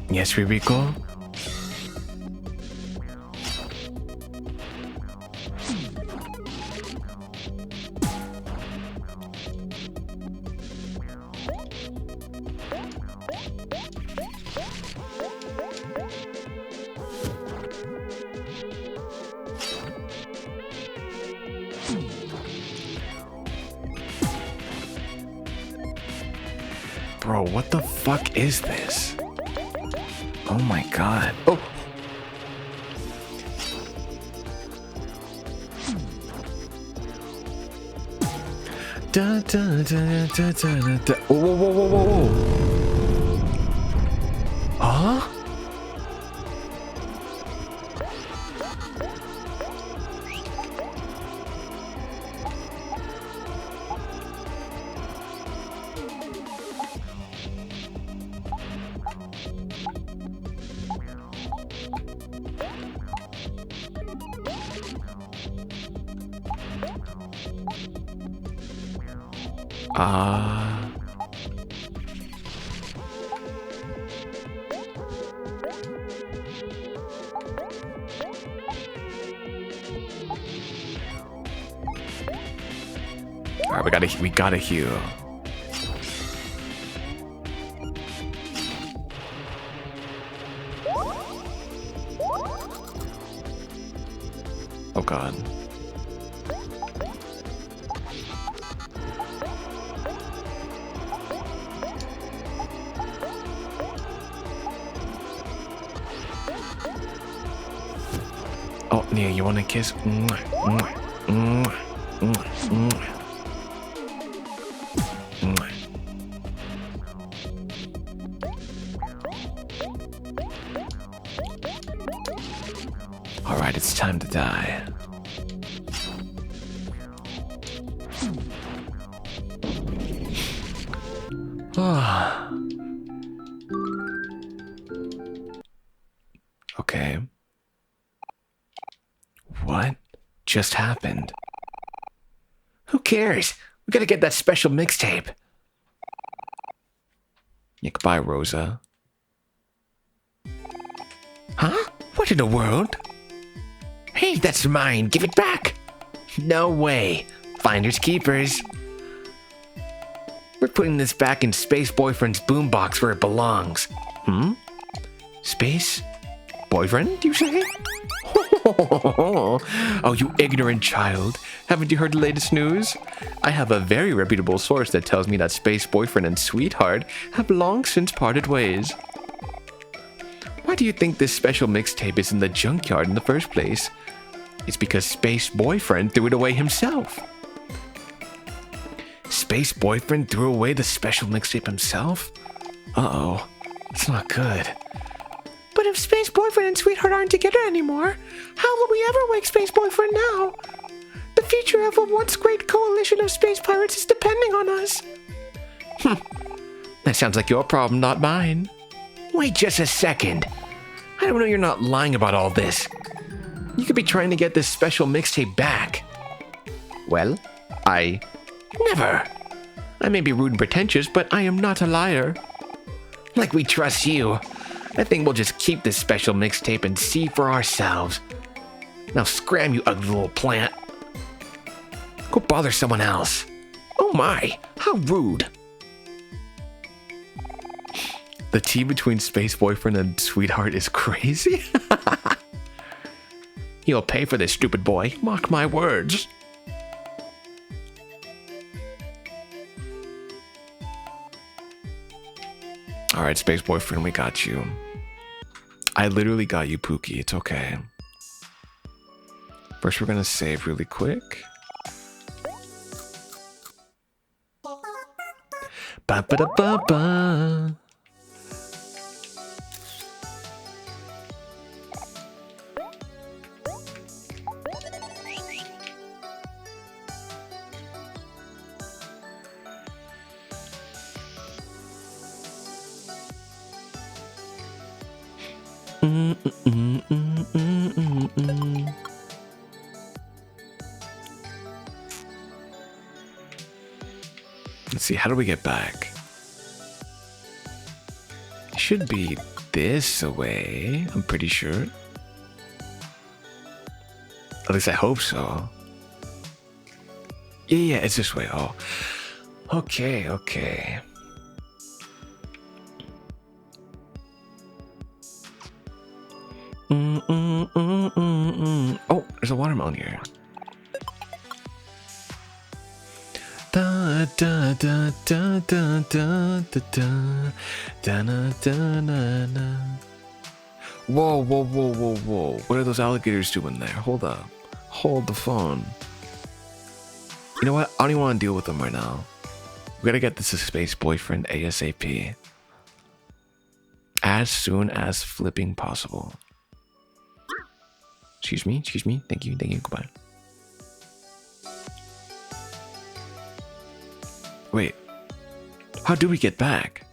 Yes, Ririko? Bro, what the fuck is this? Oh my god. Oh! Da, da, da, da, da, da. Whoa. Huh? All right, we gotta heal. Oh god. Oh, Nia, you want a kiss? Mwah, mwah, mwah, mwah, mwah. Mwah. All right, it's time to die. Okay. What just happened? Who cares? We gotta get that special mixtape. Yeah, goodbye, Rosa. Huh? What in the world? Hey, that's mine. Give it back. No way. Finders keepers. We're putting this back in Space Boyfriend's boombox where it belongs. Space? Boyfriend, you say? Oh, you ignorant child. Haven't you heard the latest news? I have a very reputable source that tells me that Space Boyfriend and Sweetheart have long since parted ways. Why do you think this special mixtape is in the junkyard in the first place? It's because Space Boyfriend threw it away himself. Space Boyfriend threw away the special mixtape himself? Uh-oh. It's not good. But if Space Boyfriend and Sweetheart aren't together anymore, how will we ever wake Space Boyfriend now? The future of a once great coalition of space pirates is depending on us. That sounds like your problem, not mine. Wait just a second. I don't know you're not lying about all this. You could be trying to get this special mixtape back. Well, Never. I may be rude and pretentious, but I am not a liar. Like we trust you. I think we'll just keep this special mixtape and see for ourselves. Now scram, you ugly little plant. Go bother someone else. Oh my, how rude. The tea between Space Boyfriend and Sweetheart is crazy. You'll pay for this, stupid boy. Mark my words. All right, Space Boyfriend, we got you. I literally got you, Pookie. It's okay. First, we're gonna save really quick. Ba ba da ba ba. Let's see, how do we get back? It should be this way, I'm pretty sure. At least I hope so. Yeah, it's this way. Oh, okay. Oh, there's a watermelon here. Da da da da da da da da da da da da. Whoa! What are those alligators doing there? Hold up. Hold the phone. You know what? I don't even want to deal with them right now. We gotta get this to Space Boyfriend ASAP. As soon as flipping possible. Excuse me. Thank you, goodbye. Wait, how do we get back?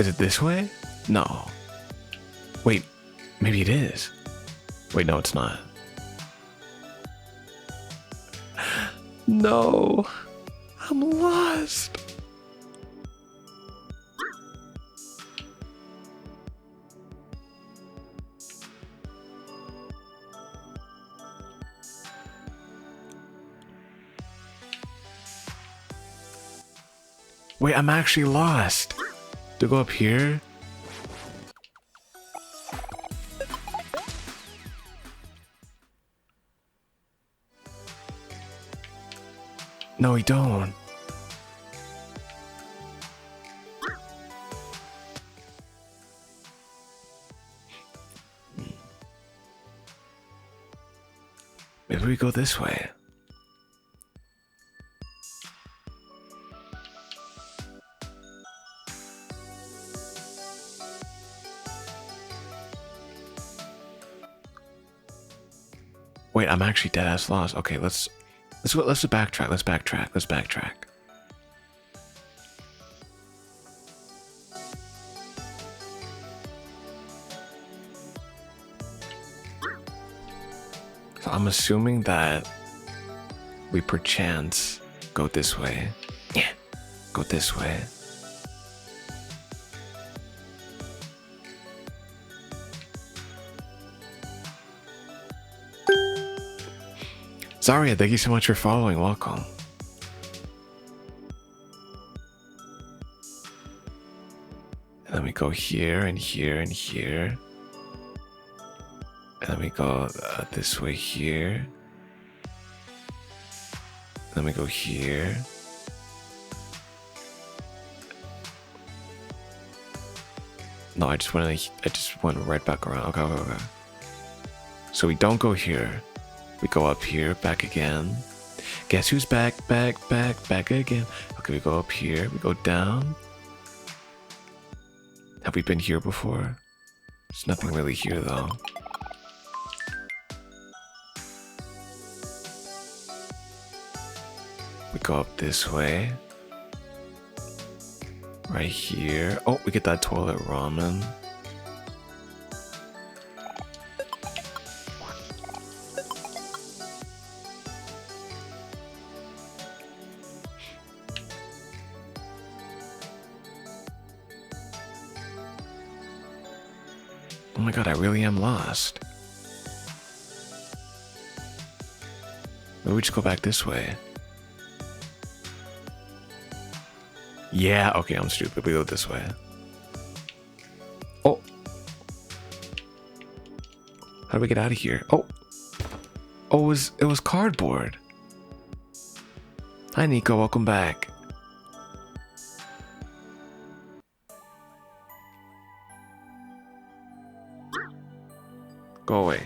Is it this way? No. Wait, maybe it is. Wait, no, it's not. No, I'm lost. Wait, I'm actually lost. To go up here? No, we don't. Maybe we go this way. Wait, I'm actually dead ass lost. Okay, let's backtrack. Let's backtrack. So I'm assuming that we perchance go this way. Yeah, go this way. Zaria, thank you so much for following. Welcome. And then we go here and here and here. And then we go this way here. And then we go here. No, I just went right back around. Okay. So we don't go here. We go up here, back again. Guess who's back again. Okay, we go up here, we go down. Have we been here before? There's nothing really here though. We go up this way. Right here. Oh, we get that toilet ramen. Oh my god, I really am lost. Maybe we just go back this way. Yeah, okay, I'm stupid. We go this way. Oh. How do we get out of here? Oh. Oh, it was cardboard. Hi, Nico. Welcome back. Go away.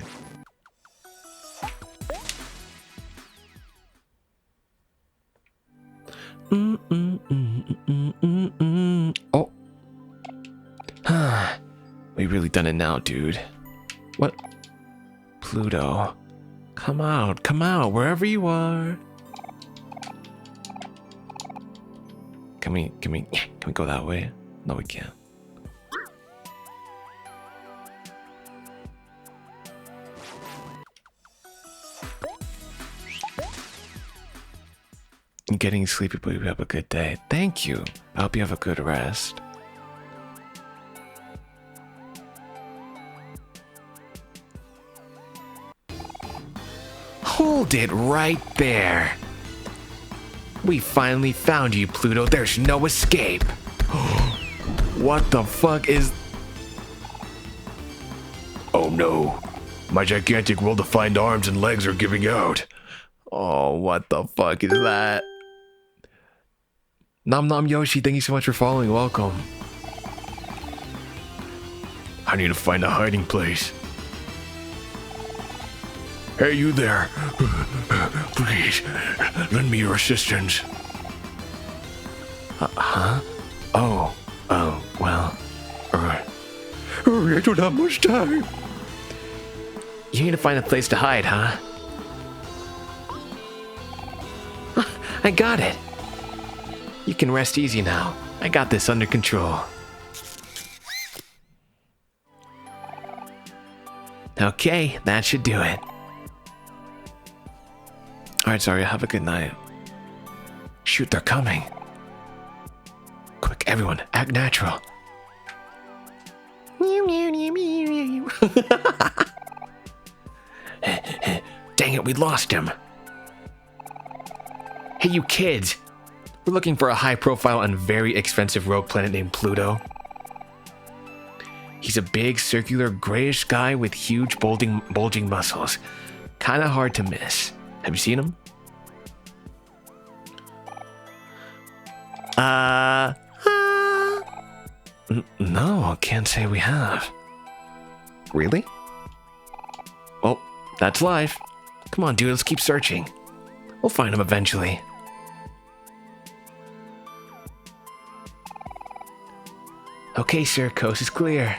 Oh. We really done it now, dude. What? Pluto. Come out, wherever you are. Can we go that way? No, we can't. I'm getting sleepy, but you have a good day. Thank you. I hope you have a good rest. Hold it right there. We finally found you, Pluto. There's no escape. What the fuck is... Oh no. My gigantic well-defined arms and legs are giving out. Oh, what the fuck is that? Nom Nom Yoshi, thank you so much for following. Welcome. I need to find a hiding place. Hey, you there. Please, lend me your assistance. Huh? Oh, well, alright. Hurry, I don't have much time. You need to find a place to hide, huh? I got it. You can rest easy now. I got this under control. Okay, that should do it. Alright, Zarya, have a good night. Shoot, they're coming. Quick, everyone, act natural. Dang it, we lost him. Hey, you kids. We're looking for a high-profile and very expensive rogue planet named Pluto. He's a big, circular, grayish guy with huge, bulging muscles. Kinda hard to miss. Have you seen him? No, can't say we have. Really? Well, that's life. Come on, dude, let's keep searching. We'll find him eventually. Okay, sir, coast is clear.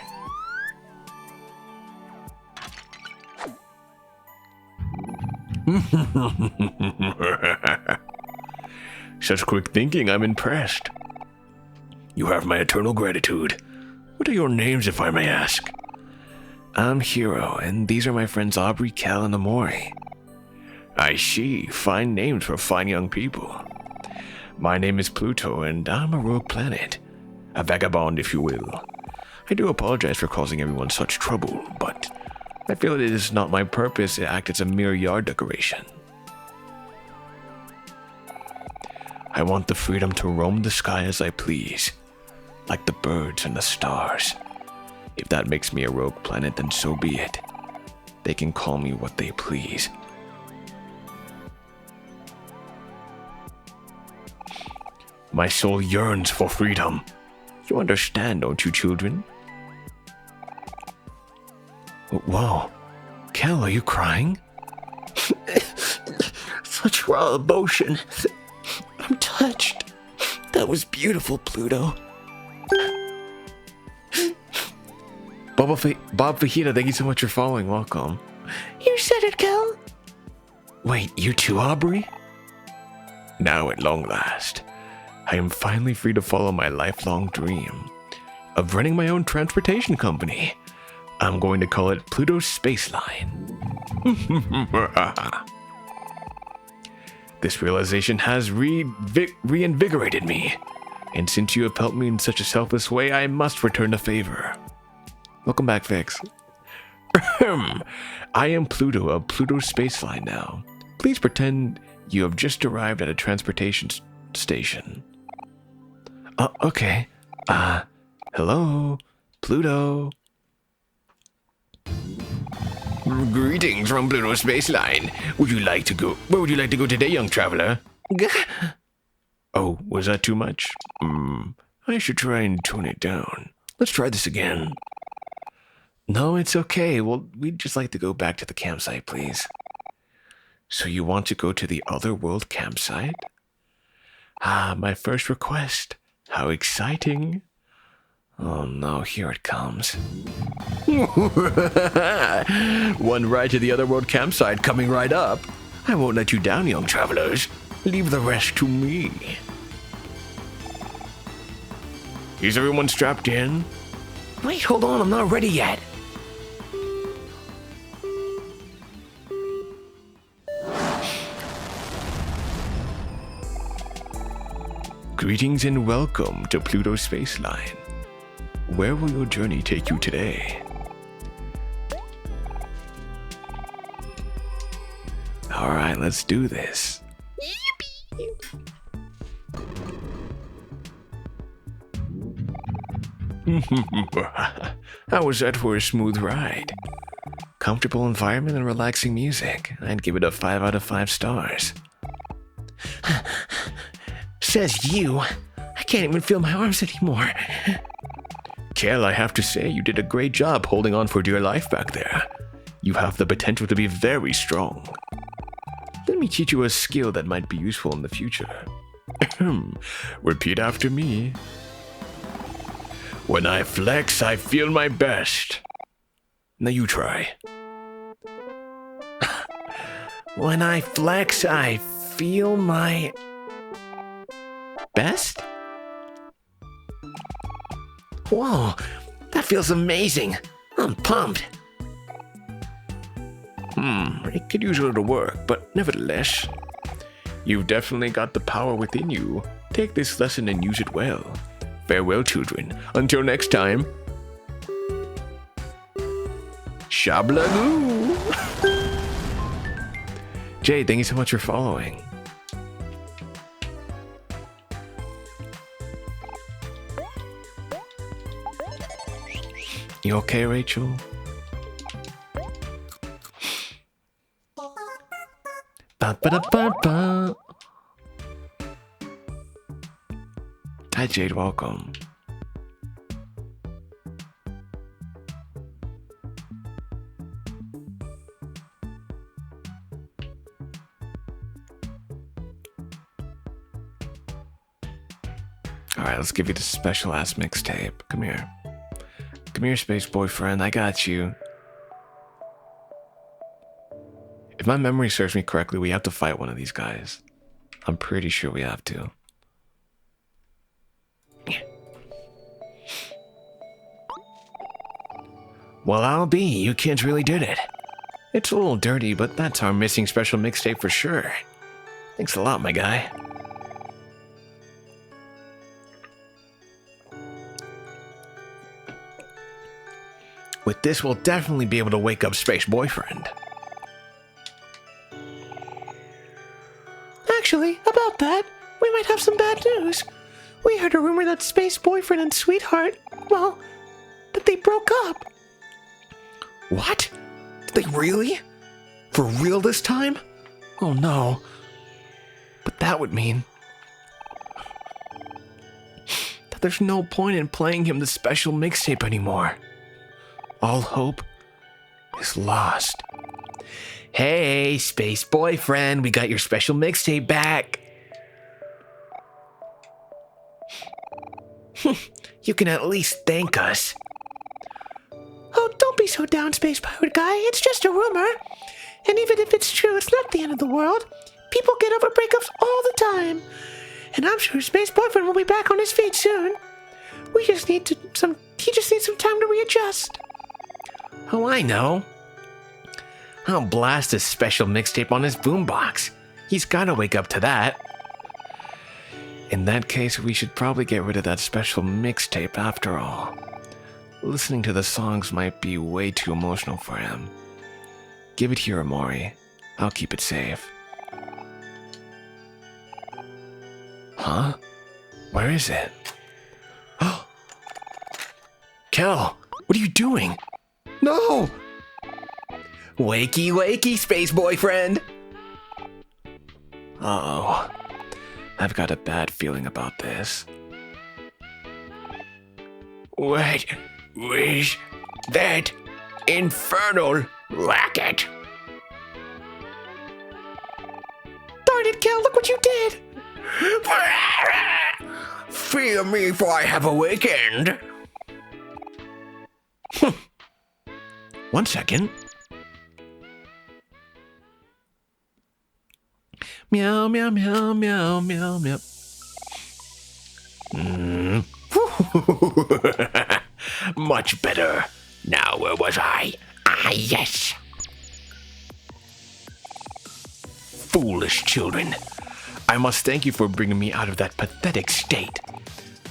Such quick thinking, I'm impressed. You have my eternal gratitude. What are your names, if I may ask? I'm Hero, and these are my friends Aubrey, Cal, and OMORI. I see. Fine names for fine young people. My name is Pluto, and I'm a rogue planet. A vagabond, if you will. I do apologize for causing everyone such trouble, but I feel it is not my purpose to act as a mere yard decoration. I want the freedom to roam the sky as I please, like the birds and the stars. If that makes me a rogue planet, then so be it. They can call me what they please. My soul yearns for freedom. You understand, don't you, children? Whoa. Cal, are you crying? Such raw emotion. I'm touched. That was beautiful, Pluto. Bob Fajita, thank you so much for following. Welcome. You said it, Cal. Wait, you too, Aubrey? Now, at long last, I am finally free to follow my lifelong dream of running my own transportation company. I'm going to call it Pluto Space Line. This realization has reinvigorated me, and since you have helped me in such a selfless way, I must return the favor. Welcome back, Vix. I am Pluto of Pluto Space Line now. Please pretend you have just arrived at a transportation station. Okay. Hello, Pluto. Greetings from Pluto Space Line. Where would you like to go today, young traveler? Oh, was that too much? I should try and tone it down. Let's try this again. No, it's okay. Well, we'd just like to go back to the campsite, please. So you want to go to the otherworld campsite? My first request. How exciting. Oh no, here it comes. One ride to the otherworld campsite coming right up. I won't let you down, young travelers. Leave the rest to me. Is everyone strapped in? Wait, hold on, I'm not ready yet. Greetings and welcome to Pluto Space Line. Where will your journey take you today? Alright, let's do this. How was that for a smooth ride? Comfortable environment and relaxing music. I'd give it a 5 out of 5 stars. Says you. I can't even feel my arms anymore. Kel, I have to say, you did a great job holding on for dear life back there. You have the potential to be very strong. Let me teach you a skill that might be useful in the future. Repeat after me. When I flex, I feel my best. Now you try. When I flex, I feel my best? Whoa, that feels amazing. I'm pumped. It could use a little work, but nevertheless, you've definitely got the power within you. Take this lesson and use it well. Farewell, children. Until next time. Shablagoo! Jay, thank you so much for following. You okay, Rachel? Ba-ba-da-ba-ba. Hi, Jade, welcome. Alright, let's give you the special ass mixtape. Come here. Come here, space boyfriend. I got you. If my memory serves me correctly, we have to fight one of these guys. I'm pretty sure we have to. Well, I'll be. You kids really did it. It's a little dirty, but that's our missing special mixtape for sure. Thanks a lot, my guy. With this, we'll definitely be able to wake up Space Boyfriend. Actually, about that, we might have some bad news. We heard a rumor that Space Boyfriend and Sweetheart, well, that they broke up. What? Did they really? For real this time? Oh no. But that would mean that there's no point in playing him the special mixtape anymore. All hope is lost. Hey, Space Boyfriend, we got your special mixtape back. You can at least thank us. Oh, don't be so down, Space Pirate Guy. It's just a rumor. And even if it's true, it's not the end of the world. People get over breakups all the time. And I'm sure Space Boyfriend will be back on his feet soon. He just needs some time to readjust. Oh, I know. I'll blast this special mixtape on his boombox. He's gotta wake up to that. In that case, we should probably get rid of that special mixtape after all. Listening to the songs might be way too emotional for him. Give it here, OMORI. I'll keep it safe. Huh? Where is it? Oh! Kel, what are you doing? No! Wakey, wakey, Space Boyfriend! Uh-oh. I've got a bad feeling about this. What was that infernal racket? Darn it, Kel, look what you did! Fear me, for I have awakened. 1 second. Meow, meow, meow, meow, meow, meow. Much better. Now, where was I? Ah, yes. Foolish children. I must thank you for bringing me out of that pathetic state.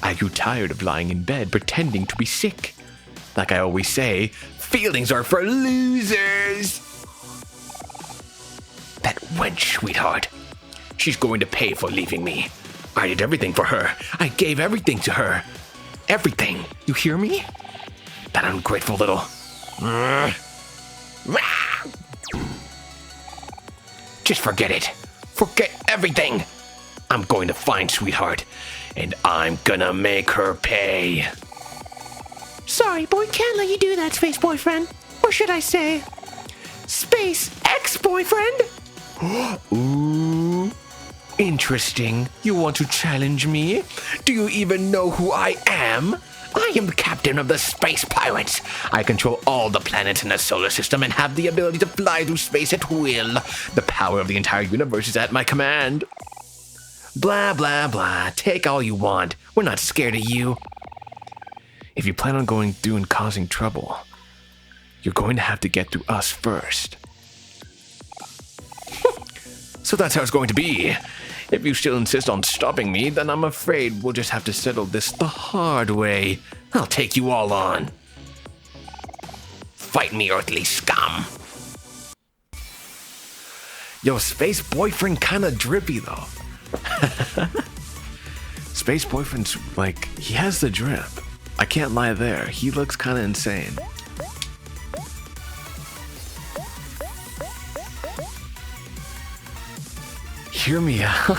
I grew tired of lying in bed pretending to be sick. Like I always say, feelings are for losers. That wench, sweetheart. She's going to pay for leaving me. I did everything for her. I gave everything to her. Everything. You hear me? That ungrateful little... Just forget it. Forget everything. I'm going to find sweetheart, and I'm gonna make her pay. Sorry, boy, can't let you do that, Space Boyfriend. Or should I say, Space Ex-Boyfriend? Ooh, interesting. You want to challenge me? Do you even know who I am? I am the captain of the space pirates. I control all the planets in the solar system and have the ability to fly through space at will. The power of the entire universe is at my command. Blah, blah, blah. Take all you want. We're not scared of you. If you plan on going through and causing trouble, you're going to have to get through us first. So that's how it's going to be. If you still insist on stopping me, then I'm afraid we'll just have to settle this the hard way. I'll take you all on. Fight me, earthly scum. Yo, Space Boyfriend kinda drippy though. Space Boyfriend's like, he has the drip. I can't lie there. He looks kinda insane. Hear me out.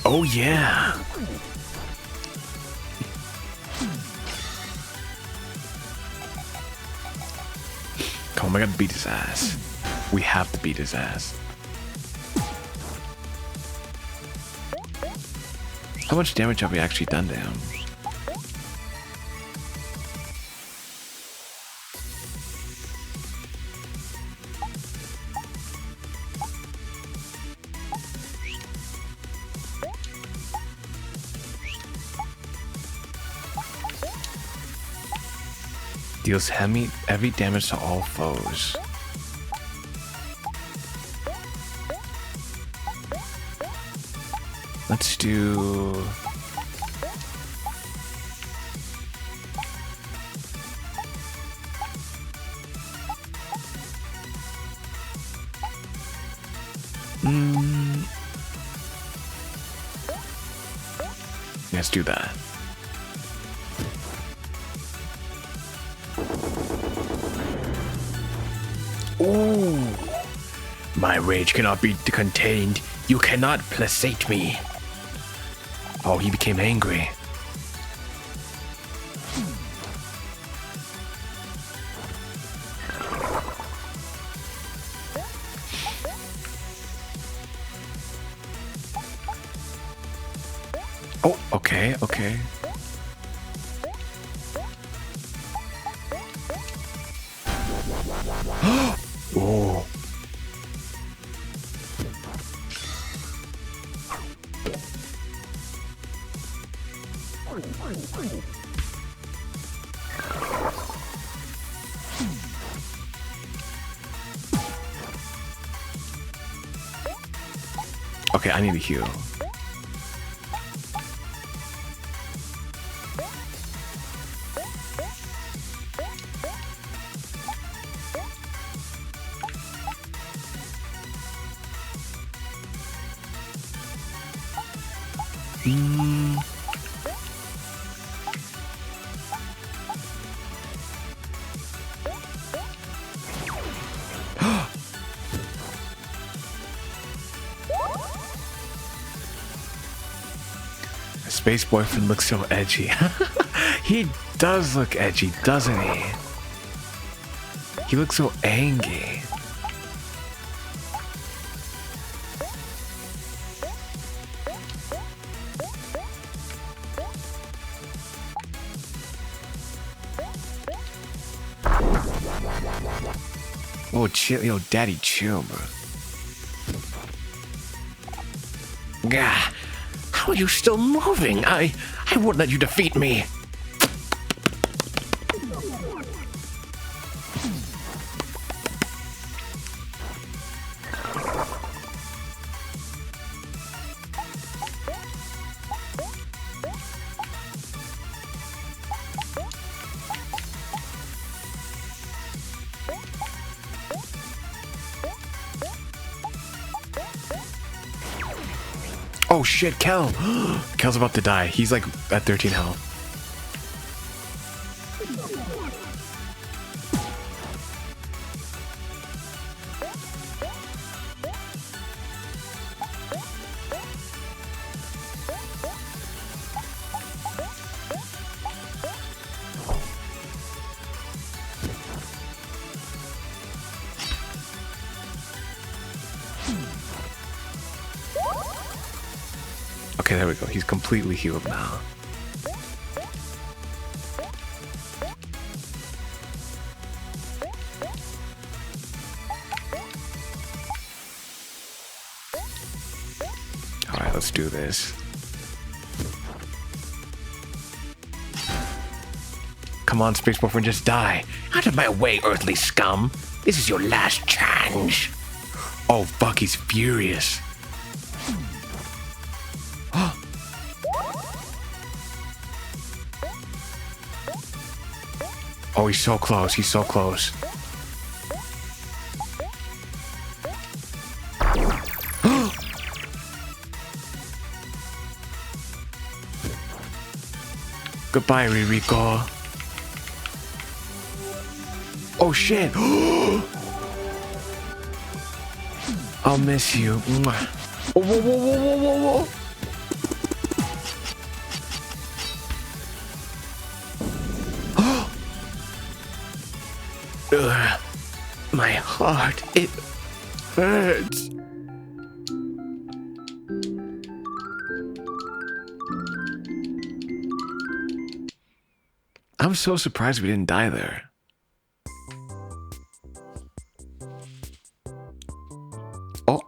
Oh yeah. Come on, I gotta beat his ass. We have to beat his ass. How much damage have we actually done to him? Deals heavy damage to all foes. Let's do... Let's do that. Ooh. My rage cannot be contained. You cannot placate me. Oh, he became angry. Oh, okay, okay. Oh. Okay, I need to heal. Space Boyfriend looks so edgy. He does look edgy, doesn't he? He looks so angry. Oh, chill, yo, daddy, chill, bro. Gah. How are you still moving? I won't let you defeat me. Oh shit, Kel! Kel's about to die. He's like at 13 health. Okay, there we go. He's completely healed now. Alright, let's do this. Come on, Space Boyfriend, just die. Out of my way, earthly scum. This is your last chance. Oh, fuck, he's furious. Oh, he's so close. He's so close. Goodbye, Ririko. Oh, shit. I'll miss you. Mwah. Oh, whoa, whoa, whoa, whoa, whoa, whoa. Ugh. My heart, it hurts. I'm so surprised we didn't die there. Oh.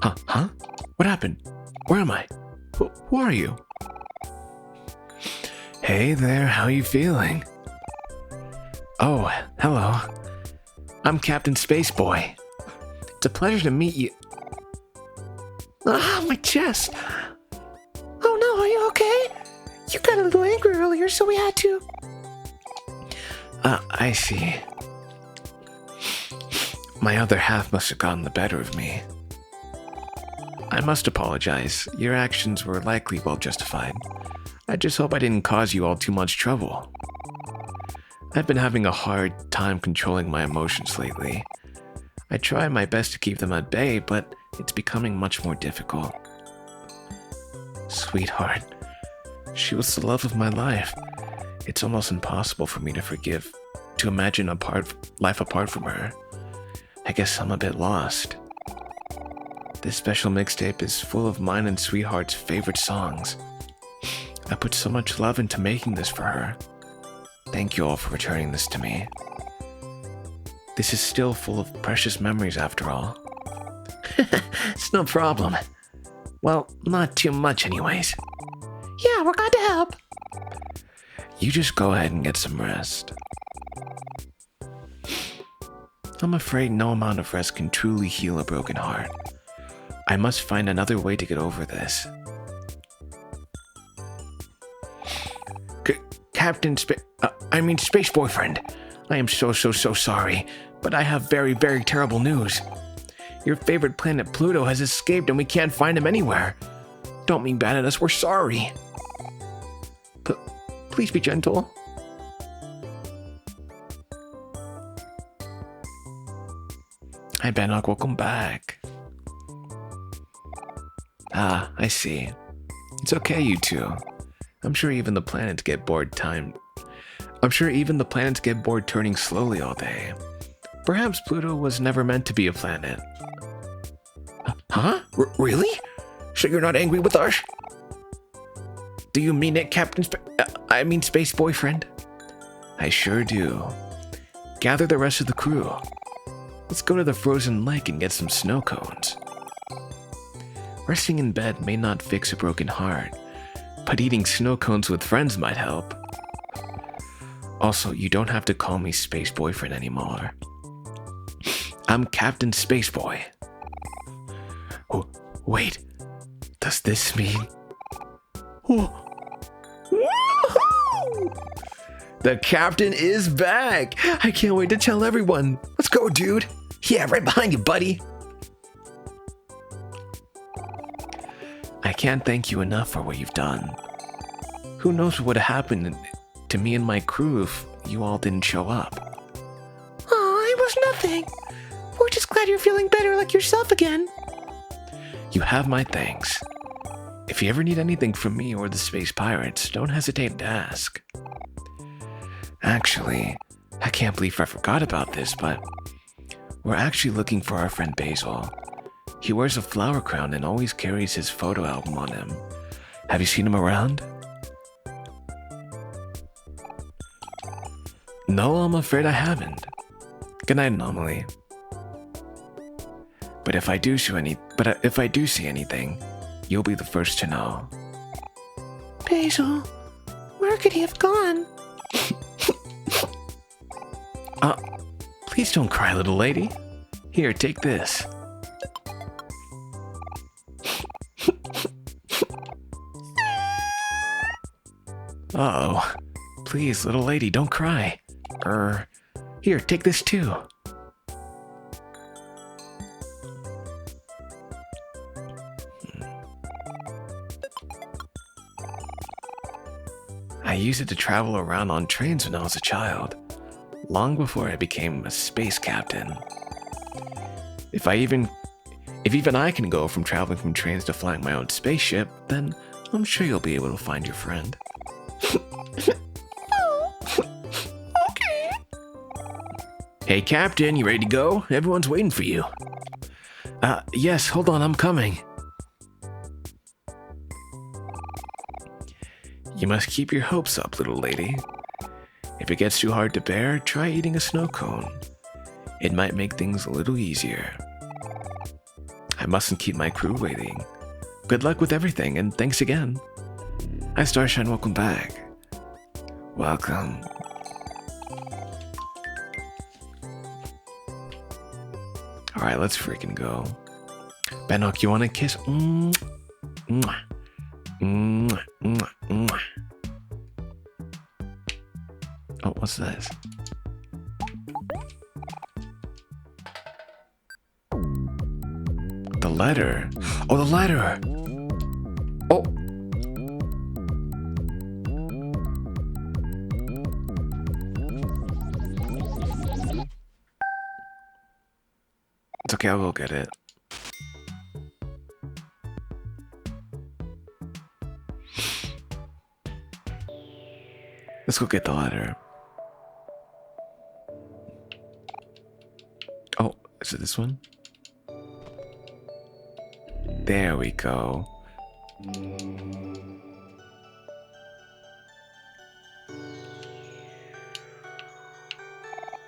Huh? What happened? Where am I? Who are you? Hey there, how you feeling? Oh, hello. I'm Captain Spaceboy. It's a pleasure to meet you. Ah, my chest. Oh no, are you okay? You got a little angry earlier, so we had to. I see. My other half must have gotten the better of me. I must apologize. Your actions were likely well justified. I just hope I didn't cause you all too much trouble. I've been having a hard time controlling my emotions lately. I try my best to keep them at bay, but it's becoming much more difficult. Sweetheart, she was the love of my life. It's almost impossible for me to imagine life apart from her. I guess I'm a bit lost. This special mixtape is full of mine and Sweetheart's favorite songs. I put so much love into making this for her. Thank you all for returning this to me. This is still full of precious memories after all. It's no problem. Well, not too much anyways. Yeah, we're glad to help. You just go ahead and get some rest. I'm afraid no amount of rest can truly heal a broken heart. I must find another way to get over this. Space Boyfriend. I am so sorry, but I have very, very terrible news. Your favorite planet Pluto has escaped and we can't find him anywhere. Don't mean bad at us, we're sorry. Please be gentle. Hi, Bannock, welcome back. Ah, I see. It's okay, you two. I'm sure even the planets get bored turning slowly all day. Perhaps Pluto was never meant to be a planet. Huh? Really? So you're not angry with us? Do you mean it, Space Boyfriend? I sure do. Gather the rest of the crew. Let's go to the frozen lake and get some snow cones. Resting in bed may not fix a broken heart, but eating snow cones with friends might help. Also, you don't have to call me Space Boyfriend anymore. I'm Captain Spaceboy. Oh, wait. Does this mean... Oh. The captain is back! I can't wait to tell everyone. Let's go, dude. Yeah, right behind you, buddy. I can't thank you enough for what you've done. Who knows what would have happened to me and my crew if you all didn't show up. Aw, it was nothing. We're just glad you're feeling better like yourself again. You have my thanks. If you ever need anything from me or the Space Pirates, don't hesitate to ask. Actually, I can't believe I forgot about this, but we're actually looking for our friend Basil. He wears a flower crown and always carries his photo album on him. Have you seen him around? No, I'm afraid I haven't. Good night, Anomaly. But if I do see anything, you'll be the first to know. Basil, where could he have gone? Please don't cry, little lady. Here, take this. Uh-oh. Please, little lady, don't cry. Here, take this too. I used it to travel around on trains when I was a child, long before I became a space captain. If even I can go from traveling from trains to flying my own spaceship, then I'm sure you'll be able to find your friend. Okay. Hey, Captain, you ready to go? Everyone's waiting for you. Yes, hold on, I'm coming. You must keep your hopes up, little lady. If it gets too hard to bear, try eating a snow cone. It might make things a little easier. I mustn't keep my crew waiting. Good luck with everything, and thanks again. Hi, Starshine, welcome back. Welcome. Alright, let's freaking go. Benok, you want a kiss? Mwah. Mwah. Mwah. Mwah. Oh, what's this? The letter. Oh, the letter. Oh. It's okay, I'll go get it. Let's go get the letter. Oh, is it this one? There we go.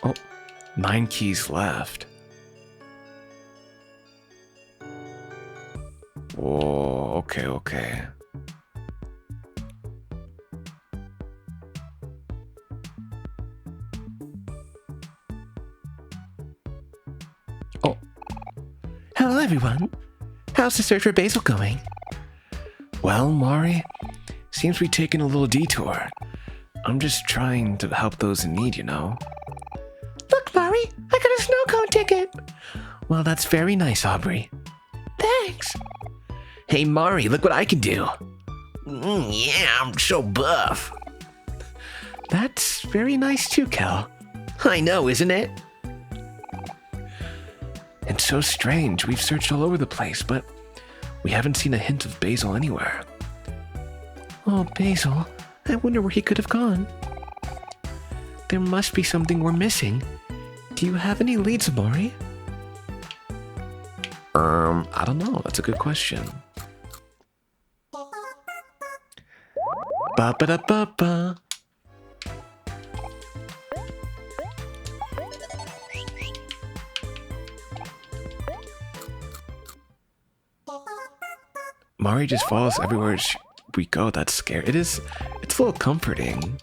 Oh, 9 keys left. Whoa, okay. Oh. Hello, everyone. How's the search for Basil going? Well, Mari, seems we've taken a little detour. I'm just trying to help those in need, you know? Look, Mari, I got a snow cone ticket. Well, that's very nice, Aubrey. Thanks. Hey, Mari, look what I can do. Yeah, I'm so buff. That's very nice too, Kel. I know, isn't it? It's so strange. We've searched all over the place, but we haven't seen a hint of Basil anywhere. Oh, Basil, I wonder where he could have gone. There must be something we're missing. Do you have any leads, Mari? I don't know. That's a good question. Ba-ba-da-ba-ba. Mari just follows everywhere we go. That's scary. It's a little comforting.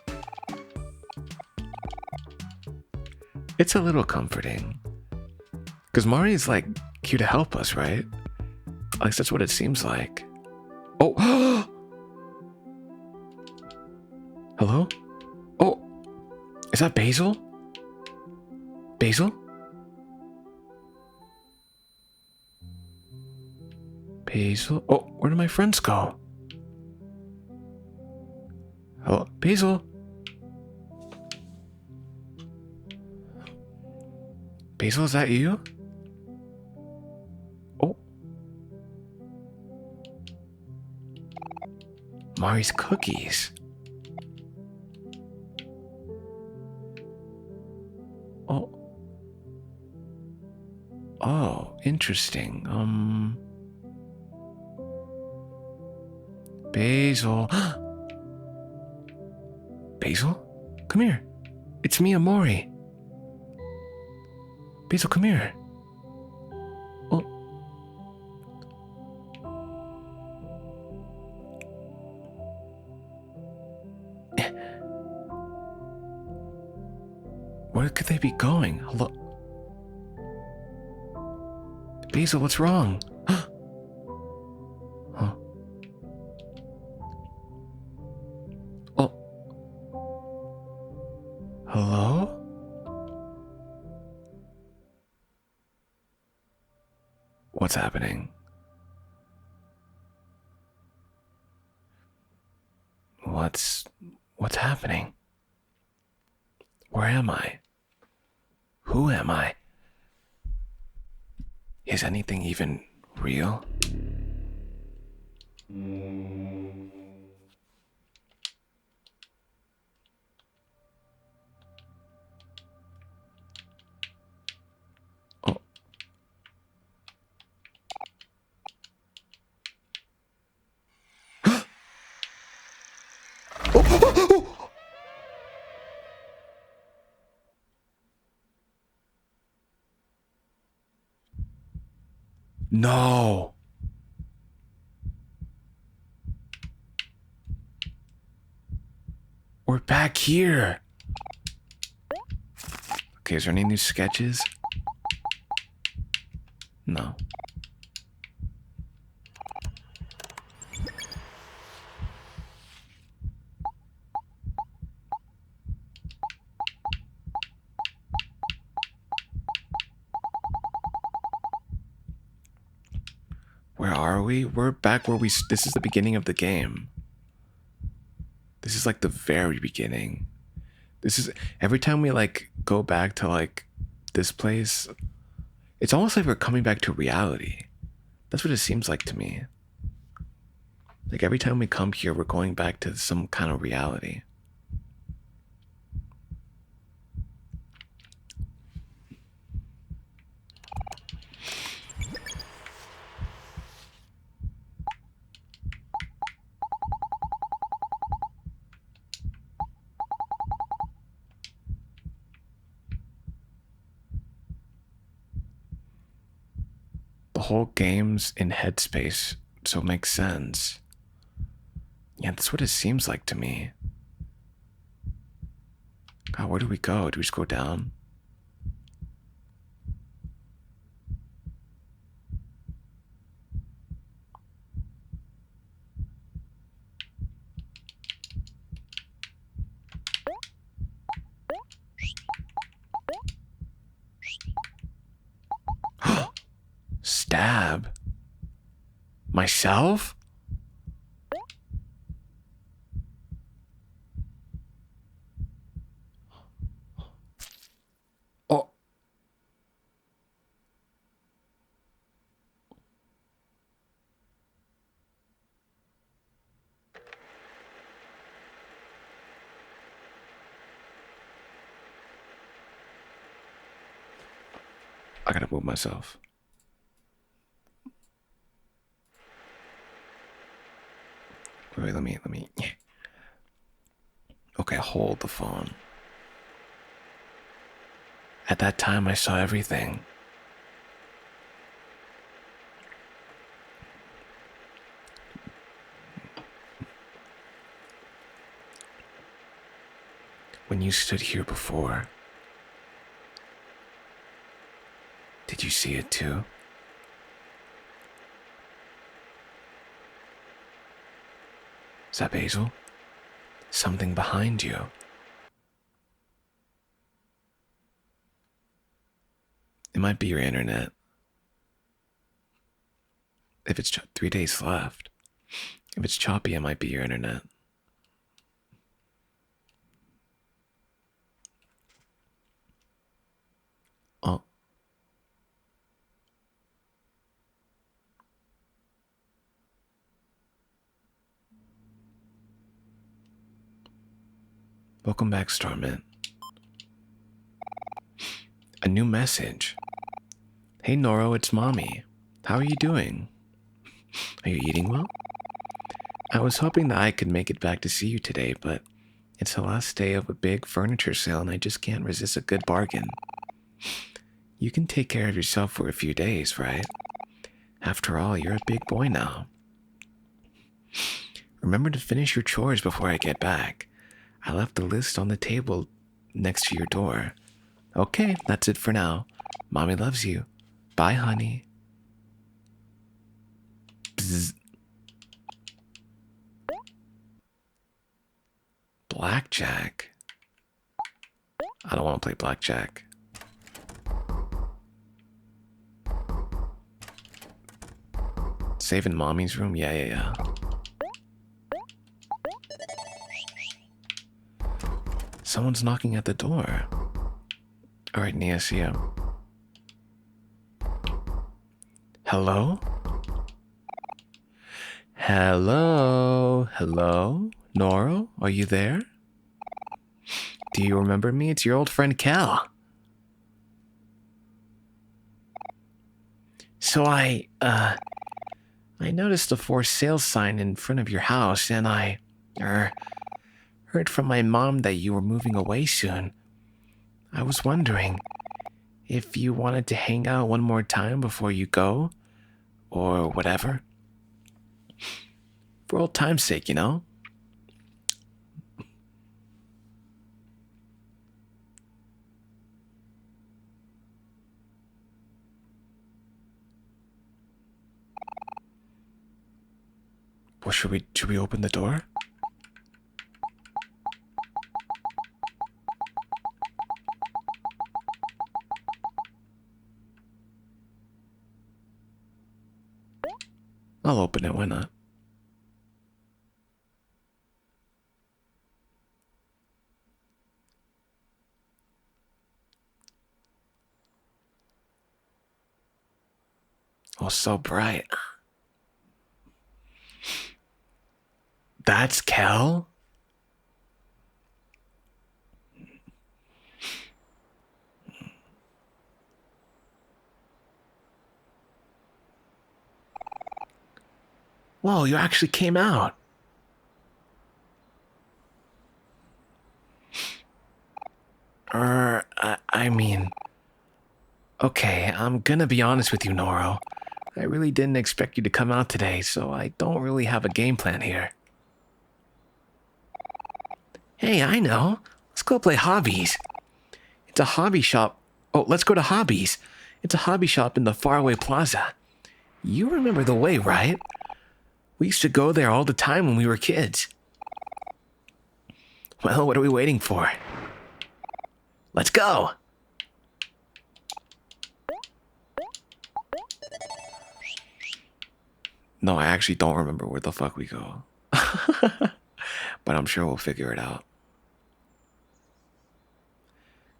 It's a little comforting. Because Mari is like here to help us, right? At least that's what it seems like. Oh! Hello? Oh! Is that Basil? Basil? Basil? Oh, where did my friends go? Hello? Basil? Basil, is that you? Oh. Mari's cookies. Oh. Oh. interesting. Basil. Basil? Come here. It's me, OMORI. Basil, come here. Oh. Where could they be going? Hello? Basil, what's wrong? Huh? Oh. Hello? What's happening? What's happening? Where am I? Who am I? Is anything even real? Oh. No. We're back here. Okay, is there any new sketches? No. Where are we? We're back where this is the beginning of the game. This is like the very beginning. This is, every time we like go back to like this place, it's almost like we're coming back to reality. That's what it seems like to me. Like every time we come here, we're going back to some kind of reality. The whole game's in headspace, so it makes sense. Yeah, that's what it seems like to me. God, where do we go? Do we just go down? Stab? Myself? Oh. I gotta move myself. Wait, let me. Okay, hold the phone. At that time, I saw everything. When you stood here before, did you see it too? Is that Basil? Something behind you. It might be your internet. If it's 3 days left. If it's choppy, it might be your internet. Oh. Welcome back, Starmint. A new message. Hey Noro, it's Mommy. How are you doing? Are you eating well? I was hoping that I could make it back to see you today, but it's the last day of a big furniture sale and I just can't resist a good bargain. You can take care of yourself for a few days, right? After all, you're a big boy now. Remember to finish your chores before I get back. I left the list on the table next to your door. Okay, that's it for now. Mommy loves you. Bye, honey. Bzz. Blackjack? I don't want to play blackjack. Save in Mommy's room? Yeah. Someone's knocking at the door. Alright, Nia, see ya. Hello? Hello? Noro, are you there? Do you remember me? It's your old friend Cal. So I noticed a for sale sign in front of your house, and I heard from my mom that you were moving away soon. I was wondering if you wanted to hang out one more time before you go, or whatever. For old time's sake, you know? Well, should we open the door? I'll open it, why not? Oh, so bright. That's Kel? Whoa, you actually came out. I mean... Okay, I'm gonna be honest with you, Noro. I really didn't expect you to come out today, so I don't really have a game plan here. Hey, I know. Let's go play Hobbies. It's a hobby shop. Oh, let's go to Hobbies. It's a hobby shop in the faraway plaza. You remember the way, right? We used to go there all the time when we were kids. Well, what are we waiting for? Let's go! No, I actually don't remember where the fuck we go. But I'm sure we'll figure it out.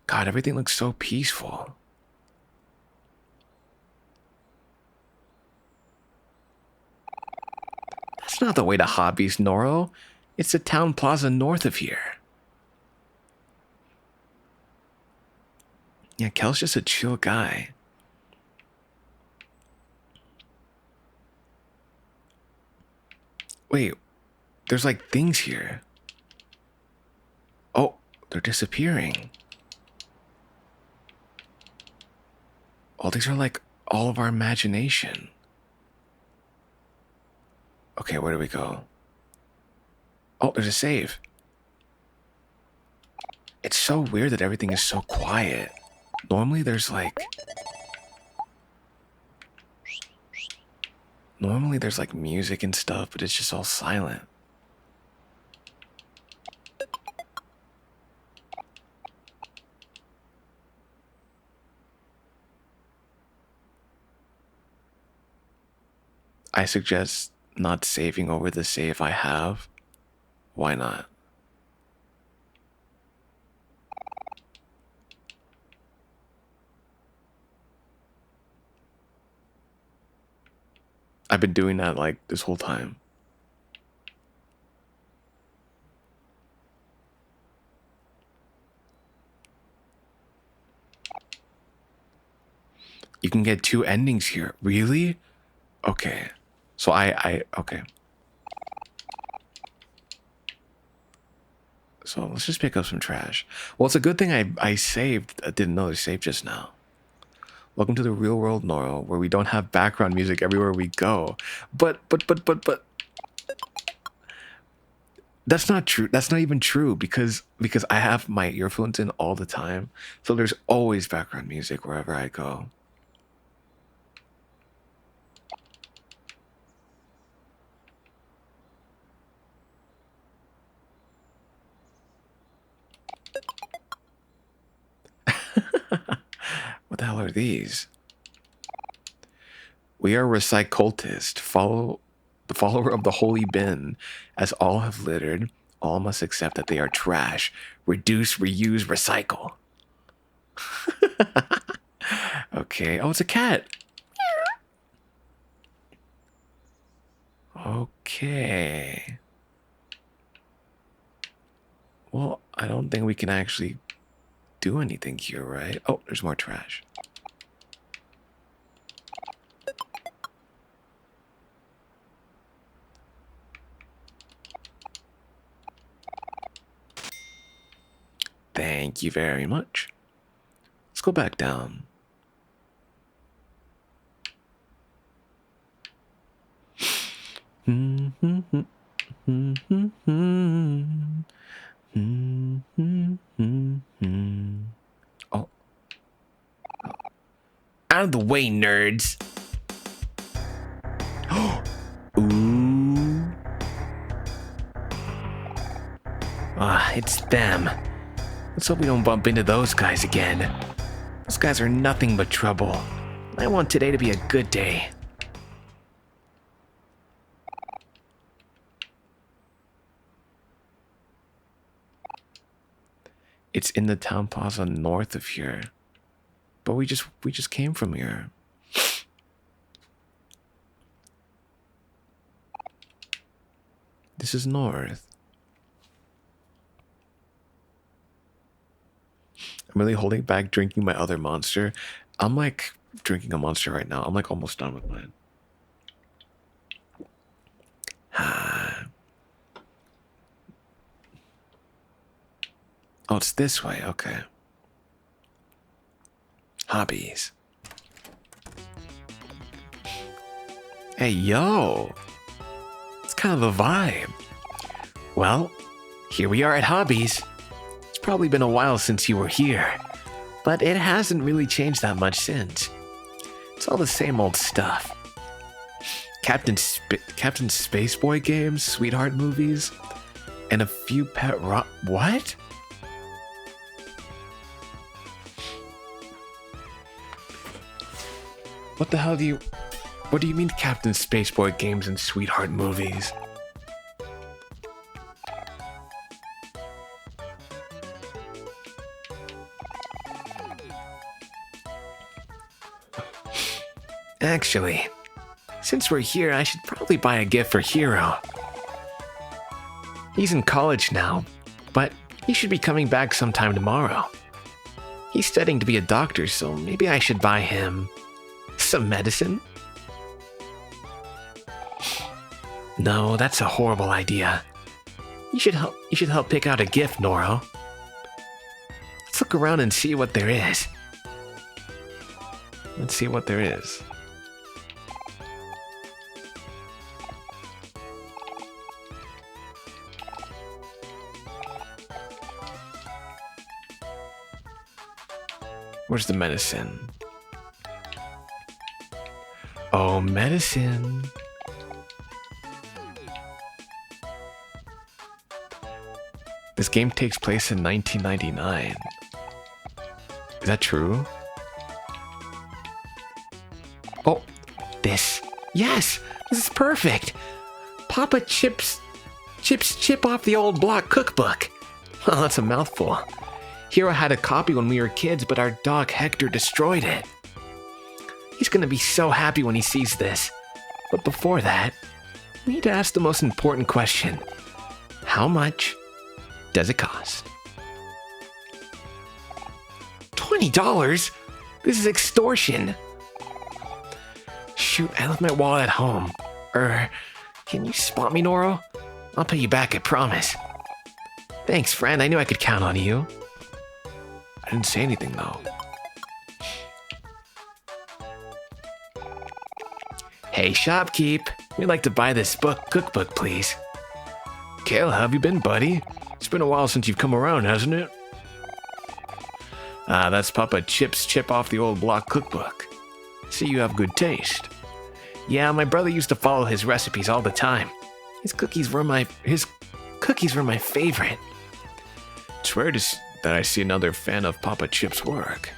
God, everything looks so peaceful. That's not the way to Hobbies, Noro. It's the town plaza north of here. Yeah, Kel's just a chill guy. Wait, there's like things here. Oh, they're disappearing. Oh, these are like all of our imagination. Okay, where do we go? Oh, there's a save. It's so weird that everything is so quiet. Normally there's like... Normally there's like music and stuff, but it's just all silent. I suggest not saving over the save I have. Why not? I've been doing that like this whole time. You can get 2 endings here. Really? Okay. So okay. So let's just pick up some trash. Well, it's a good thing I saved. I didn't know I saved just now. Welcome to the real world, Noro, where we don't have background music everywhere we go. But that's not true. That's not even true because I have my earphones in all the time. So there's always background music wherever I go. What the hell are these? We are recycultist. Follow the follower of the holy bin. As all have littered, all must accept that they are trash. Reduce, reuse, recycle. Okay. Oh, it's a cat. Okay. Well, I don't think we can actually do anything here, right? Oh, there's more trash. Thank you very much. Let's go back down. Oh. Out of the way, nerds. Ooh. Ah, it's them. Let's hope we don't bump into those guys again. Those guys are nothing but trouble. I want today to be a good day. It's in the town plaza north of here. But we just came from here. This is north. I'm really holding back drinking my other monster. I'm like drinking a monster right now. I'm like almost done with mine. Oh, it's this way. Okay. Hobbies. Hey, yo. It's kind of a vibe. Well, here we are at Hobbies. It's probably been a while since you were here, but it hasn't really changed that much since. It's all the same old stuff. Captain Spaceboy games, sweetheart movies, and a few pet what? What the hell what do you mean Captain Spaceboy games and sweetheart movies? Actually, since we're here, I should probably buy a gift for Hero. He's in college now, but he should be coming back sometime tomorrow. He's studying to be a doctor, so maybe I should buy him some medicine? No, that's a horrible idea. You should help pick out a gift, Noro. Let's look around and see what there is. Let's see what there is. Where's the medicine? Oh, medicine. This game takes place in 1999. Is that true? Oh, this. Yes, this is perfect. Papa Chip's chip off the old block cookbook. Well, that's a mouthful. Hero had a copy when we were kids, but our dog Hector destroyed it. He's gonna be so happy when he sees this. But before that, we need to ask the most important question. How much does it cost? $20? This is extortion. shoot, I left my wallet at home. Can you spot me, Noro? I'll pay you back, I promise. Thanks, friend. I knew I could count on you. I didn't say anything though. Hey, shopkeep. We'd like to buy this cookbook, please. Kale, how have you been, buddy? It's been a while since you've come around, hasn't it? Ah, that's Papa Chip's chip off the old block cookbook. See, you have good taste. Yeah, my brother used to follow his recipes all the time. His cookies were my favorite. It's rare that I see another fan of Papa Chip's work.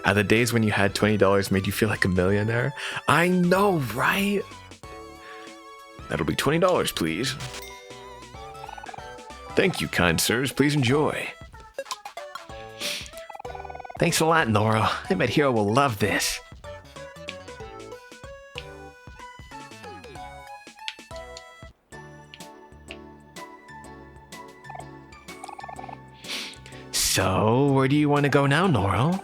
Are the days when you had $20 made you feel like a millionaire? I know, right? That'll be $20, please. Thank you, kind sirs. Please enjoy. Thanks a lot, Noro. I bet Hero will love this. So, where do you want to go now, Noro?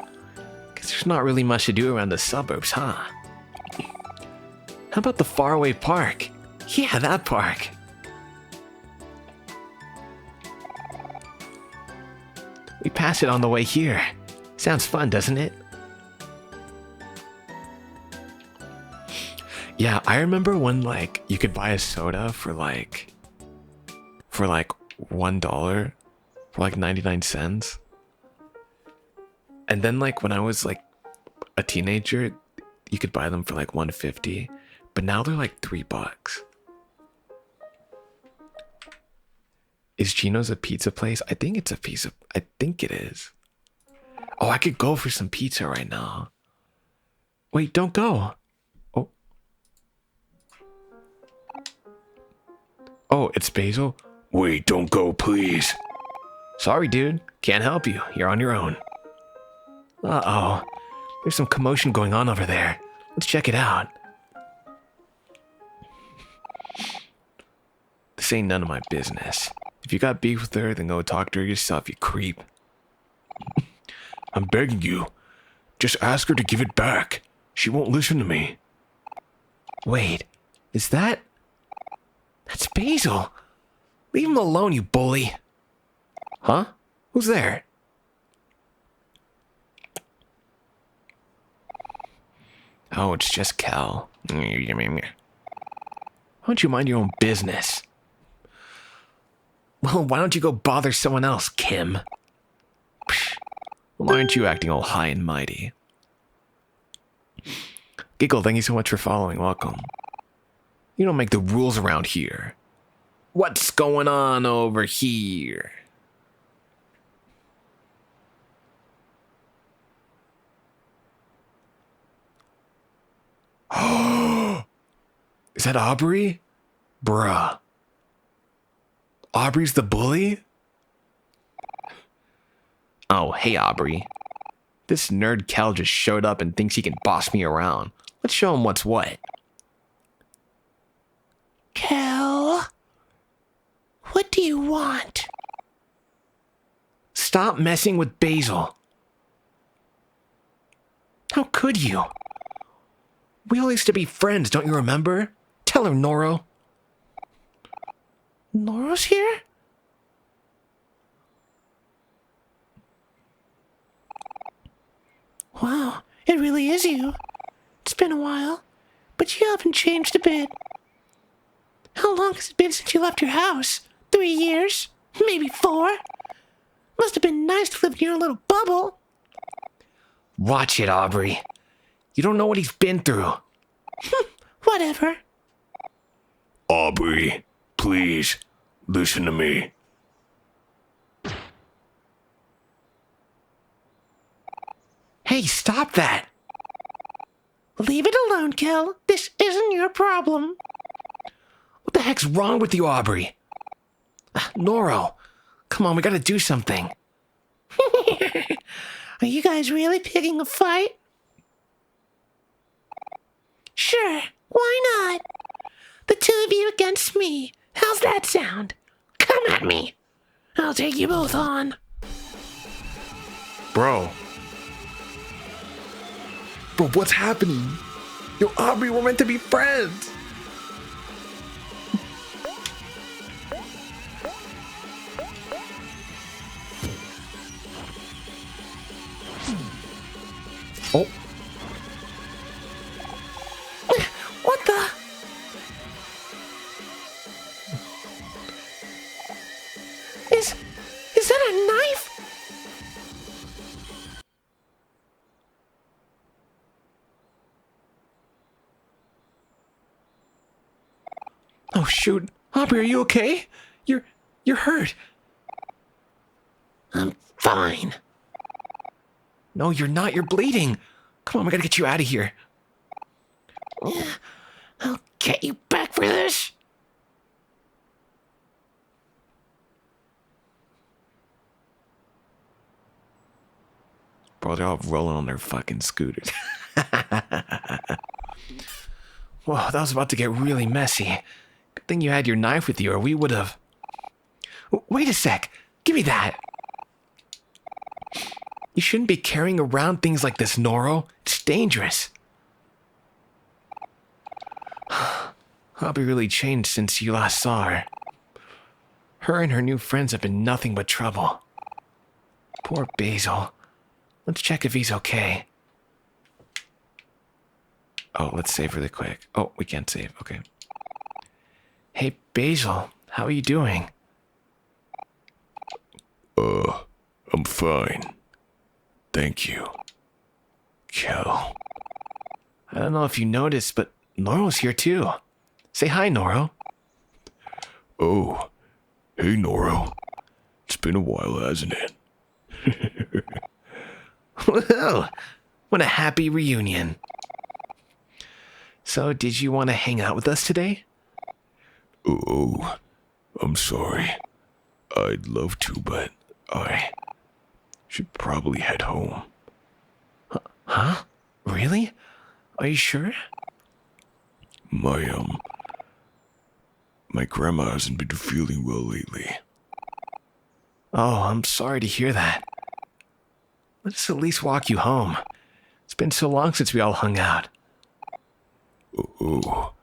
Guess there's not really much to do around the suburbs, huh? How about the faraway park? Yeah, that park. We pass it on the way here. Sounds fun, doesn't it? Yeah, I remember when like you could buy a soda for like $1 for like 99 cents. And then like when I was like a teenager, you could buy them for like 150, but now they're like $3. Is Gino's a pizza place? I think it's a pizza. I think it is. Oh, I could go for some pizza right now. Wait, don't go. Oh. Oh, it's Basil? Wait, don't go, please. Sorry, dude. Can't help you. You're on your own. Uh-oh. There's some commotion going on over there. Let's check it out. This ain't none of my business. If you got beef with her, then go talk to her yourself, you creep. I'm begging you. Just ask her to give it back. She won't listen to me. Wait, is that... That's Basil. Leave him alone, you bully. Huh? Who's there? Oh, it's just Cal. Why don't you mind your own business? Well, why don't you go bother someone else, Kim? Why aren't you acting all high and mighty? Giggle, thank you so much for following. Welcome. You don't make the rules around here. What's going on over here? Is that Aubrey? Bruh. Aubrey's the bully? Oh, hey, Aubrey. This nerd Cal just showed up and thinks he can boss me around. Let's show him what's what. Kel, what do you want? Stop messing with Basil. How could you? We all used to be friends, don't you remember? Tell her, Noro. Noro's here? Wow, it really is you. It's been a while, but you haven't changed a bit. How long has it been since you left your house? 3 years? Maybe 4? Must have been nice to live in your little bubble. Watch it, Aubrey. You don't know what he's been through. Whatever. Aubrey, please, listen to me. Hey, stop that! Leave it alone, Kel. This isn't your problem. What the heck's wrong with you, Aubrey? Noro, come on, we gotta do something. Are you guys really picking a fight? Sure, why not? The two of you against me. How's that sound? Come at me. I'll take you both on. Bro. Bro, what's happening? Yo, Aubrey, we're meant to be friends. Oh. What the? Is that a knife? Oh shoot. Aubrey, are you okay? You're hurt. I'm fine. No, you're not. You're bleeding. Come on, we gotta get you out of here. I'll get you back for this. Bro, they're all rolling on their fucking scooters. Whoa, that was about to get really messy. Good thing you had your knife with you, or we would have. Wait a sec. Give me that. You shouldn't be carrying around things like this, Noro. It's dangerous. Aubrey really changed since you last saw her. Her and her new friends have been nothing but trouble. Poor Basil. Let's check if he's okay. Oh, let's save really quick. Oh, we can't save. Okay. Hey, Basil. How are you doing? I'm fine. Thank you. Kel. I don't know if you noticed, but Noro's here too. Say hi, Noro. Oh, hey Noro. It's been a while, hasn't it? Whoa, what a happy reunion. So, did you want to hang out with us today? Oh, I'm sorry. I'd love to, but I should probably head home. Huh? Really? Are you sure? My grandma hasn't been feeling well lately. Oh, I'm sorry to hear that. Let's at least walk you home. It's been so long since we all hung out. All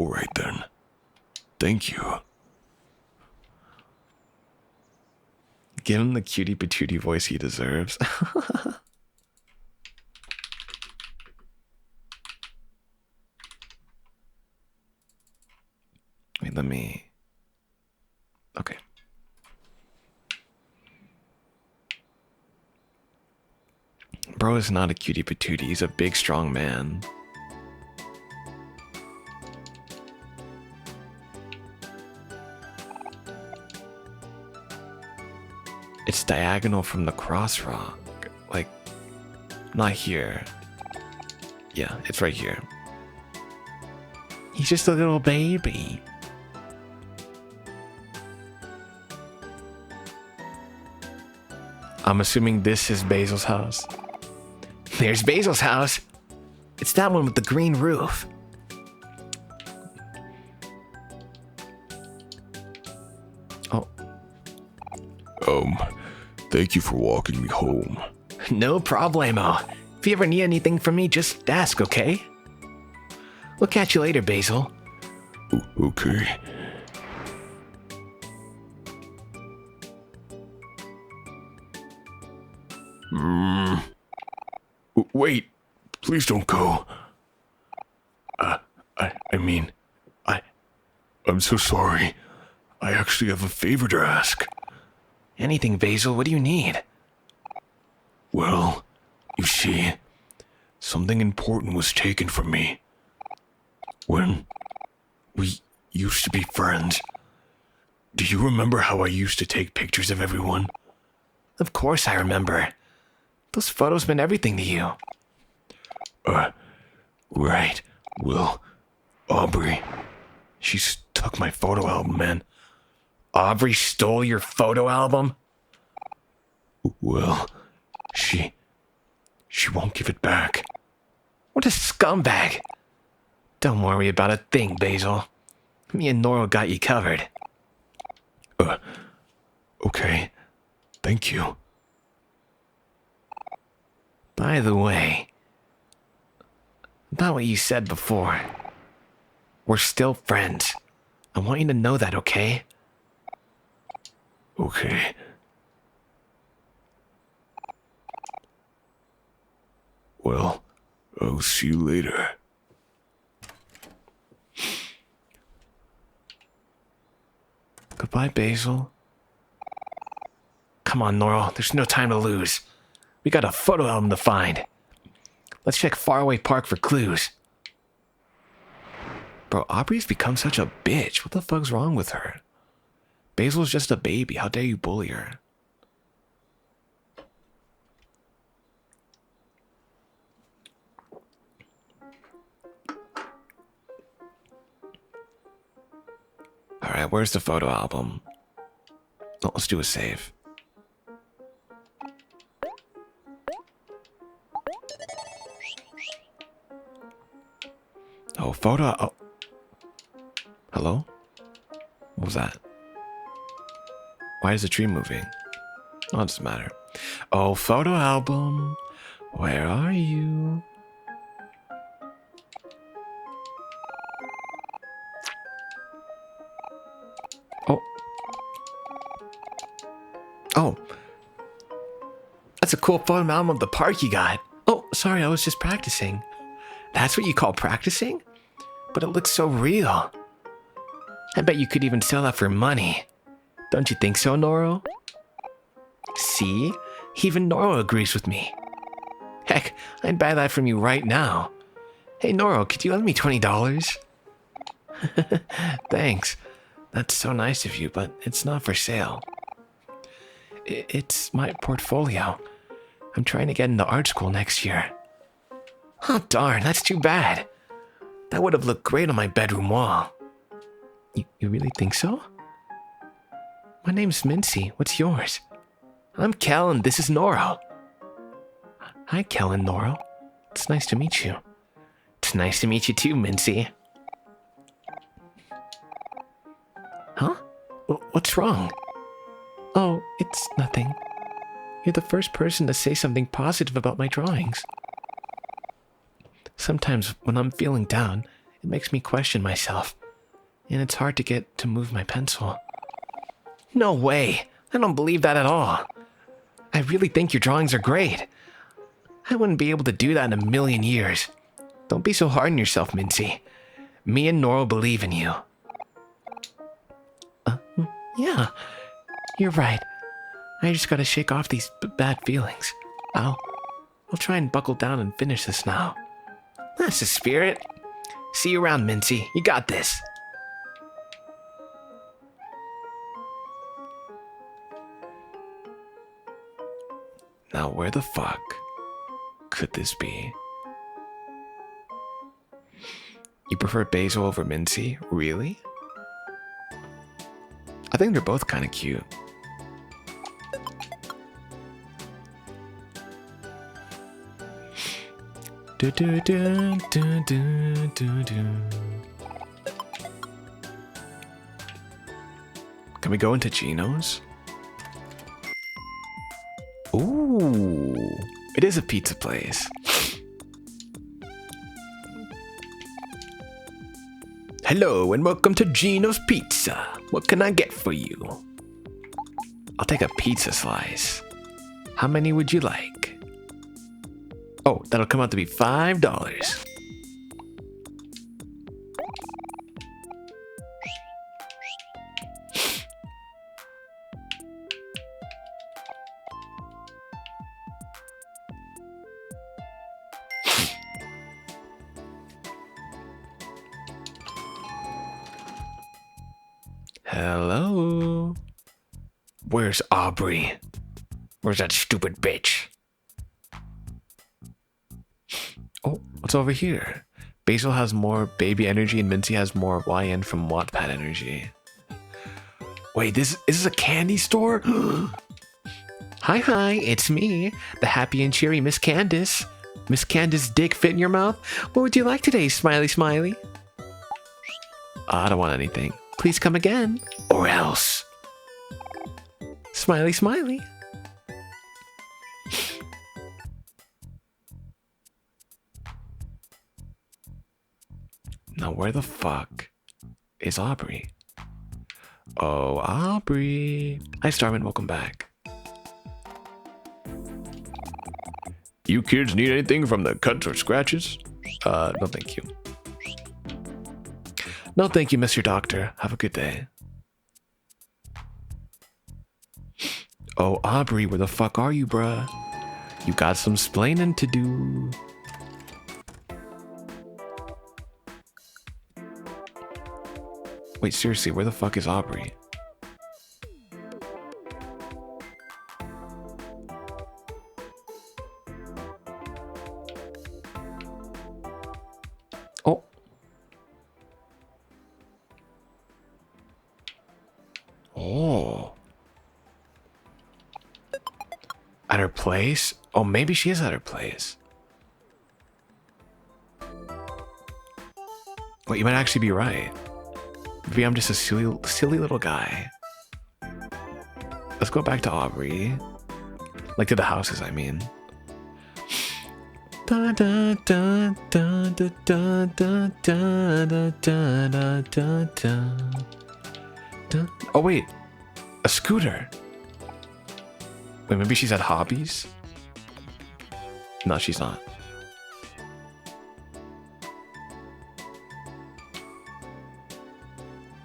right then. Thank you. Give him the cutie patootie voice he deserves. Wait, let me... Okay. Bro is not a cutie patootie. He's a big, strong man. It's diagonal from the cross rock. Like, not here. Yeah, it's right here. He's just a little baby. I'm assuming this is Basil's house. There's Basil's house. It's that one with the green roof. Oh, Thank you for walking me home. no problemo. If you ever need anything from me, just ask, okay? We'll catch you later, Basil. Okay. Wait, please don't go. I'm so sorry. I actually have a favor to ask. Anything, Basil. What do you need? Well, you see, something important was taken from me. When we used to be friends, do you remember how I used to take pictures of everyone? Of course I remember. Those photos meant everything to you. Right. Well, Aubrey, she took my photo album, man. Aubrey stole your photo album? Well, she won't give it back. What a scumbag. Don't worry about a thing, Basil. Me and Noro got you covered. Okay. Thank you. By the way, Not what you said before. We're still friends. I want you to know that, okay? Okay. Well, I'll see you later. Goodbye, Basil. Come on, Noro. There's no time to lose. We got a photo album to find. Let's check Faraway Park for clues. Bro, Aubrey's become such a bitch. What the fuck's wrong with her? Basil's just a baby. How dare you bully her? Alright, where's the photo album? Oh, let's do a save. Oh, photo. Oh. Hello? What was that? Why is the tree moving? Oh, it doesn't matter. Oh, photo album. Where are you? Oh. Oh. That's a cool photo album of the park you got. Oh, sorry, I was just practicing. That's what you call practicing? But it looks so real. I bet you could even sell that for money. Don't you think so, Noro? See? Even Noro agrees with me. Heck, I'd buy that from you right now. Hey, Noro, could you lend me $20? Thanks. That's so nice of you, but it's not for sale. It's my portfolio. I'm trying to get into art school next year. Oh, darn, that's too bad. That would have looked great on my bedroom wall. You really think so? My name's Mincy. What's yours? I'm Kel, and this is Noro. Hi, Kel and Noro. It's nice to meet you. It's nice to meet you too, Mincy. Huh? What's wrong? Oh, it's nothing. You're the first person to say something positive about my drawings. Sometimes when I'm feeling down, it makes me question myself, and it's hard to get to move my pencil. No way! I don't believe that at all. I really think your drawings are great. I wouldn't be able to do that in a million years. Don't be so hard on yourself, Mincy. Me and Noro believe in you. Yeah, you're right. I just gotta shake off these bad feelings. I'll try and buckle down and finish this now. That's the spirit. See you around, Mincy. You got this. Now, where the fuck could this be? You prefer Basil over Mincy? Really? I think they're both kind of cute. Do, do, do, do, do, do, do. Can we go into Gino's? Ooh, it is a pizza place. Hello and welcome to Gino's Pizza. What can I get for you? I'll take a pizza slice. How many would you like? Oh, that'll come out to be $5. Hello? Where's Aubrey? Where's that stupid bitch? Oh, what's over here? Basil has more baby energy and Mincy has more YN from Wattpad energy. Wait, this is a candy store? Hi, it's me, the happy and cheery Miss Candace. Miss Candace dick fit in your mouth? What would you like today, Smiley Smiley? I don't want anything. Please come again, or else. Smiley Smiley. Now, where the fuck is Aubrey? Oh, Aubrey. Hi, Starman. Welcome back. You kids need anything from the cuts or scratches? No, thank you. No, thank you, Mr. Doctor. Have a good day. Oh, Aubrey, where the fuck are you, bruh? You got some splaining to do. Wait, seriously, where the fuck is Aubrey? Oh. Oh. At her place? Oh, maybe she is at her place. Wait, you might actually be right. Maybe I'm just a silly little guy. Let's go back to Aubrey. Like to the houses, I mean. Da, da, da, da, da, da, da, da, da, da, da, da, da. Oh, wait. A scooter. Wait, maybe she's at Hobbies? No, she's not.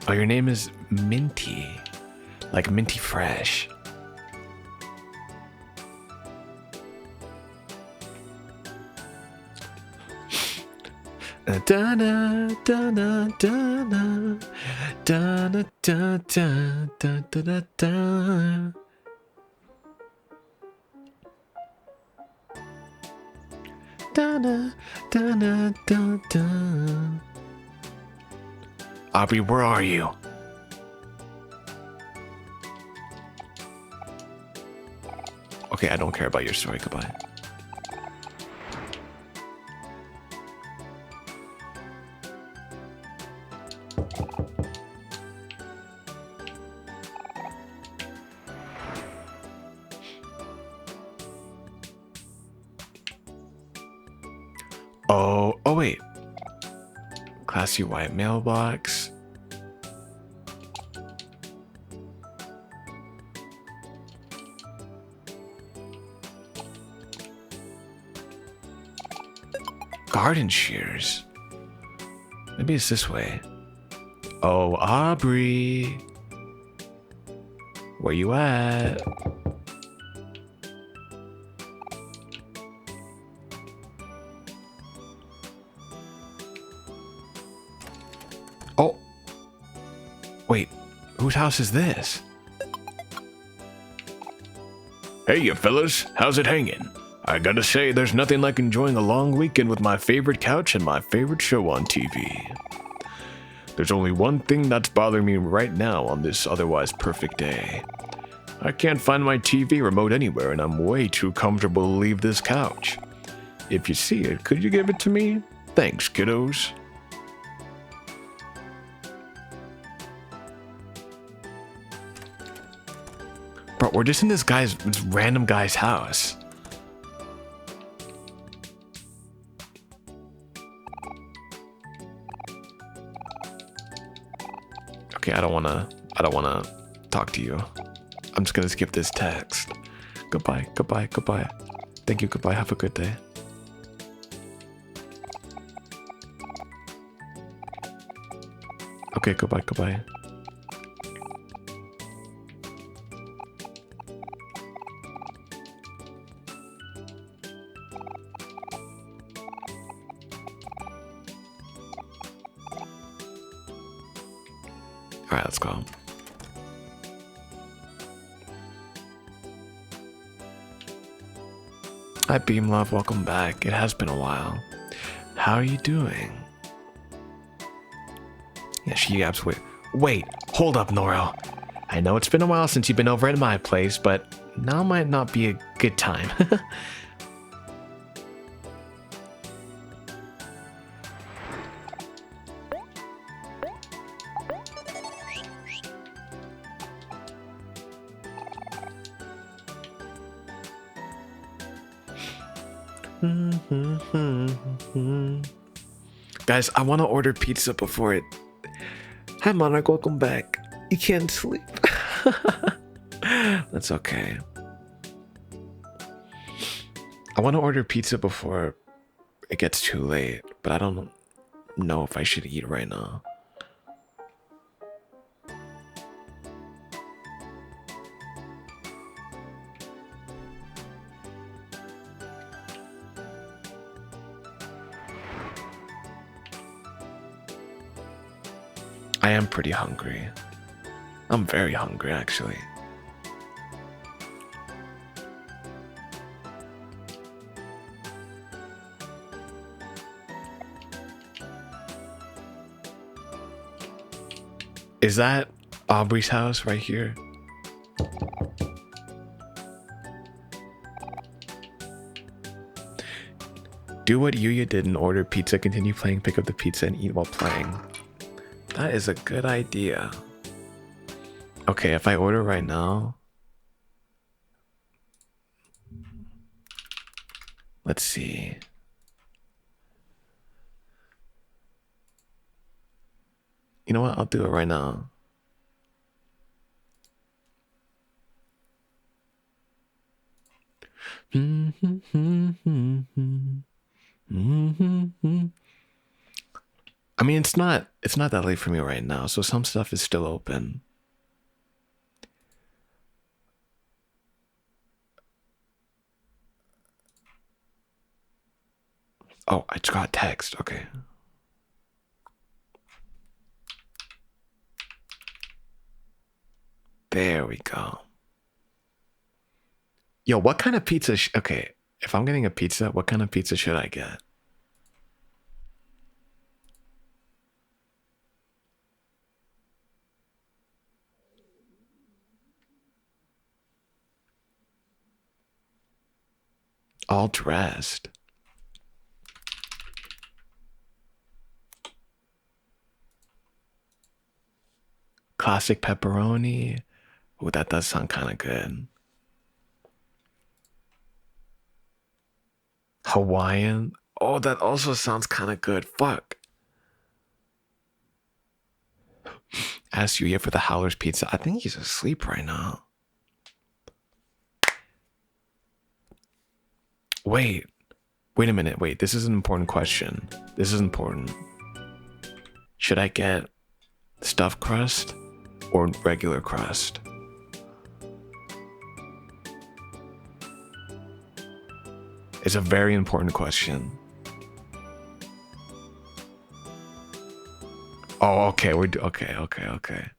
Oh, your name is Minty. Like Minty Fresh. Da da da da da da da da da da da da. Da da da da da da. Aubrey, where are you? Okay, I don't care about your story. Goodbye. Oh wait. Classy white mailbox. Garden shears. Maybe it's this way. Oh, Aubrey. Where you at? Oh. Wait, whose house is this? Hey, you fellas, how's it hanging? I gotta say, there's nothing like enjoying a long weekend with my favorite couch and my favorite show on TV. There's only one thing that's bothering me right now on this otherwise perfect day. I can't find my TV remote anywhere, and I'm way too comfortable to leave this couch. If you see it, could you give it to me? Thanks, kiddos. Bro, we're just in this random guy's house. Okay, I don't wanna talk to you. I'm just gonna skip this text. Goodbye, goodbye, goodbye. Thank you, goodbye, have a good day. Okay, goodbye, goodbye. Alright, let's go. Hi, Beamlove, welcome back. It has been a while. How are you doing? Yeah, she absolutely. Wait, hold up, Noro. I know it's been a while since you've been over at my place, but now might not be a good time. Guys, I want to order pizza before it. Hi, Monarch. Welcome back. You can't sleep. That's okay. I want to order pizza before it gets too late, but I don't know if I should eat right now. I am pretty hungry. I'm very hungry, actually. Is that Aubrey's house right here? Do what Yuya did and order pizza, continue playing, pick up the pizza, and eat while playing. That is a good idea. Okay, if I order right now... Let's see. You know what? I'll do it right now. I mean, it's not that late for me right now, so some stuff is still open. Oh, I just got a text. Okay. There we go. Yo, what kind of pizza? Okay, if I'm getting a pizza, what kind of pizza should I get? All dressed. Classic pepperoni. Oh, that does sound kind of good. Hawaiian. Oh, that also sounds kind of good. Fuck. Ask Yuya for the Howler's pizza. I think he's asleep right now. Wait a minute. Wait, this is an important question. This is important. Should I get stuffed crust or regular crust? It's a very important question. Oh, okay. Okay.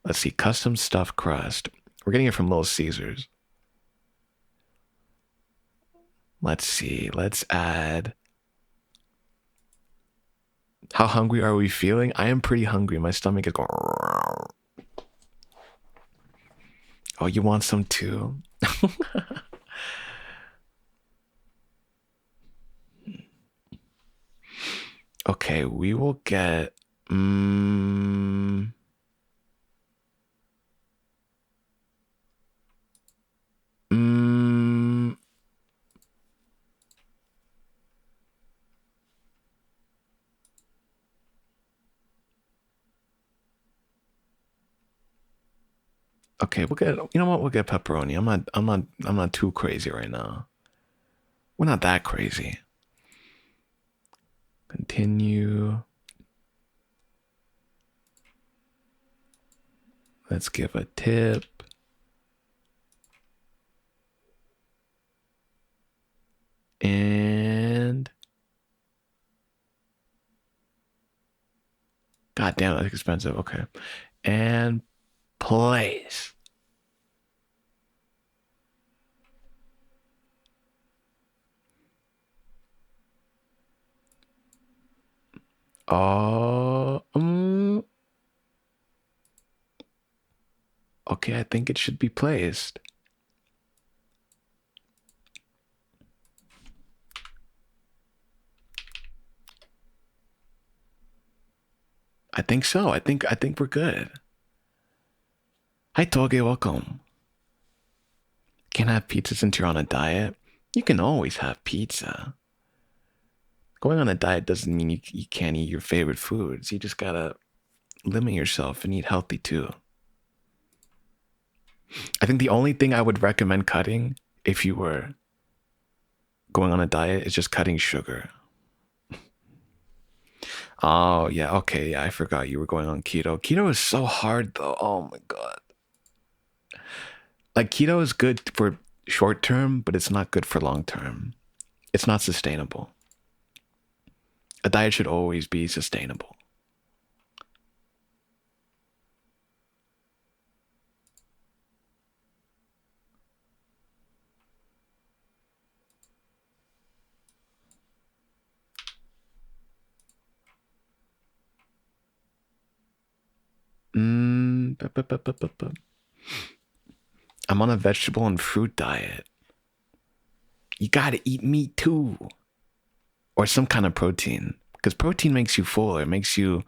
Let's see. Custom stuffed crust. We're getting it from Little Caesars. Let's see. Let's add. How hungry are we feeling? I am pretty hungry. My stomach is going. Oh, you want some too? Okay, we will get. Okay, we'll get. You know what? We'll get pepperoni. I'm not too crazy right now. We're not that crazy. Continue. Let's give a tip. And God damn, that's expensive. Okay. And place. Okay, I think it should be placed. I think so. I think we're good. Hi Toge, welcome. Can't have pizza since you're on a diet. You can always have pizza. Going on a diet doesn't mean you can't eat your favorite foods. You just gotta limit yourself and eat healthy too. I think the only thing I would recommend cutting if you were going on a diet is just cutting sugar. Oh, yeah, okay, yeah, I forgot you were going on keto. Keto is so hard though. Oh my god. Like keto is good for short term, but it's not good for long term. It's not sustainable. A diet should always be sustainable. Bup, bup, bup, bup, bup, bup. I'm on a vegetable and fruit diet. You gotta eat meat too. Or some kind of protein. Because protein makes you fuller. It makes you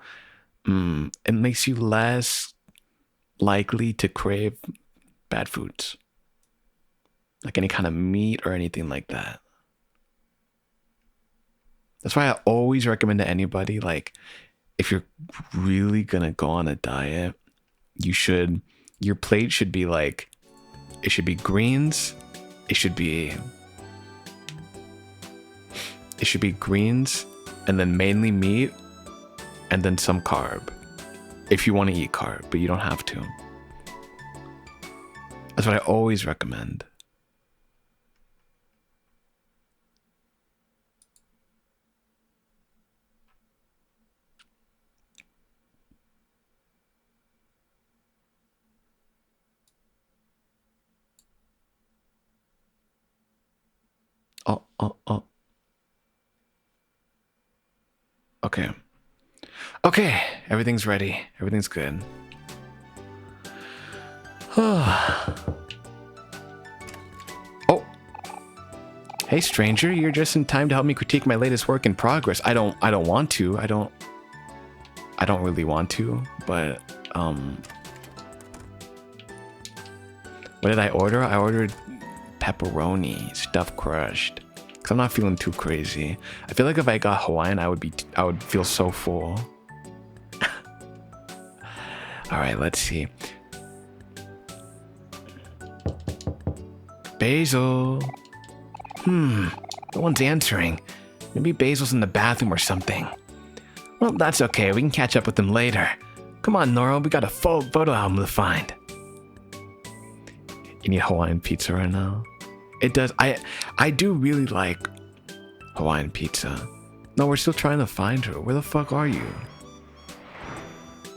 less likely to crave bad foods. Like any kind of meat or anything like that. That's why I always recommend to anybody, like, if you're really gonna go on a diet, your plate should be like, it should be greens, it should be greens, and then mainly meat, and then some carb. If you want to eat carb, but you don't have to. That's what I always recommend. Oh. Okay. Okay, everything's ready. Everything's good. Oh. Hey stranger, you're just in time to help me critique my latest work in progress. I don't want to. I don't really want to, but what did I order? I ordered pepperoni, stuffed crushed. Cause I'm not feeling too crazy. I feel like if I got Hawaiian, I would feel so full. All right, let's see. Basil. No one's answering. Maybe Basil's in the bathroom or something. Well, that's okay. We can catch up with him later. Come on, Noro. We got a full photo album to find. You need Hawaiian pizza right now? It does. I do really like Hawaiian pizza. No, we're still trying to find her. Where the fuck are you?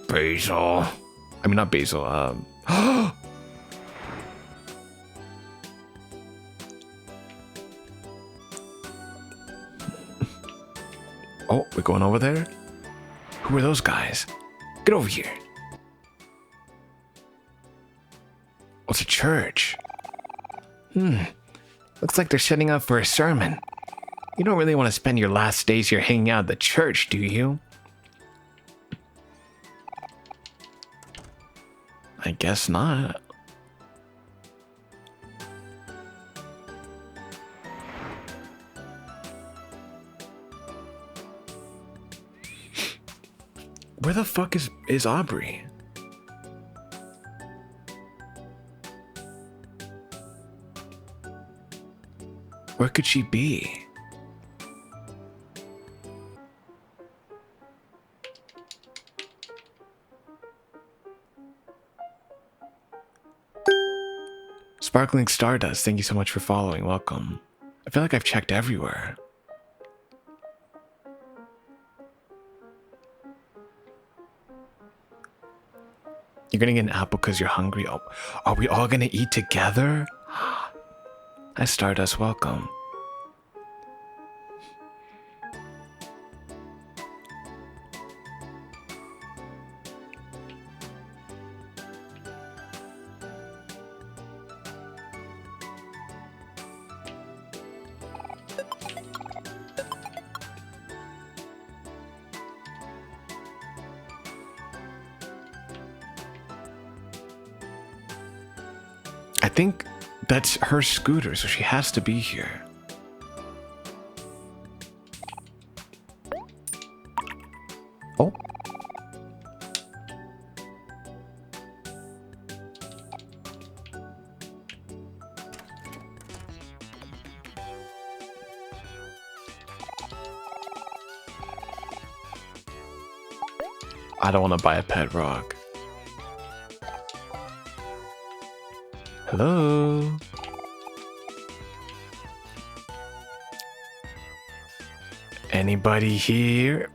Basil. I mean, not Basil. Oh, we're going over there? Who are those guys? Get over here. Oh, it's a church. Looks like they're setting up for a sermon. You don't really want to spend your last days here hanging out at the church, do you? I guess not. Where the fuck is Aubrey? Where could she be? Sparkling Stardust, thank you so much for following. Welcome. I feel like I've checked everywhere. You're gonna get an apple because you're hungry. Oh, are we all gonna eat together? Hi, Stardust, welcome. I think that's her scooter, so she has to be here. Oh. I don't want to buy a pet rock. Hello? Anybody here?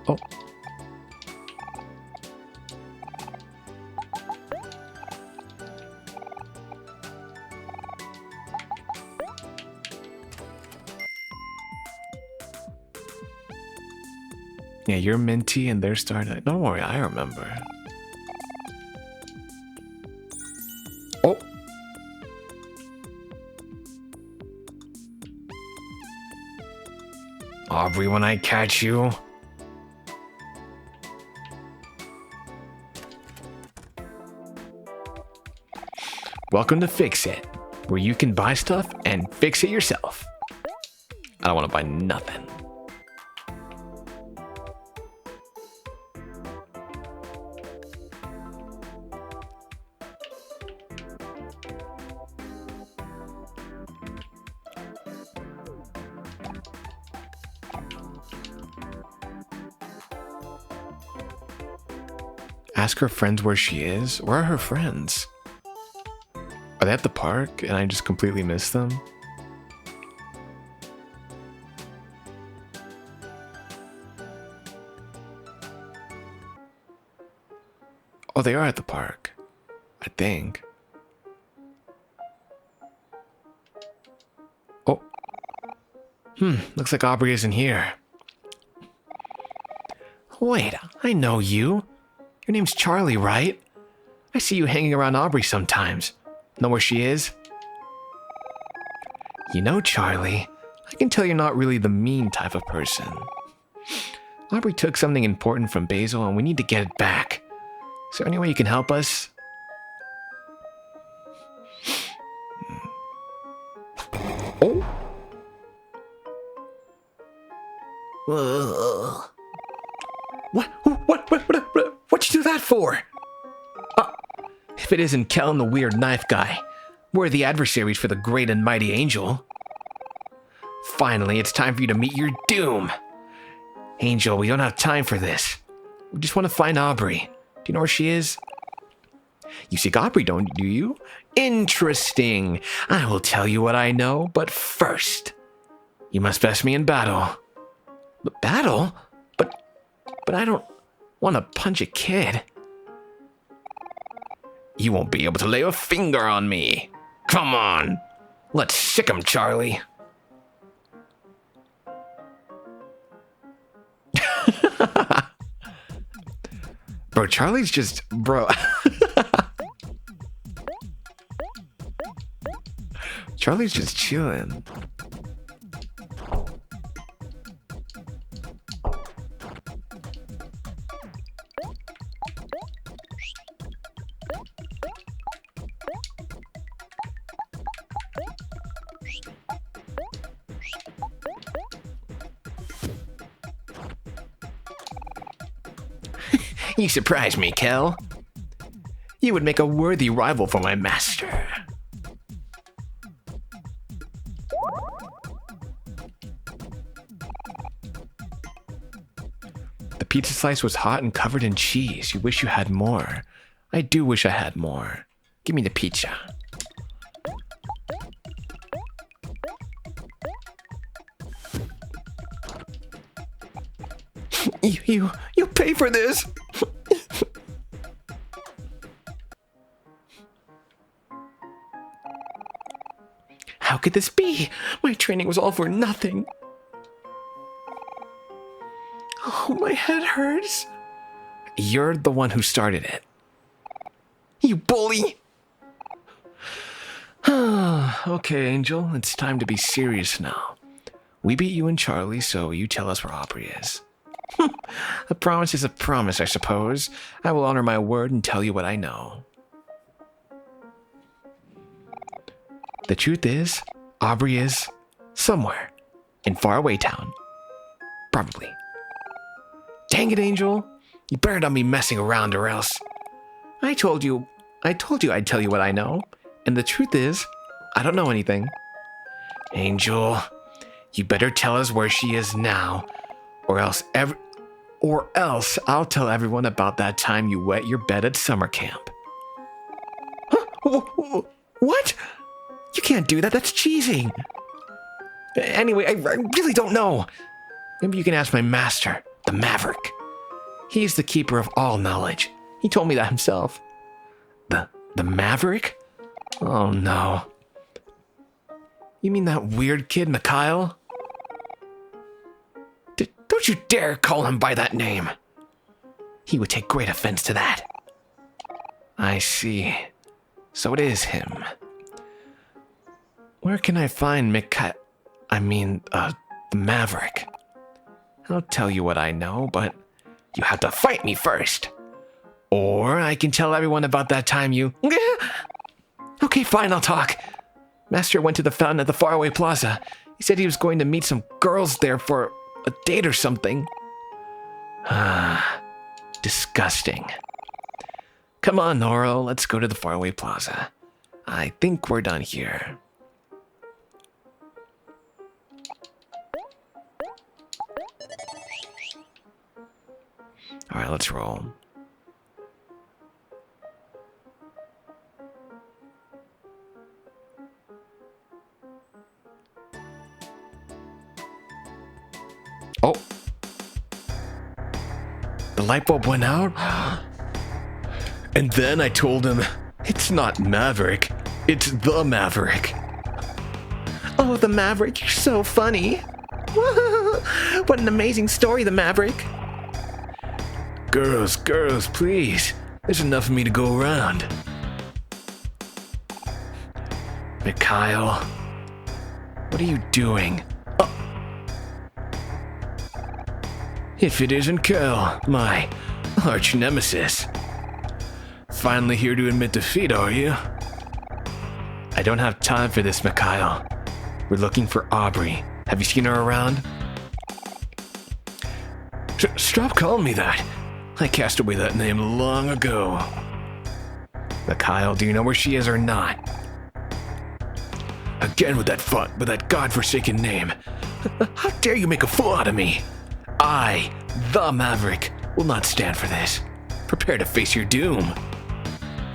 Oh. Yeah, you're minty and they're starting. Don't worry, I remember. Oh. Aubrey, when I catch you. Welcome to Fix It, where you can buy stuff and fix it yourself. I don't want to buy nothing. Ask her friends where she is. Where are her friends? Are they at the park and I just completely missed them? Oh, they are at the park. I think. Oh. Looks like Aubrey isn't here. Wait, I know you. Your name's Charlie, right? I see you hanging around Aubrey sometimes. Know where she is? You know, Charlie, I can tell you're not really the mean type of person. Aubrey took something important from Basil and we need to get it back. Is there any way you can help us? Oh! What'd you do that for? If it isn't Kel and the weird knife guy, we're the adversaries for the great and mighty Angel. Finally, it's time for you to meet your doom. Angel, we don't have time for this. We just want to find Aubrey. Do you know where she is? You seek Aubrey, do you? Interesting. I will tell you what I know, but first, you must best me in battle. Battle? But I don't want to punch a kid. You won't be able to lay a finger on me. Come on. Let's sick him, Charlie. Bro, Charlie's just... Bro. Charlie's just chilling. You surprise me, Kel. You would make a worthy rival for my master. The pizza slice was hot and covered in cheese. You wish you had more. I do wish I had more. Give me the pizza. You pay for this. How could this be? My training was all for nothing. Oh, my head hurts. You're the one who started it. You bully. Okay, Angel, it's time to be serious now. We beat you and Charlie, so you tell us where Aubrey is. A promise is a promise, I suppose. I will honor my word and tell you what I know. The truth is, Aubrey is somewhere in faraway town. Probably. Dang it, Angel. You better not be messing around or else. I told you I'd tell you what I know. And the truth is, I don't know anything. Angel, you better tell us where she is now, or else I'll tell everyone about that time you wet your bed at summer camp. Huh? What? You can't do that. That's cheating. Anyway, I really don't know. Maybe you can ask my master, the Maverick. He's the keeper of all knowledge. He told me that himself. The Maverick? Oh no. You mean that weird kid, Mikhail? Don't you dare call him by that name. He would take great offense to that. I see. So it is him. Where can I find the Maverick? I'll tell you what I know, but you have to fight me first. Or I can tell everyone about that time you... Okay, fine, I'll talk. Master went to the fountain at the faraway plaza. He said he was going to meet some girls there for a date or something. Disgusting. Come on, Noro, let's go to the faraway plaza. I think we're done here. Alright, let's roll. Oh. The light bulb went out? And then I told him, it's not Maverick, it's the Maverick. Oh, the Maverick, you're so funny. What an amazing story, the Maverick. Girls, please. There's enough of me to go around. Mikhail, what are you doing? If it isn't Kel, my arch nemesis. Finally here to admit defeat, are you? I don't have time for this, Mikhail. We're looking for Aubrey. Have you seen her around? Stop calling me that. I cast away that name long ago. Mikhail, do you know where she is or not? Again with that godforsaken name. How dare you make a fool out of me? I, the Maverick, will not stand for this. Prepare to face your doom.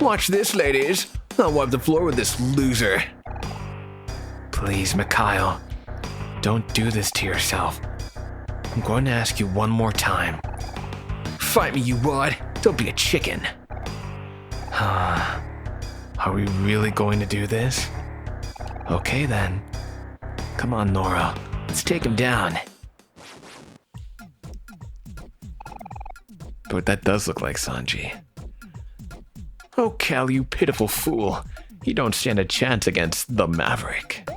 Watch this, ladies. I'll wipe the floor with this loser. Please, Mikhail, don't do this to yourself. I'm going to ask you one more time. Fight me, you wad. Don't be a chicken. Are we really going to do this? Okay then. Come on, Noro. Let's take him down. But that does look like Sanji. Oh, Cal, you pitiful fool. You don't stand a chance against the Maverick.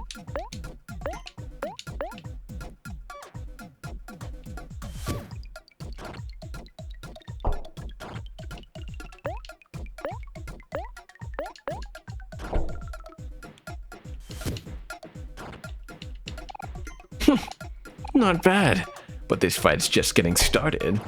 Not bad, but this fight's just getting started.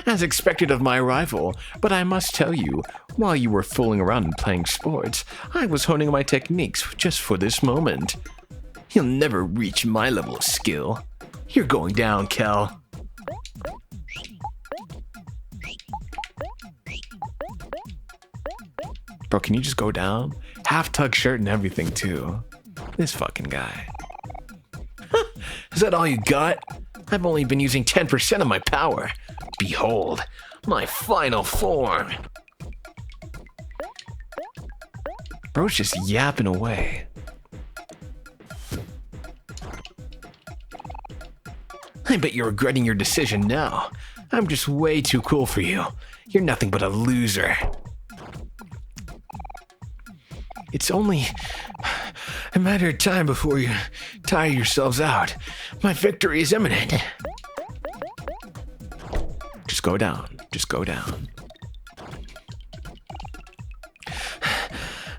As expected of my rival, but I must tell you, while you were fooling around and playing sports, I was honing my techniques just for this moment. You'll never reach my level of skill. You're going down, Kel. Bro, can you just go down? Half tug shirt and everything, too. This fucking guy. Is that all you got? I've only been using 10% of my power. Behold, my final form. Bro's just yapping away. I bet you're regretting your decision now. I'm just way too cool for you. You're nothing but a loser. It's only A matter of time before you tire yourselves out. My victory is imminent. Just go down. Just go down.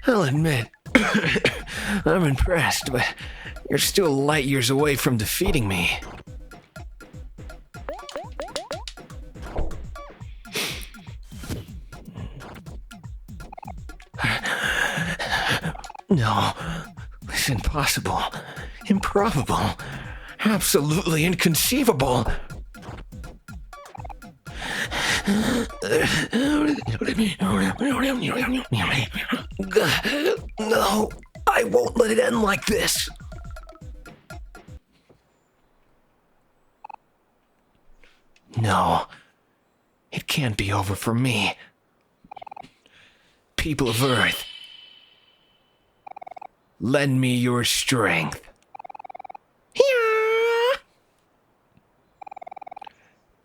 I'll admit, I'm impressed, but you're still light years away from defeating me. No, it's impossible, improbable, absolutely inconceivable. No, I won't let it end like this. No, it can't be over for me. People of Earth, lend me your strength.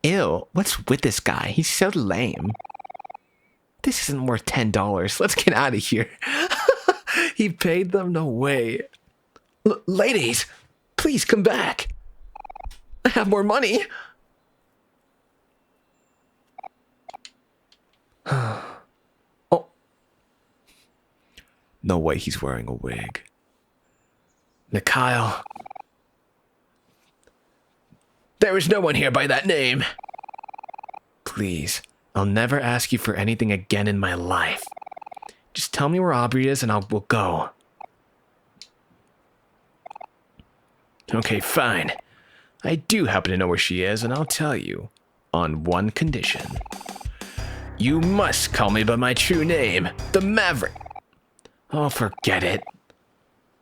Ew, what's with this guy? He's so lame. This isn't worth $10. Let's get out of here. He paid them? No way. Ladies, please come back. I have more money. Oh. No way he's wearing a wig. Mikhail. There is no one here by that name. Please, I'll never ask you for anything again in my life. Just tell me where Aubrey is and we'll go. Okay, fine. I do happen to know where she is, and I'll tell you. On one condition. You must call me by my true name, the Maverick. Oh, forget it.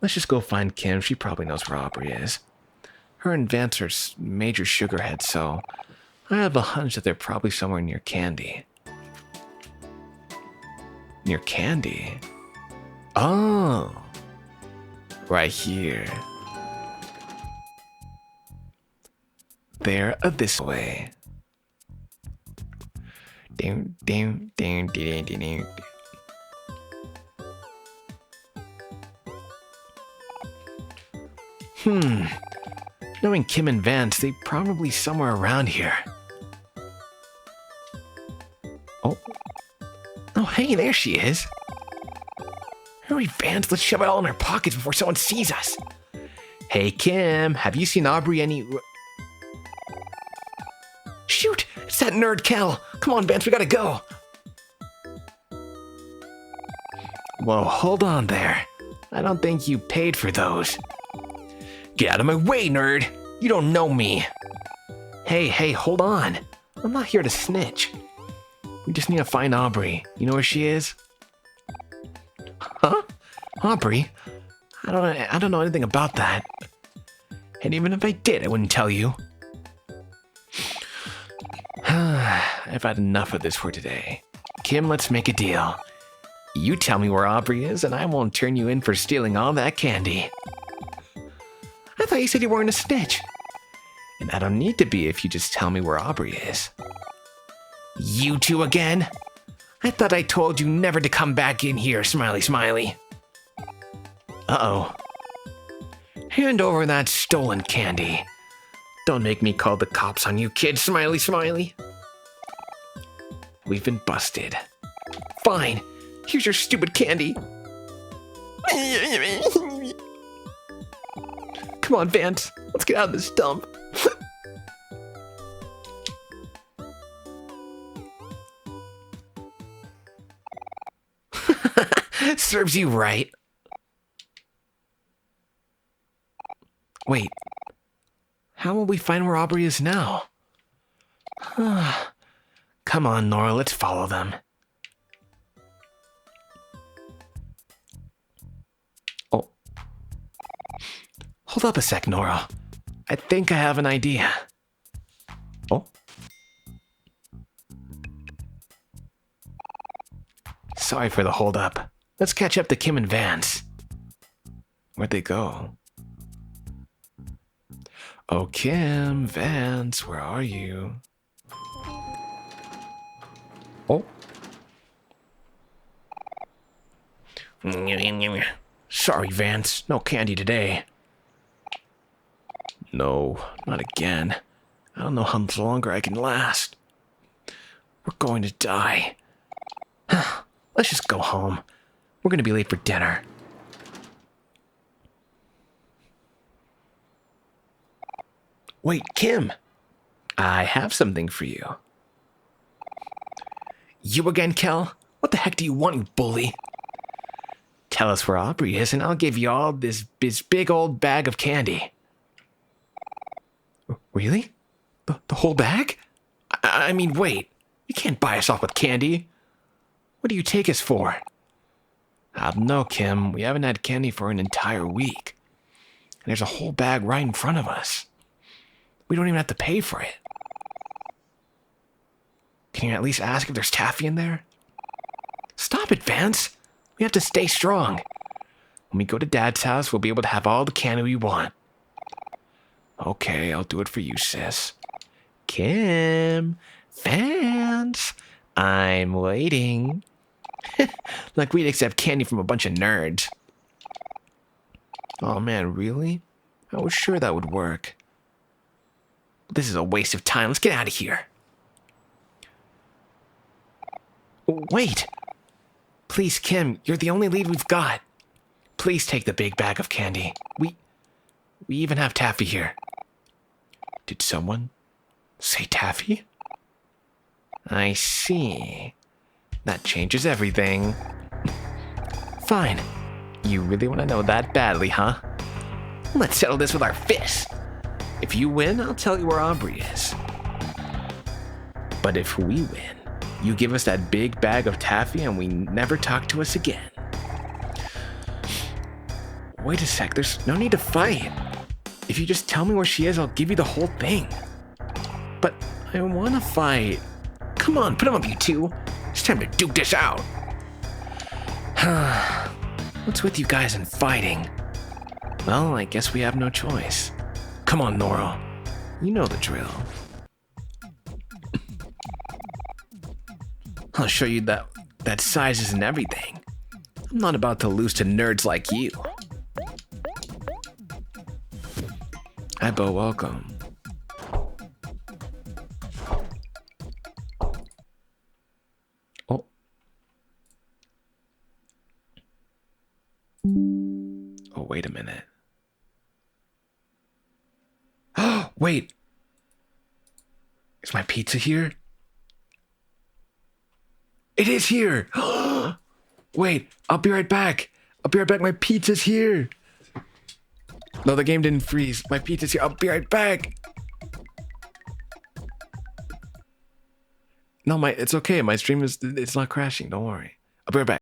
Let's just go find Kim. She probably knows where Aubrey is. Her and Vance are major sugarheads, so I have a hunch that they're probably somewhere near Candy. Near Candy? Oh. Right here. They're this way. Down, down, down, down, down, down. Knowing Kim and Vance, they probably somewhere around here. Oh. Oh, hey, there she is. Hurry, Vance, let's shove it all in our pockets before someone sees us. Hey, Kim, have you seen Aubrey any... Shoot, it's that nerd Kel. Come on, Vance, we gotta go. Whoa, hold on there. I don't think you paid for those. Get out of my way, nerd! You don't know me! Hey, hold on. I'm not here to snitch. We just need to find Aubrey. You know where she is? Huh? Aubrey? I don't know anything about that. And even if I did, I wouldn't tell you. I've had enough of this for today. Kim, let's make a deal. You tell me where Aubrey is, and I won't turn you in for stealing all that candy. I thought you said you weren't a snitch. And I don't need to be if you just tell me where Aubrey is. You two again? I thought I told you never to come back in here, Smiley Smiley. Uh-oh. Hand over that stolen candy. Don't make me call the cops on you, kid, Smiley Smiley. We've been busted. Fine. Here's your stupid candy. Come on, Vance. Let's get out of this dump. Serves you right. Wait. How will we find where Aubrey is now? Come on, Nora, let's follow them. Oh. Hold up a sec, Nora. I think I have an idea. Oh. Sorry for the hold up. Let's catch up to Kim and Vance. Where'd they go? Oh, Kim, Vance, where are you? Oh. Sorry, Vance. No candy today. No, not again. I don't know how much longer I can last. We're going to die. Let's just go home. We're going to be late for dinner. Wait, Kim. I have something for you. You again, Kel? What the heck do you want, you bully? Tell us where Aubrey is, and I'll give you all this big old bag of candy. Really? The whole bag? I mean, wait. You can't buy us off with candy. What do you take us for? No, Kim. We haven't had candy for an entire week. And there's a whole bag right in front of us. We don't even have to pay for it. Can you at least ask if there's taffy in there? Stop it, Vance. We have to stay strong. When we go to Dad's house, we'll be able to have all the candy we want. Okay, I'll do it for you, sis. Kim, Vance, I'm waiting. Like we'd accept candy from a bunch of nerds. Oh man, really? I was sure that would work. This is a waste of time. Let's get out of here. Wait. Please, Kim, you're the only lead we've got. Please take the big bag of candy. We even have taffy here. Did someone say taffy? I see. That changes everything. Fine. You really want to know that badly, huh? Let's settle this with our fists. If you win, I'll tell you where Aubrey is. But if we win, you give us that big bag of taffy and we never talk to us again. Wait a sec, there's no need to fight. If you just tell me where she is, I'll give you the whole thing. But I want to fight. Come on, put 'em up, you two. It's time to duke this out. What's with you guys and fighting? Well, I guess we have no choice. Come on, Noro. You know the drill. I'll show you that sizes and everything. I'm not about to lose to nerds like you. Ebo, welcome. Oh. Oh, wait a minute. Wait. Is my pizza here? It is here! Wait, I'll be right back. My pizza's here. No, the game didn't freeze. My pizza's here. I'll be right back. No, it's okay. My stream it's not crashing. Don't worry. I'll be right back.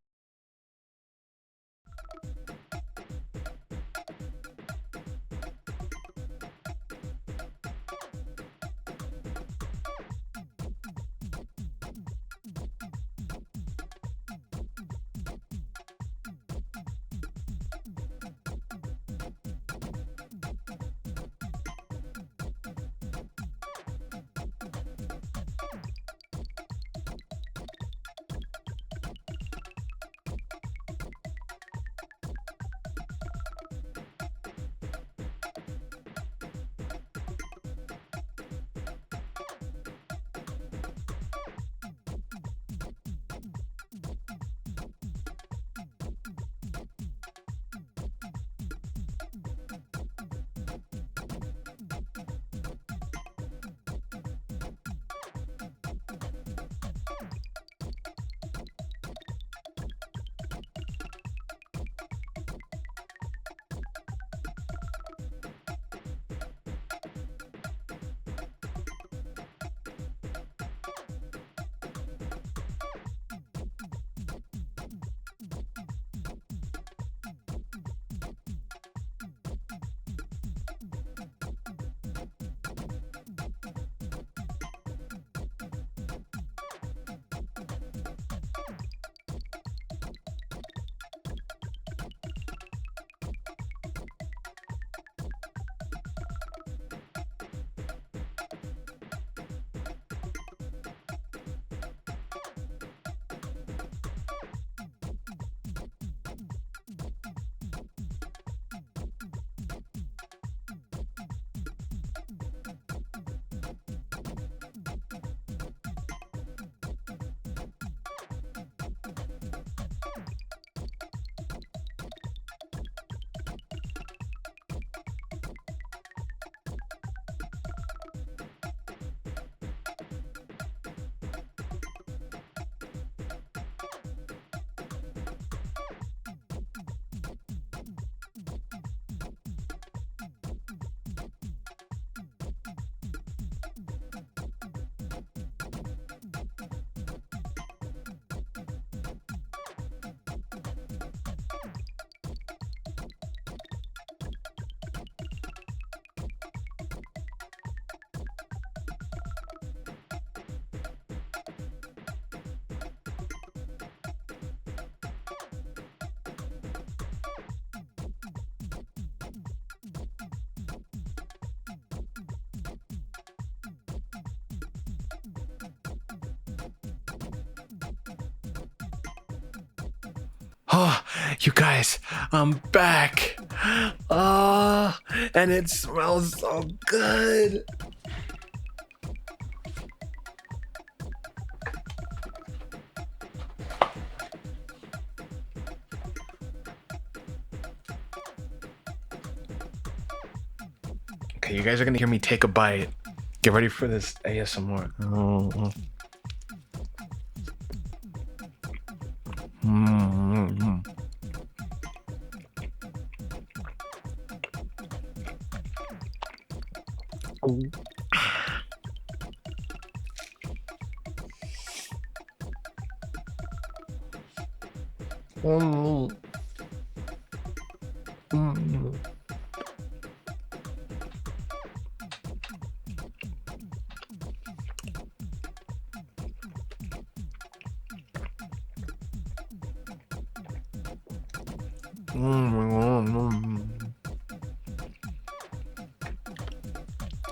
Oh, you guys, I'm back. Oh, and it smells so good. Okay, you guys are gonna hear me take a bite. Get ready for this ASMR. Oh. Mm-hmm. Mm. Mm.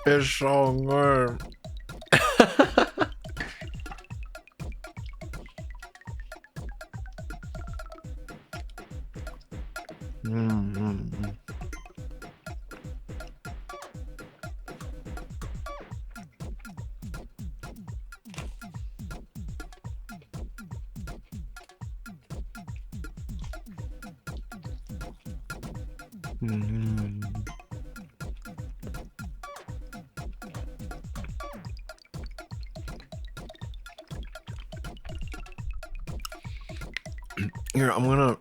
It's so good. Mm. Here, I'm gonna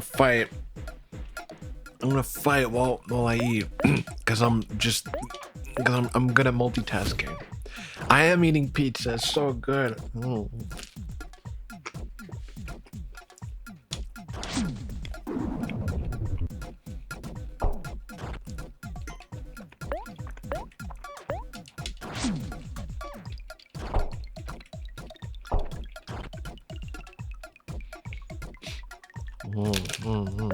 fight. I'm gonna fight while I eat, because I'm good at multitasking. I am eating pizza. It's so good. Mm. Mm.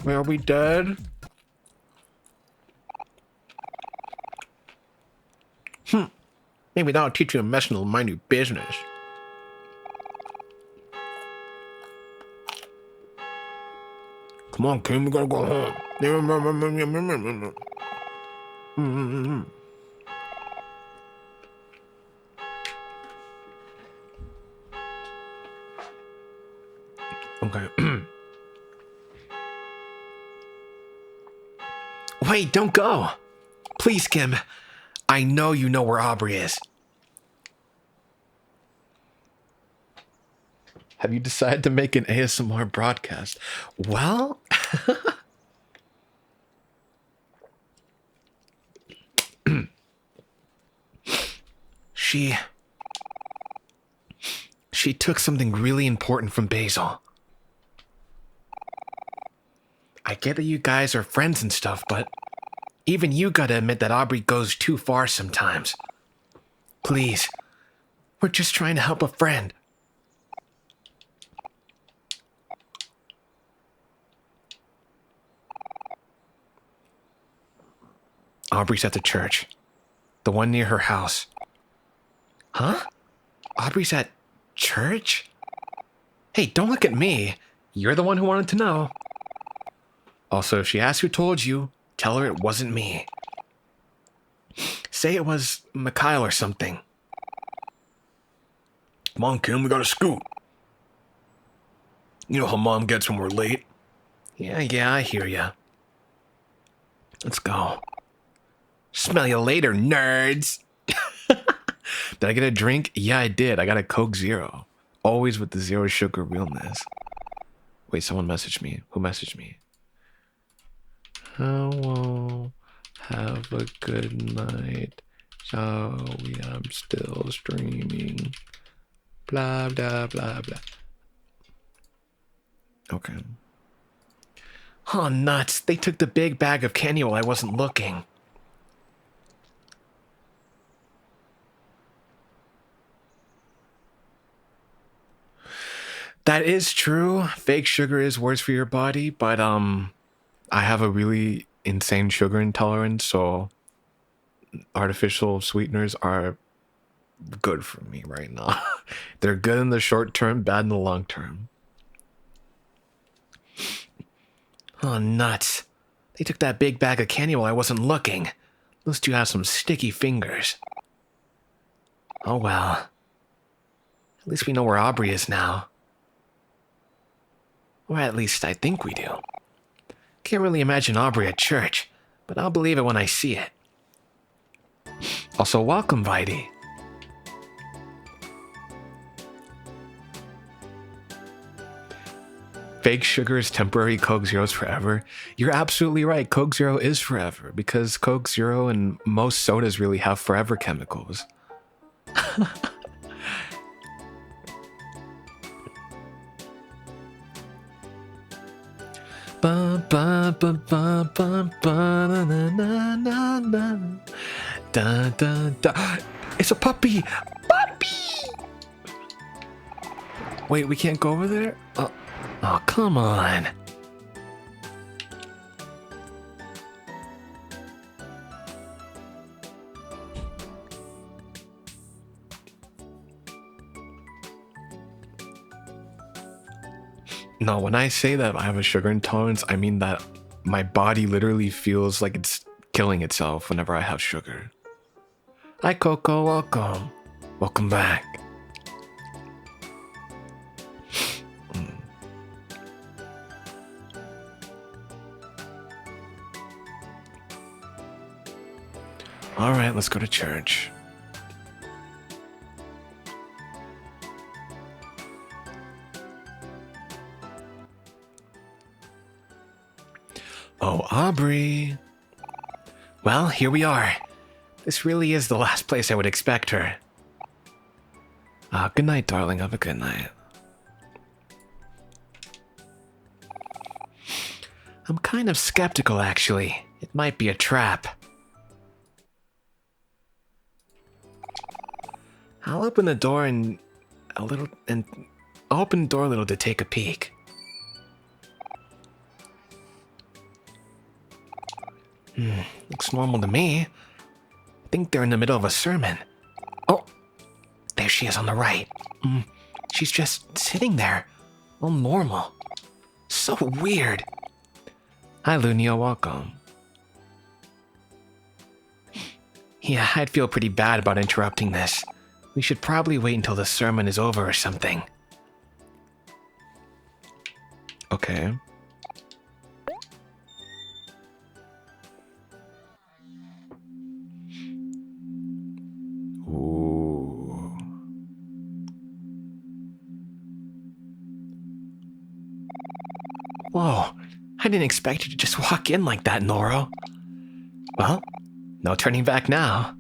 Wait, are we dead? Maybe that'll teach you a lesson to mind your business. Come on, Kim, we gotta go home. Okay. Wait, don't go. Please, Kim. I know you know where Aubrey is. Have you decided to make an ASMR broadcast? Well, she took something really important from Basil. I get that you guys are friends and stuff, but even you gotta admit that Aubrey goes too far sometimes. Please, we're just trying to help a friend. Aubrey's at the church. The one near her house. Huh? Aubrey's at church? Hey, don't look at me. You're the one who wanted to know. Also, if she asks who told you, tell her it wasn't me. Say it was Mikhail or something. Come on, Kim, we gotta scoot. You know how Mom gets when we're late? Yeah, I hear ya. Let's go. Smell you later, nerds. Did I get a drink? Yeah, I did. I got a Coke Zero. Always with the zero sugar realness. Wait, someone messaged me. Who messaged me? Hello. Have a good night. Sorry, I'm still streaming. Blah, blah, blah, blah. Okay. Oh, nuts. They took the big bag of candy while I wasn't looking. That is true. Fake sugar is worse for your body, but I have a really insane sugar intolerance, so artificial sweeteners are good for me right now. They're good in the short term, bad in the long term. Oh, nuts. They took that big bag of candy while I wasn't looking. Those two have some sticky fingers. Oh well. At least we know where Aubrey is now. Or at least I think we do. Can't really imagine Aubrey at church, but I'll believe it when I see it. Also, welcome, Vidi. Fake sugar is temporary, Coke Zero is forever. You're absolutely right. Coke Zero is forever because Coke Zero and most sodas really have forever chemicals. Ba, ba, ba, ba, ba, ba, na, na, na, na. Da, da, da. It's a puppy! Puppy! Wait, we can't go over there? Oh, come on. No, when I say that I have a sugar intolerance, I mean that my body literally feels like it's killing itself whenever I have sugar. Hi, Coco. Welcome. Welcome back. All right, let's go to church. Oh, Aubrey. Well, here we are. This really is the last place I would expect her. Good night, darling. Have a good night. I'm kind of skeptical, actually. It might be a trap. I'll open the door I'll open the door a little to take a peek. Looks normal to me. I think they're in the middle of a sermon. Oh, there she is on the right. She's just sitting there. All normal. So weird. Hi, Lunia, welcome. Yeah, I'd feel pretty bad about interrupting this. We should probably wait until the sermon is over or something. Okay. Ooh. Whoa, I didn't expect you to just walk in like that, Noro. Well, no turning back now.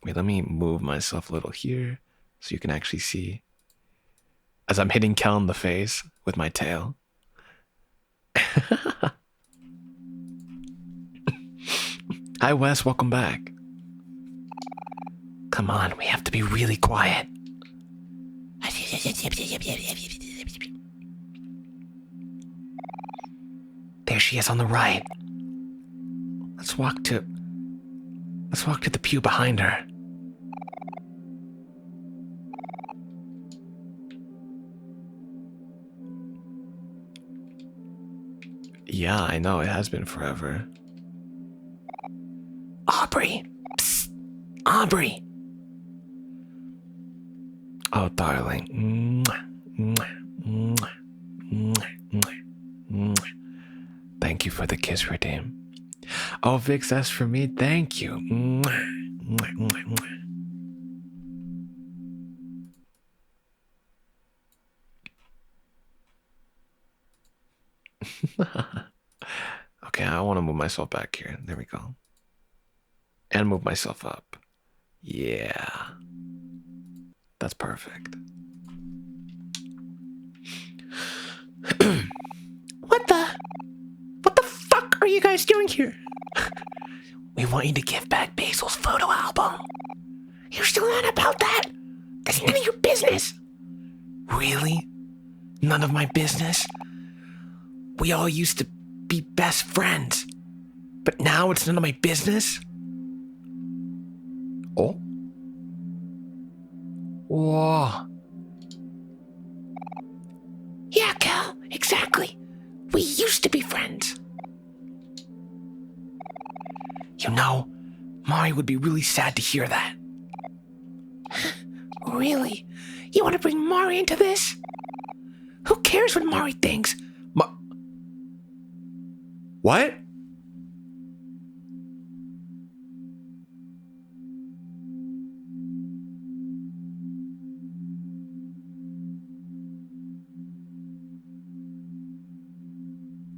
Wait, let me move myself a little here so you can actually see. As I'm hitting Kel in the face with my tail. Hi, Wes, welcome back. Come on, we have to be really quiet. There she is on the right. Let's walk to the pew behind her. Yeah, I know, it has been forever. Aubrey! Psst! Aubrey! Oh, darling. Thank you for the kiss, Redeem. Oh, Vix, that's for me. Thank you. Okay, I want to move myself back here. There we go. And move myself up. Yeah. That's perfect. What the fuck are you guys doing here? We want you to give back Basil's photo album. You're still on about that? That's none of your business. Really? None of my business? We all used to be best friends. But now it's none of my business? Oh. Whoa. Yeah, Cal, exactly. We used to be friends. You know, Mari would be really sad to hear that. Really? You want to bring Mari into this? Who cares what Mari thinks? What?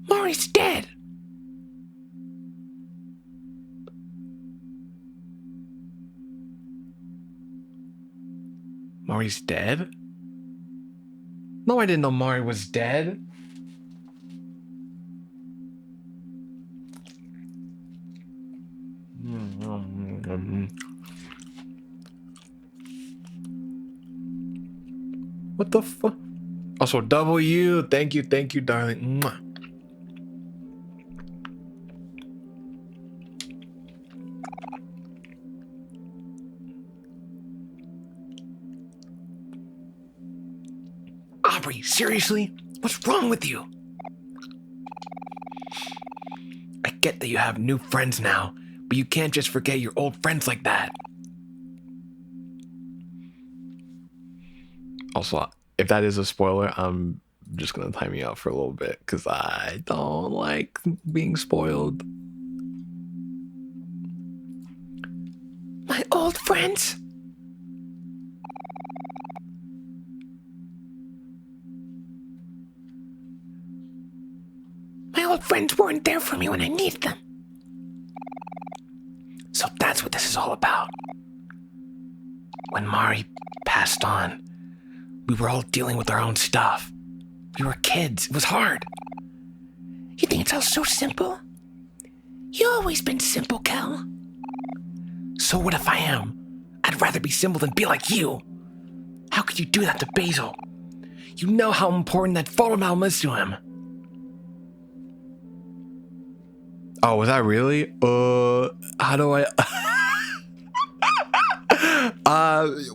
Mari's dead. Mari's dead? No, I didn't know Mari was dead. What the fuck? Also, W. Thank you, darling. Mwah. Aubrey, seriously? What's wrong with you? I get that you have new friends now, but you can't just forget your old friends like that. Also, if that is a spoiler, I'm just gonna time you out for a little bit because I don't like being spoiled. My old friends? My old friends weren't there for me when I needed them. So that's what this is all about. When Mari passed on, we were all dealing with our own stuff. We were kids. It was hard. You think it's all so simple? You always been simple, Cal. So what if I am? I'd rather be simple than be like you. How could you do that to Basil? You know how important that photo album is to him. Oh, was that really? How do I?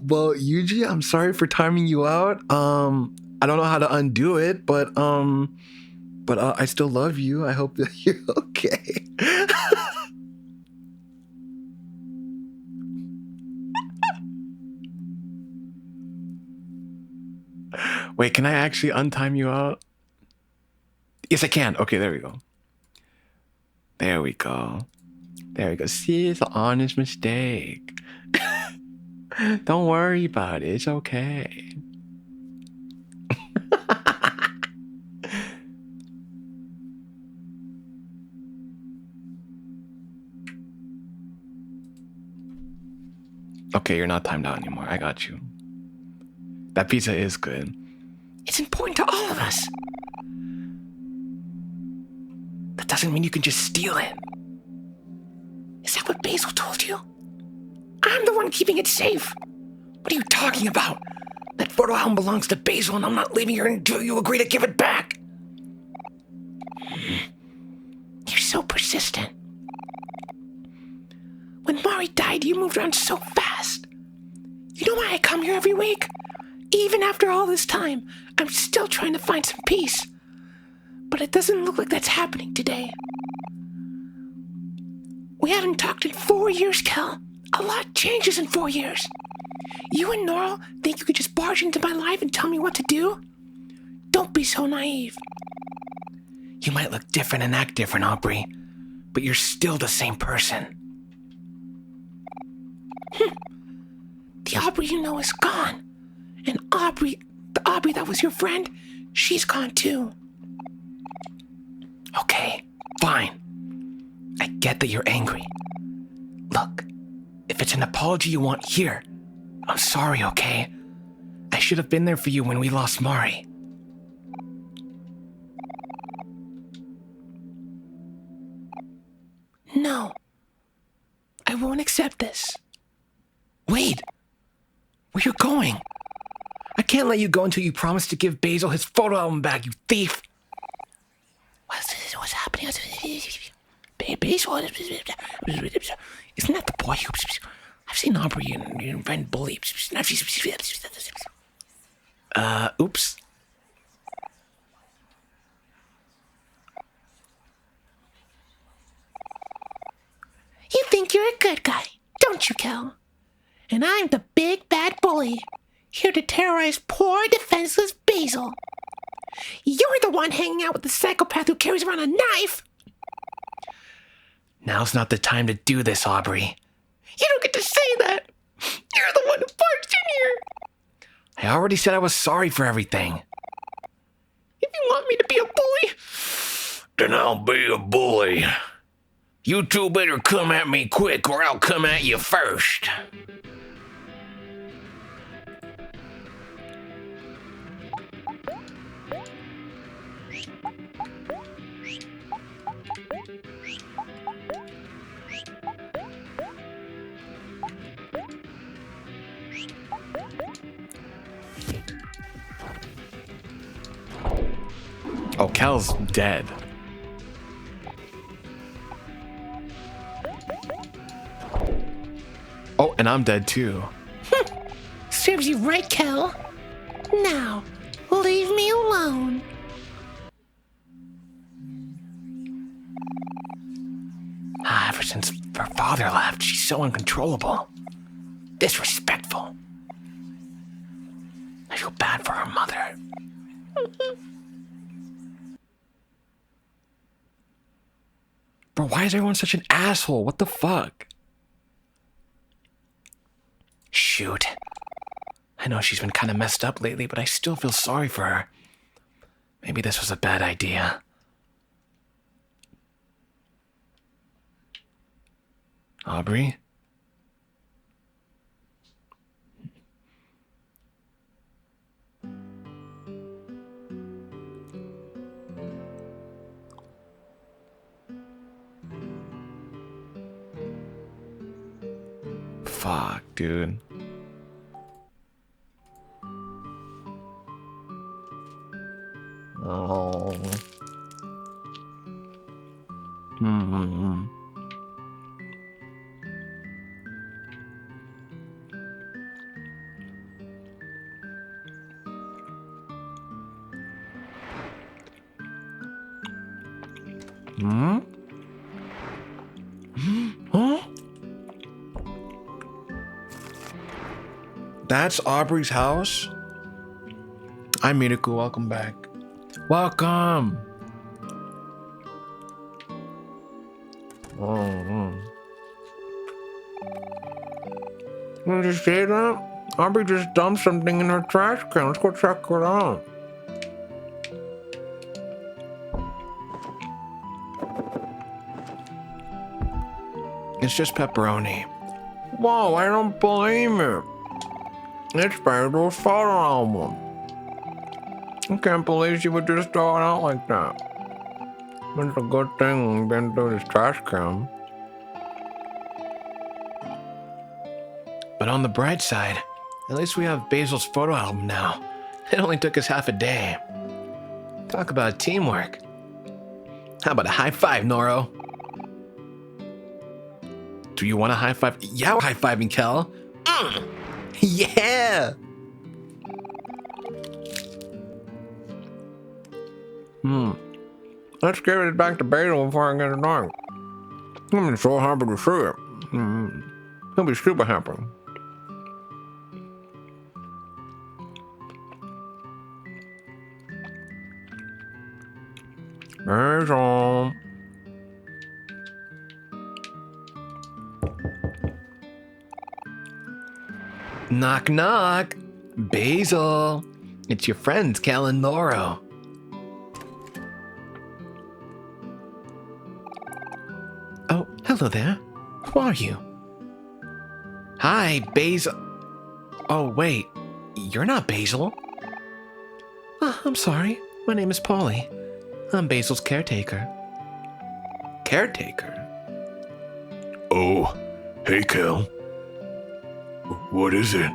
Well, Yuji, I'm sorry for timing you out. I don't know how to undo it, but I still love you. I hope that you're okay. Wait, can I actually untime you out? Yes, I can. Okay, there we go. There we go. There we go. See, it's an honest mistake. Don't worry about it. It's okay. Okay, you're not timed out anymore. I got you. That pizza is good. It's important to all of us. That doesn't mean you can just steal it. Is that what Basil told you? I'm the one keeping it safe. What are you talking about? That photo album belongs to Basil and I'm not leaving here until you agree to give it back. You're so persistent. When Mari died, you moved around so fast. You know why I come here every week? Even after all this time, I'm still trying to find some peace. But it doesn't look like that's happening today. We haven't talked in 4 years, Cal. A lot changes in 4 years. You and Noro think you could just barge into my life and tell me what to do? Don't be so naive. You might look different and act different, Aubrey, but you're still the same person. The Aubrey you know is gone. And the Aubrey that was your friend, she's gone too. Okay, fine. I get that you're angry. Look, if it's an apology you want here, I'm sorry, okay? I should have been there for you when we lost Mari. No. I won't accept this. Wait! Where you going? I can't let you go until you promise to give Basil his photo album back, you thief! What's happening? Basil, isn't that the boy who... seen Aubrey and Ren bully. Oops. You think you're a good guy, don't you, Kel? And I'm the big bad bully, here to terrorize poor defenseless Basil. You're the one hanging out with the psychopath who carries around a knife. Now's not the time to do this, Aubrey. You don't get to say that. You're the one who barged in here. I already said I was sorry for everything. If you want me to be a bully, Then I'll be a bully. You two better come at me quick or I'll come at you first. Oh, Cal's dead. Oh, and I'm dead too. serves you right, Kel. Now, leave me alone. Ever since her father left, she's so uncontrollable. Disrespectful. I feel bad for her mother. Bro, why is everyone such an asshole? What the fuck? Shoot. I know she's been kind of messed up lately, but I still feel sorry for her. Maybe this was a bad idea. Aubrey? Fuck, dude. Oh. Huh? That's Aubrey's house? Hi, Miraku. Welcome back. Welcome. Did you see that? Aubrey just dumped something in her trash can. Let's go check it out. It's just pepperoni. Whoa, I don't blame it. It's Basil's photo album. I can't believe she would just throw it out like that. It's a good thing we've been through this trash can. But on the bright side, at least we have Basil's photo album now. It only took us half a day. Talk about teamwork. How about a high five, Noro? Do you want a high five? Yeah, we're high-fiving, Kel. Yeah! Let's give it back to Basil before I get it dark. I'm so happy to see it. He'll be super happy. Basil. Knock, knock. Basil. It's your friends, Kel and Noro. Oh, hello there. Who are you? Hi, Basil. Oh, wait. You're not Basil. Oh, I'm sorry. My name is Polly. I'm Basil's caretaker. Caretaker? Oh, hey, Kel. What is it?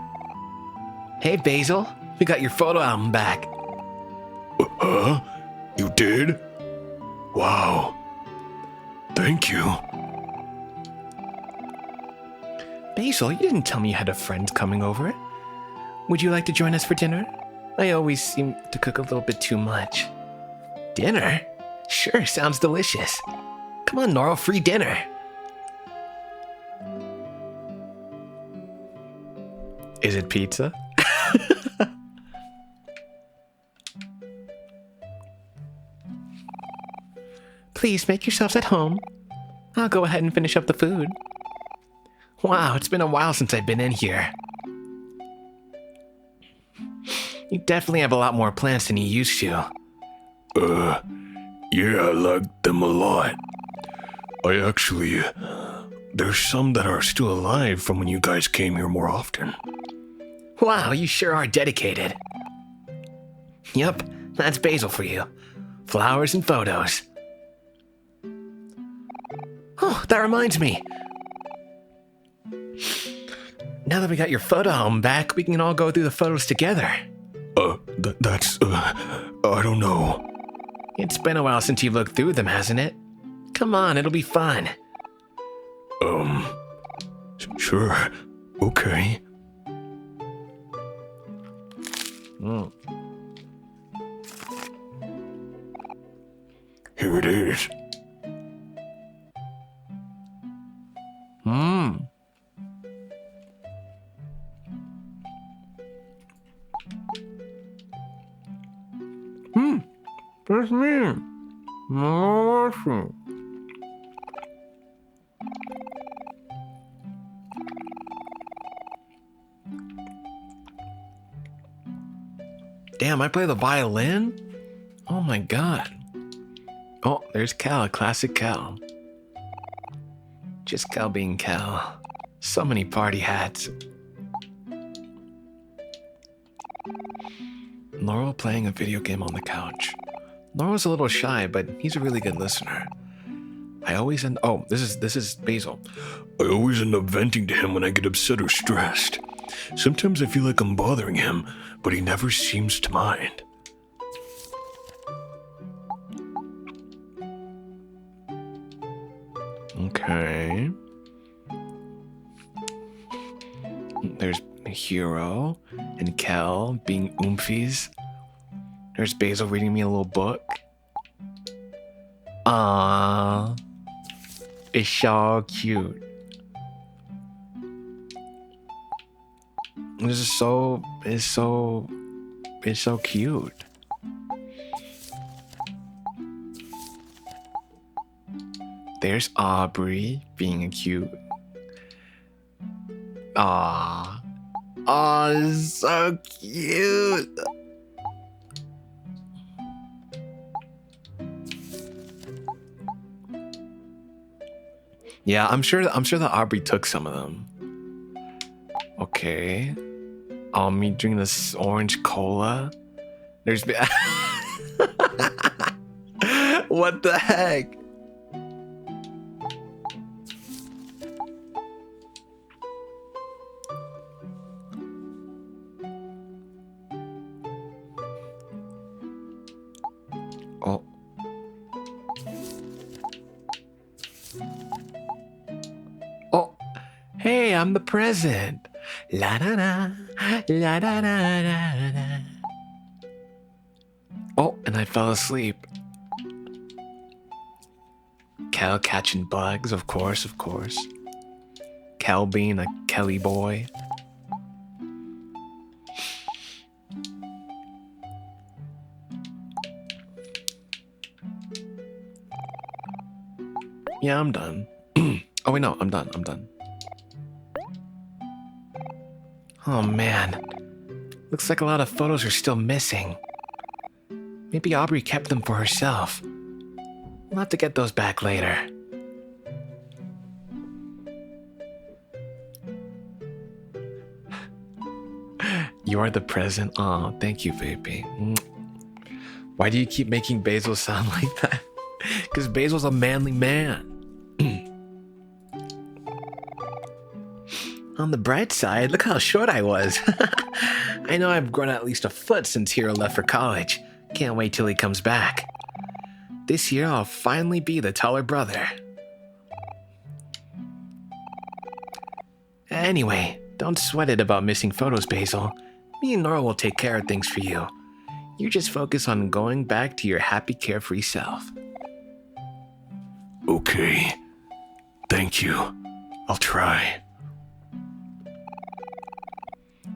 Hey, Basil. We got your photo album back. Huh? You did? Wow. Thank you. Basil, you didn't tell me you had a friend coming over. Would you like to join us for dinner? I always seem to cook a little bit too much. Dinner? Sure, sounds delicious. Come on, Noro, free dinner. Is it pizza? Please make yourselves at home. I'll go ahead and finish up the food. Wow, it's been a while since I've been in here. You definitely have a lot more plants than you used to. Yeah, I like them a lot. There's some that are still alive from when you guys came here more often. Wow, you sure are dedicated. Yup, that's Basil for you. Flowers and photos. Oh, that reminds me. Now that we got your photo album back, we can all go through the photos together. I don't know. It's been a while since you've looked through them, hasn't it? Come on, it'll be fun. Sure. Okay. Here it is. That's me. Awesome. Damn, I play the violin? Oh my god. Oh, there's Cal, classic Cal. Just Cal being Cal. So many party hats. Noro playing a video game on the couch. Noro's a little shy, but he's a really good listener. I always end. Oh, this is Basil. I always end up venting to him when I get upset or stressed. Sometimes I feel like I'm bothering him, but he never seems to mind. Okay. There's Hero and Kel being oomfies. There's Basil reading me a little book. Aww. It's so cute. This is so cute. There's Aubrey being a cute. Aww. Aw, this is so cute. Yeah, I'm sure that Aubrey took some of them. Okay. Me drinking this orange cola. There's what the heck? Oh. Oh. Hey, I'm the present. La da da, la da da da da. Oh, and I fell asleep. Cal catching bugs, of course. Cal being a Kelly boy. Yeah, I'm done. Oh wait, no, I'm done. Oh man, looks like a lot of photos are still missing. Maybe Aubrey kept them for herself. We'll have to get those back later. You are the present. Aw, thank you, baby. Why do you keep making Basil sound like that? Because Basil's a manly man. On the bright side, look how short I was. I know I've grown at least a foot since Hero left for college. Can't wait till he comes back. This year, I'll finally be the taller brother. Anyway, don't sweat it about missing photos, Basil. Me and Nora will take care of things for you. You just focus on going back to your happy, carefree self. Okay. Thank you. I'll try.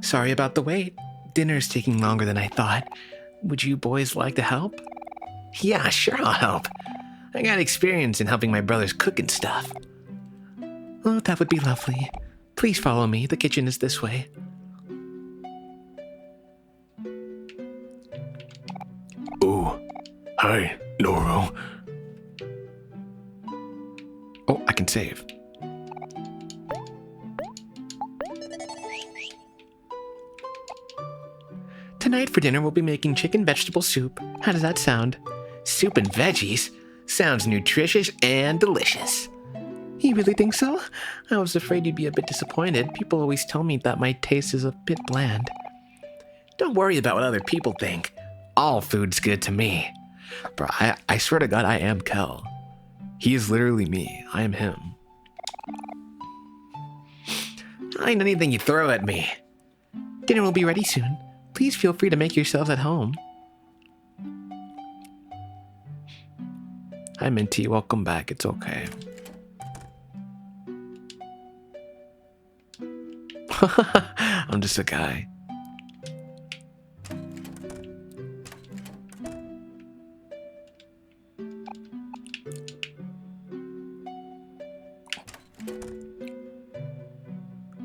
Sorry about the wait. Dinner's taking longer than I thought. Would you boys like to help? Yeah, sure, I'll help. I got experience in helping my brothers cook and stuff. Oh, that would be lovely. Please follow me. The kitchen is this way. Oh, hi, Noro. Oh, I can save. Tonight for dinner, we'll be making chicken vegetable soup. How does that sound? Soup and veggies? Sounds nutritious and delicious. You really think so? I was afraid you'd be a bit disappointed. People always tell me that my taste is a bit bland. Don't worry about what other people think. All food's good to me. Bro, I swear to God, I am Kel. He is literally me. I am him. I ain't anything you throw at me. Dinner will be ready soon. Please feel free to make yourselves at home. Hi, Minty. Welcome back. It's okay. I'm just a guy.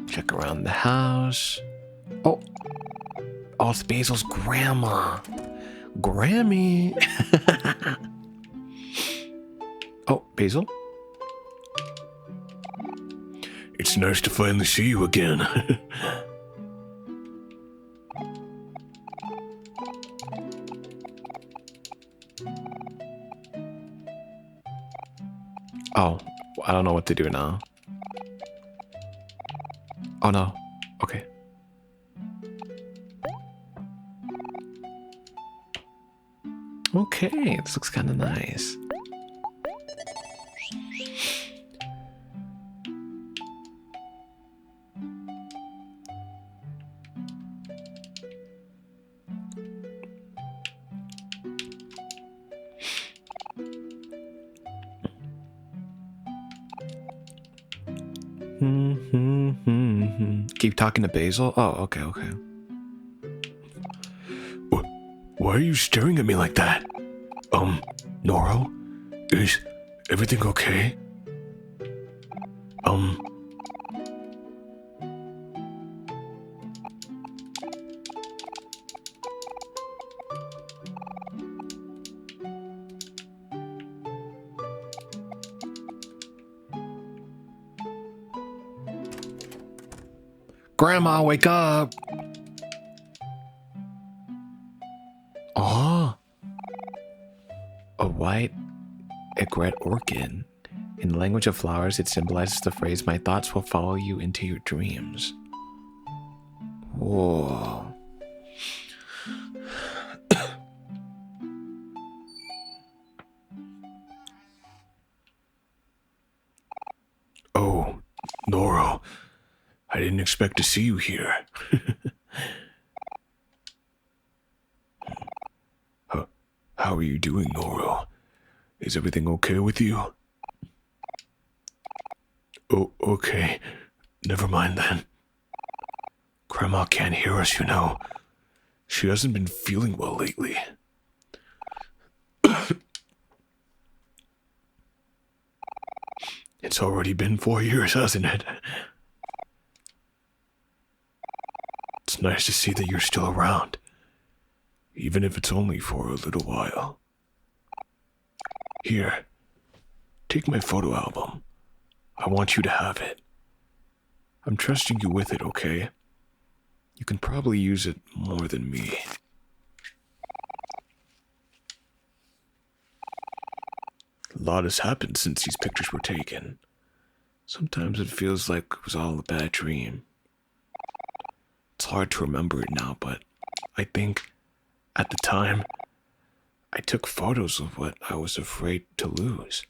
Check around the house. Oh, it's Basil's grandma. Grammy. Oh, Basil? It's nice to finally see you again. Oh, I don't know what to do now. Oh no. Okay. Okay, this looks kind of nice. Keep talking to Basil? Oh, okay. Why are you staring at me like that? Noro? Is everything okay? Grandma, wake up! Oh, a white egret orchid. In the language of flowers, it symbolizes the phrase, "My thoughts will follow you into your dreams." Whoa. Oh, Noro. I didn't expect to see you here. How are you doing, Noro? Is everything okay with you? Oh, okay. Never mind then. Grandma can't hear us, you know. She hasn't been feeling well lately. It's already been 4 years, hasn't it? It's nice to see that you're still around, even if it's only for a little while. Here, take my photo album. I want you to have it. I'm trusting you with it, okay? You can probably use it more than me. A lot has happened since these pictures were taken. Sometimes it feels like it was all a bad dream. It's hard to remember it now, but I think at the time, I took photos of what I was afraid to lose.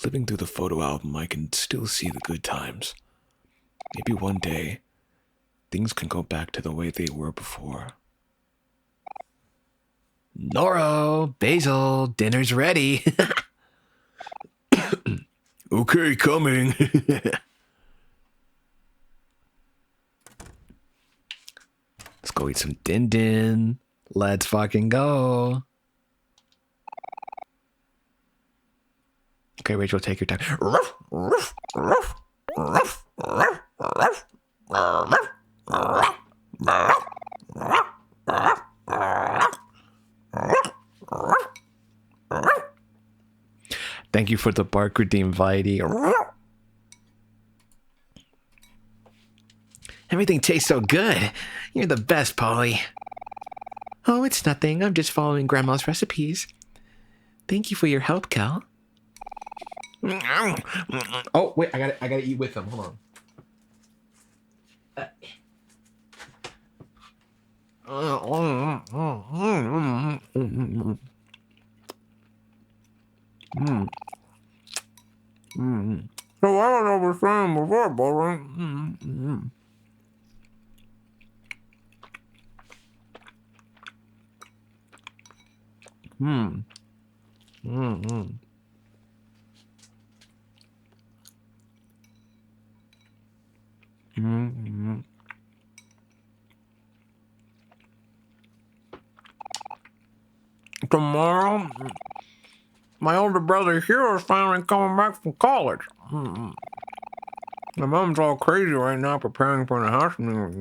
Living through the photo album, I can still see the good times. maybe one day things can go back to the way they were before. Noro, Basil, dinner's ready. Okay, coming. Let's go eat some din din. Let's fucking go. Okay, Rachel, take your time. Thank you for the bark redeem, Vitey. Everything tastes so good. You're the best, Polly. Oh, it's nothing. I'm just following Grandma's recipes. Thank you for your help, Cal. Oh, wait, I gotta eat with them. Hold on. So I don't know what we're saying before, but right? Tomorrow, my older brother here is finally coming back from college. My mom's all crazy right now preparing for the house move.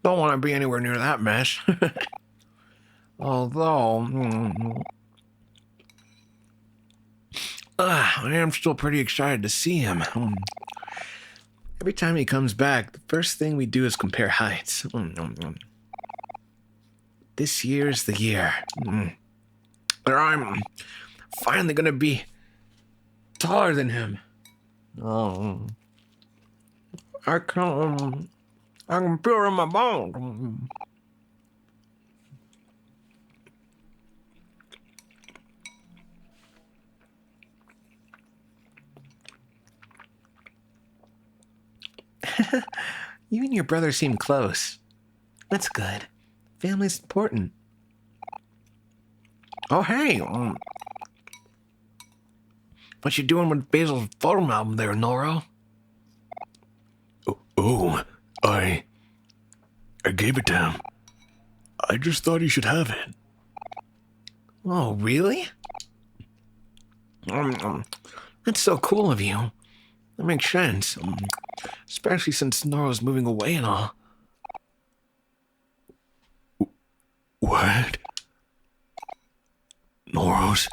Don't want to be anywhere near that mess. Although, I am still pretty excited to see him. Every time he comes back, the first thing we do is compare heights. This year's the year. Where I'm finally gonna be taller than him. Oh, I can feel it in my bones. You and your brother seem close. That's good. Family's important. Oh, hey. What you doing with Basil's photo album there, Noro? I gave it to him. I just thought he should have it. Oh, really? That's so cool of you. That makes sense. Especially since Noro's moving away and all. What? Noro's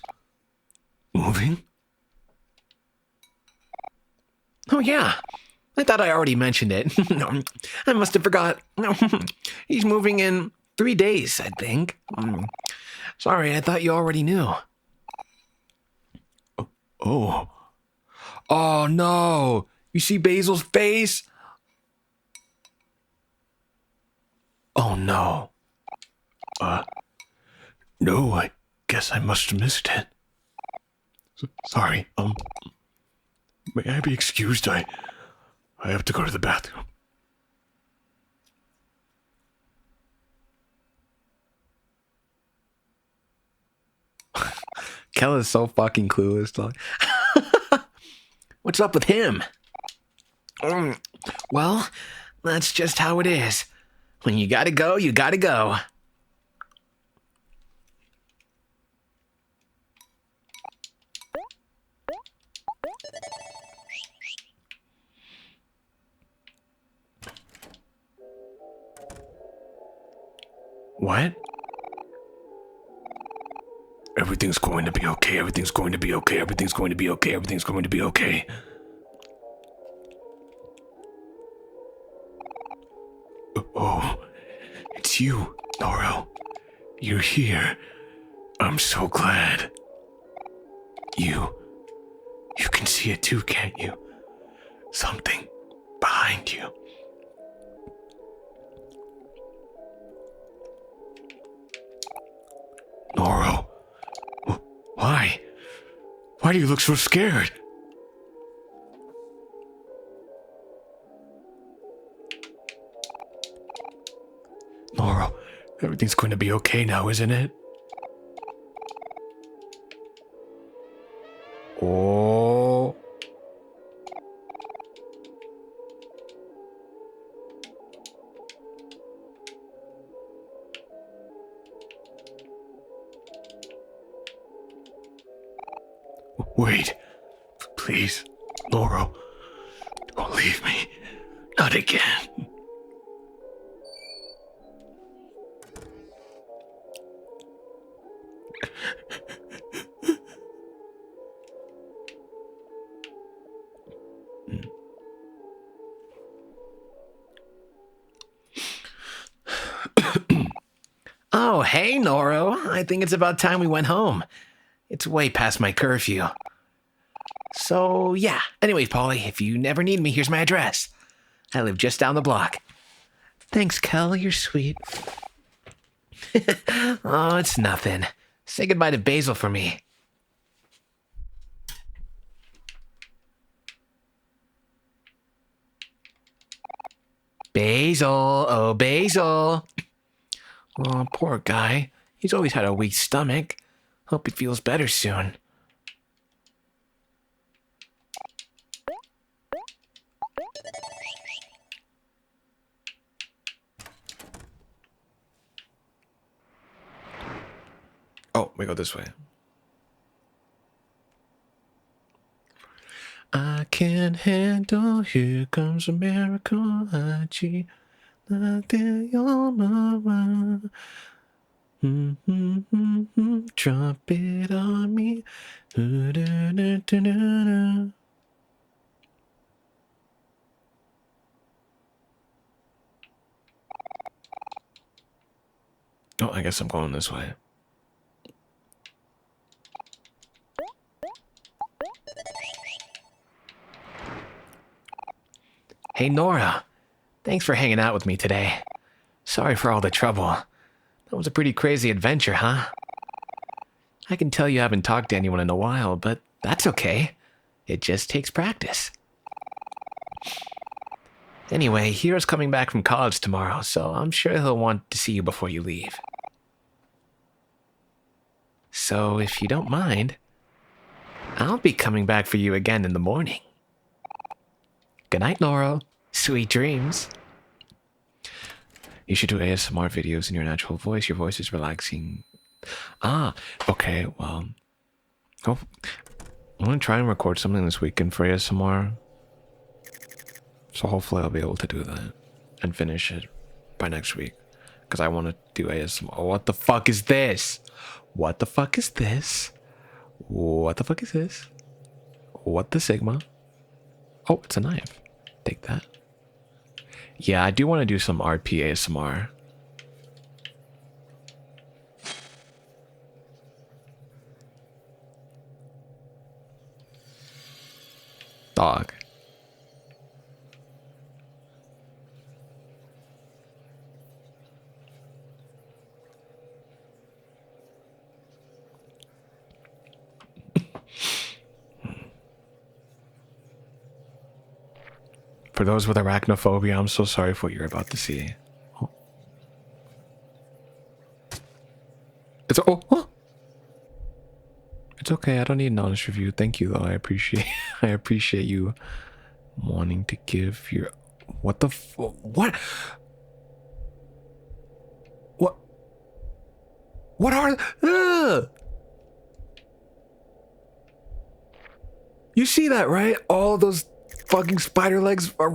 moving? Oh, yeah. I thought I already mentioned it. I must have forgot. He's moving in 3 days, I think. Sorry, I thought you already knew. Oh. Oh, no. You see Basil's face? Oh, no. No, I guess I must have missed it. Sorry, may I be excused? I have to go to the bathroom. Kel is so fucking clueless. What's up with him? Well, that's just how it is. When you gotta go, you gotta go. What? Everything's going to be okay. Everything's going to be okay. Everything's going to be okay. Everything's going to be okay. Oh, it's you, Noro. You're here. I'm so glad. You can see it too, can't you? Something behind you. Noro. Why? Why do you look so scared? Noro, everything's going to be okay now, isn't it? Oh. Wait. Please, Noro. Don't leave me. Not again. Oh, hey, Noro. I think it's about time we went home. It's way past my curfew. So, yeah. Anyways, Polly, if you never need me, here's my address. I live just down the block. Thanks, Kel. You're sweet. Oh, it's nothing. Say goodbye to Basil for me. Basil. Oh, Basil. Oh, poor guy. He's always had a weak stomach. Hope he feels better soon. Oh, we go this way. I can't handle, here comes a miracle. I cheat, nothing on my mind. Drop it on me. Do-do-do-do-do-do. Oh, I guess I'm going this way. Hey, Nora. Thanks for hanging out with me today. Sorry for all the trouble. That was a pretty crazy adventure, huh? I can tell you haven't talked to anyone in a while, but that's okay. It just takes practice. Anyway, Hero's coming back from college tomorrow, so I'm sure he'll want to see you before you leave. So, if you don't mind, I'll be coming back for you again in the morning. Good night, Noro. Sweet dreams. You should do ASMR videos in your natural voice. Your voice is relaxing. Ah, okay, well. Oh, I'm going to try and record something this weekend for ASMR. So hopefully I'll be able to do that and finish it by next week. Because I want to do ASMR. Oh, what the fuck is this? What the fuck is this? What the fuck is this? What the Sigma? Oh, it's a knife. Take that. Yeah, I do want to do some RP ASMR. Dog. For those with arachnophobia, I'm so sorry for what you're about to see. Oh. It's okay. I don't need an honest review. Thank you, though. I appreciate you wanting to give your. What the what? What? What are? You see that, right? All those fucking spider legs are.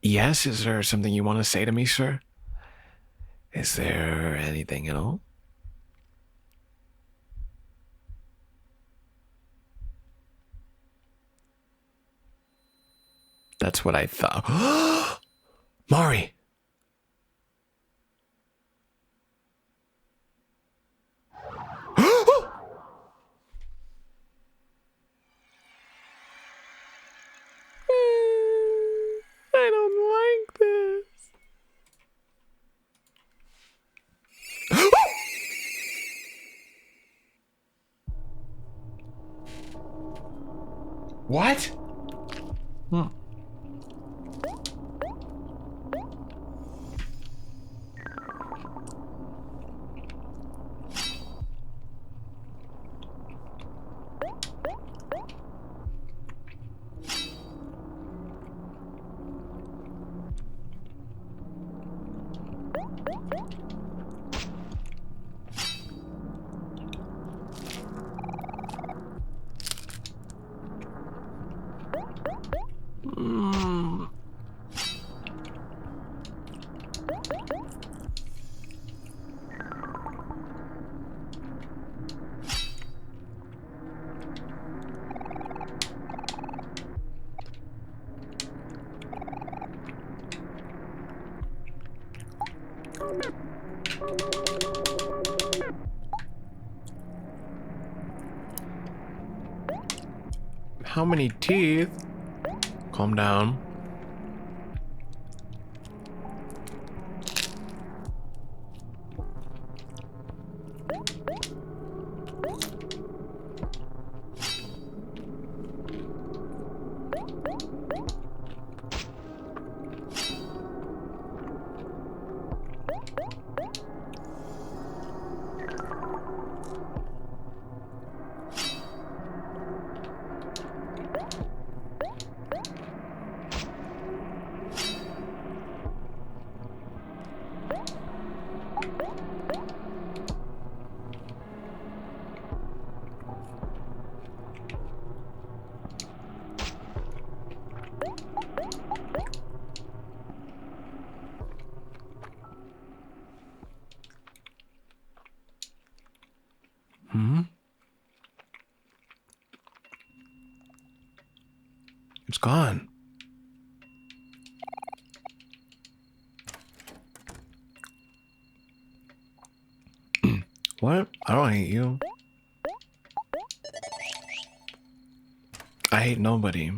Yes, is there something you want to say to me, sir? Is there anything at all? That's what I thought. Mari! I don't like this. What? Hmm. How many teeth? Calm down. It's gone. What? I don't hate you. I hate nobody.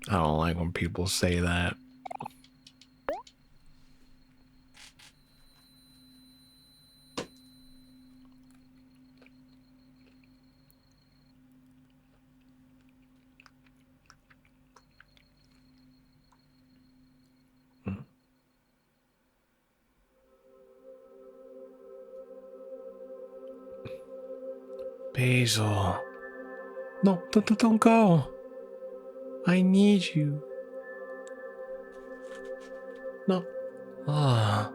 I don't like when people say that. Basil. No, don't go. I need you. No. Ah.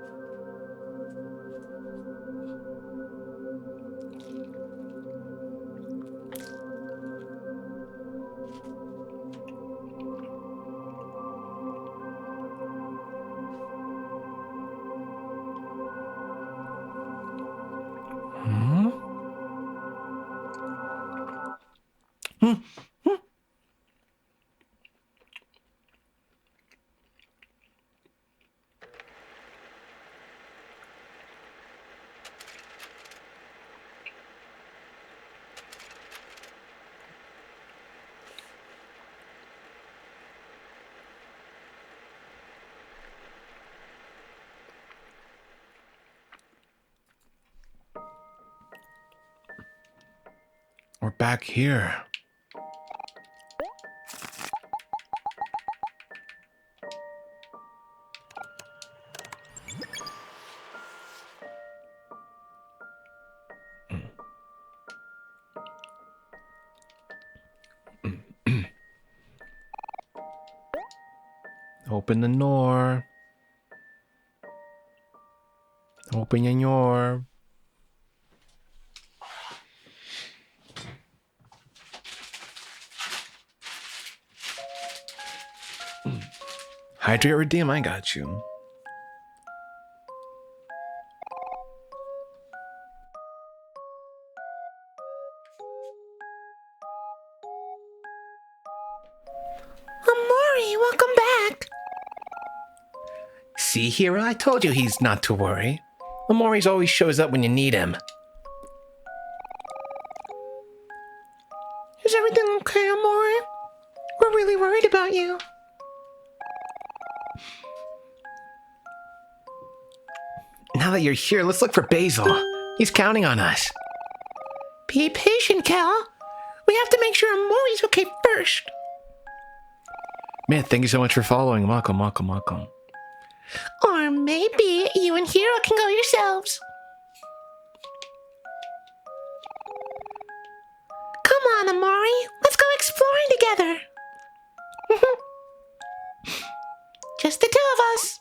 We're back here. Open the door. Open your door. Hydrate, redeem, I got you. Omori, welcome back. See, Hira, I told you he's not to worry. Omori's always shows up when you need him. Is everything okay, Omori? We're really worried about you. Now that you're here, let's look for Basil. He's counting on us. Be patient, Cal. We have to make sure Omori's okay first. Man, thank you so much for following. Welcome. Or maybe you and Hero can go yourselves. Come on, Omori. Let's go exploring together. Just the two of us.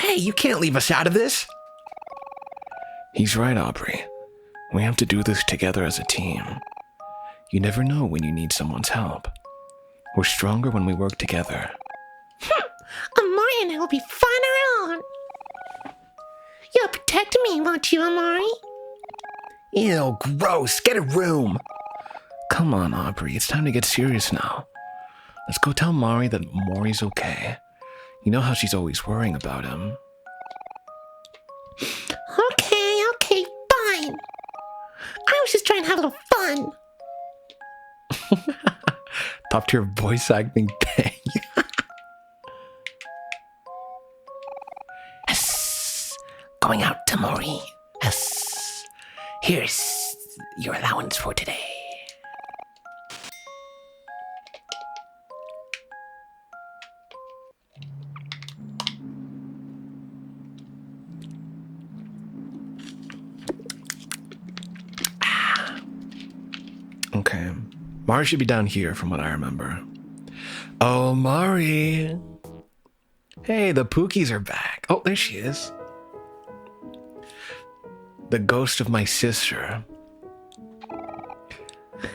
Hey, you can't leave us out of this. He's right, Aubrey. We have to do this together as a team. You never know when you need someone's help. We're stronger when we work together. Omori and I will be fine around. You'll protect me, won't you, Omori? Ew, gross. Get a room. Come on, Aubrey. It's time to get serious now. Let's go tell Mari that Mori's okay. You know how she's always worrying about him. Okay, fine. I was just trying to have a little fun. Top tier voice acting bang. Going out to Mori. Here's your allowance for today. Okay. Mari should be down here from what I remember. Oh, Mari. Hey, the Pookies are back. Oh, there she is. The ghost of my sister.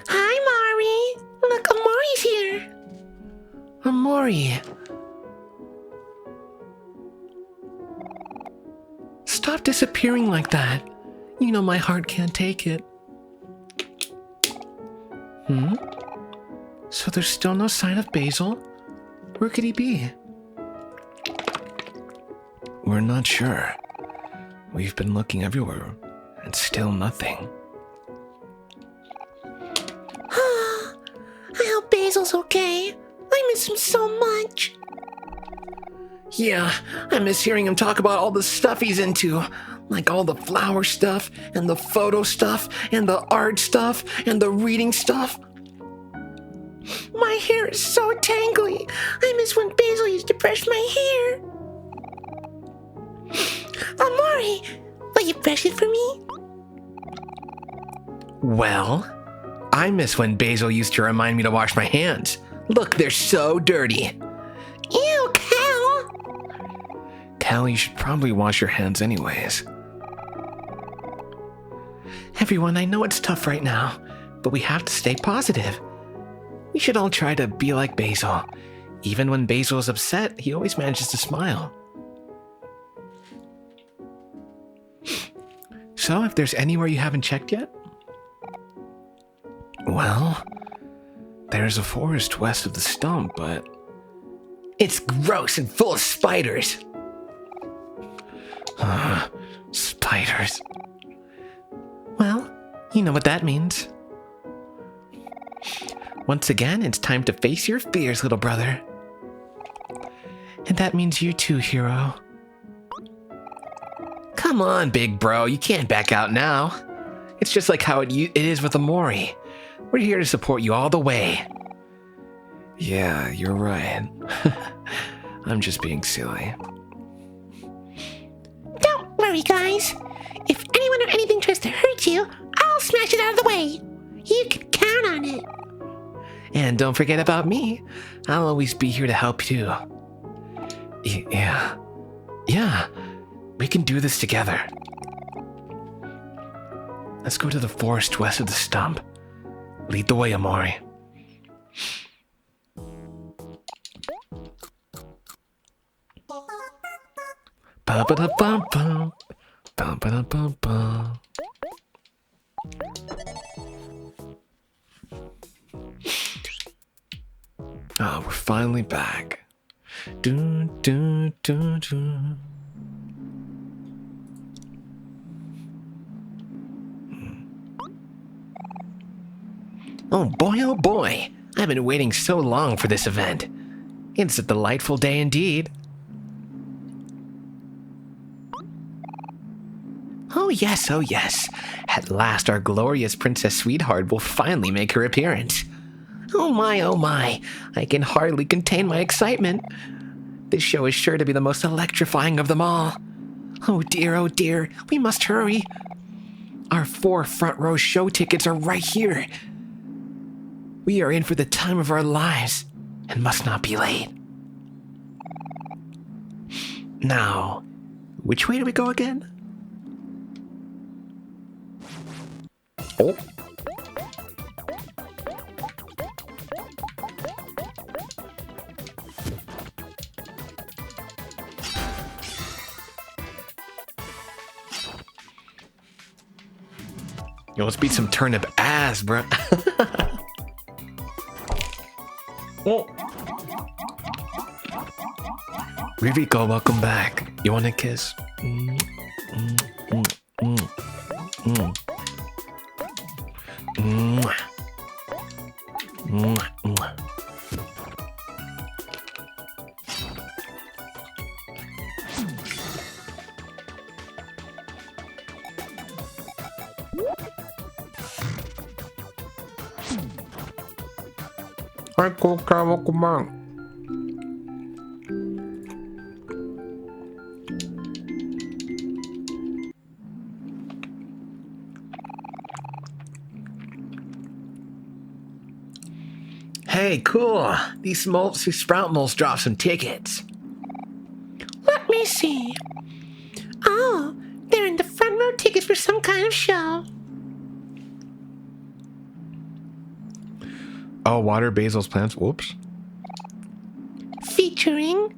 Hi, Mari. Look, Omori's here. Omori. Stop disappearing like that. You know my heart can't take it. So there's still no sign of Basil? Where could he be? We're not sure. We've been looking everywhere, and still nothing. I hope Basil's okay. I miss him so much. Yeah, I miss hearing him talk about all the stuff he's into. Like all the flower stuff, and the photo stuff, and the art stuff, and the reading stuff. My hair is so tangly. I miss when Basil used to brush my hair. Omori, will you brush it for me? Well, I miss when Basil used to remind me to wash my hands. Look, they're so dirty. Ew, Cal. Cal, you should probably wash your hands anyways. Everyone, I know it's tough right now, but we have to stay positive. We should all try to be like Basil. Even when Basil is upset, he always manages to smile. So, if there's anywhere you haven't checked yet? Well, there's a forest west of the stump, but It's gross and full of spiders. spiders. Well, you know what that means. Once again, it's time to face your fears, little brother. And that means you too, Hero. Come on, big bro, you can't back out now. It's just like how it is with Omori. We're here to support you all the way. Yeah, you're right. I'm just being silly. Don't worry, guys. If anyone or anything tries to hurt you, I'll smash it out of the way. You can count on it. And don't forget about me. I'll always be here to help too. Yeah. Yeah, we can do this together. Let's go to the forest west of the stump. Lead the way, Omori. Ba-ba-da-bum-bum. Ba-ba-da-bum-bum. Oh, we're finally back. Do, do, do, do. Oh boy, I've been waiting so long for this event. It's a delightful day indeed. Oh yes, oh yes. At last our glorious princess sweetheart will finally make her appearance. Oh my, I can hardly contain my excitement. This show is sure to be the most electrifying of them all. Oh dear, we must hurry. Our 4 front row show tickets are right here. We are in for the time of our lives and must not be late. Now, which way do we go again? Oh. Yo, let's beat some turnip ass, bro. Oh. Ririko, welcome back. You want a kiss? Aiko, welcome back. Hey, cool. These sprout moles dropped some tickets. Let me see. Oh, they're in the front row tickets for some kind of show. Oh, water basil's plants. Whoops. Featuring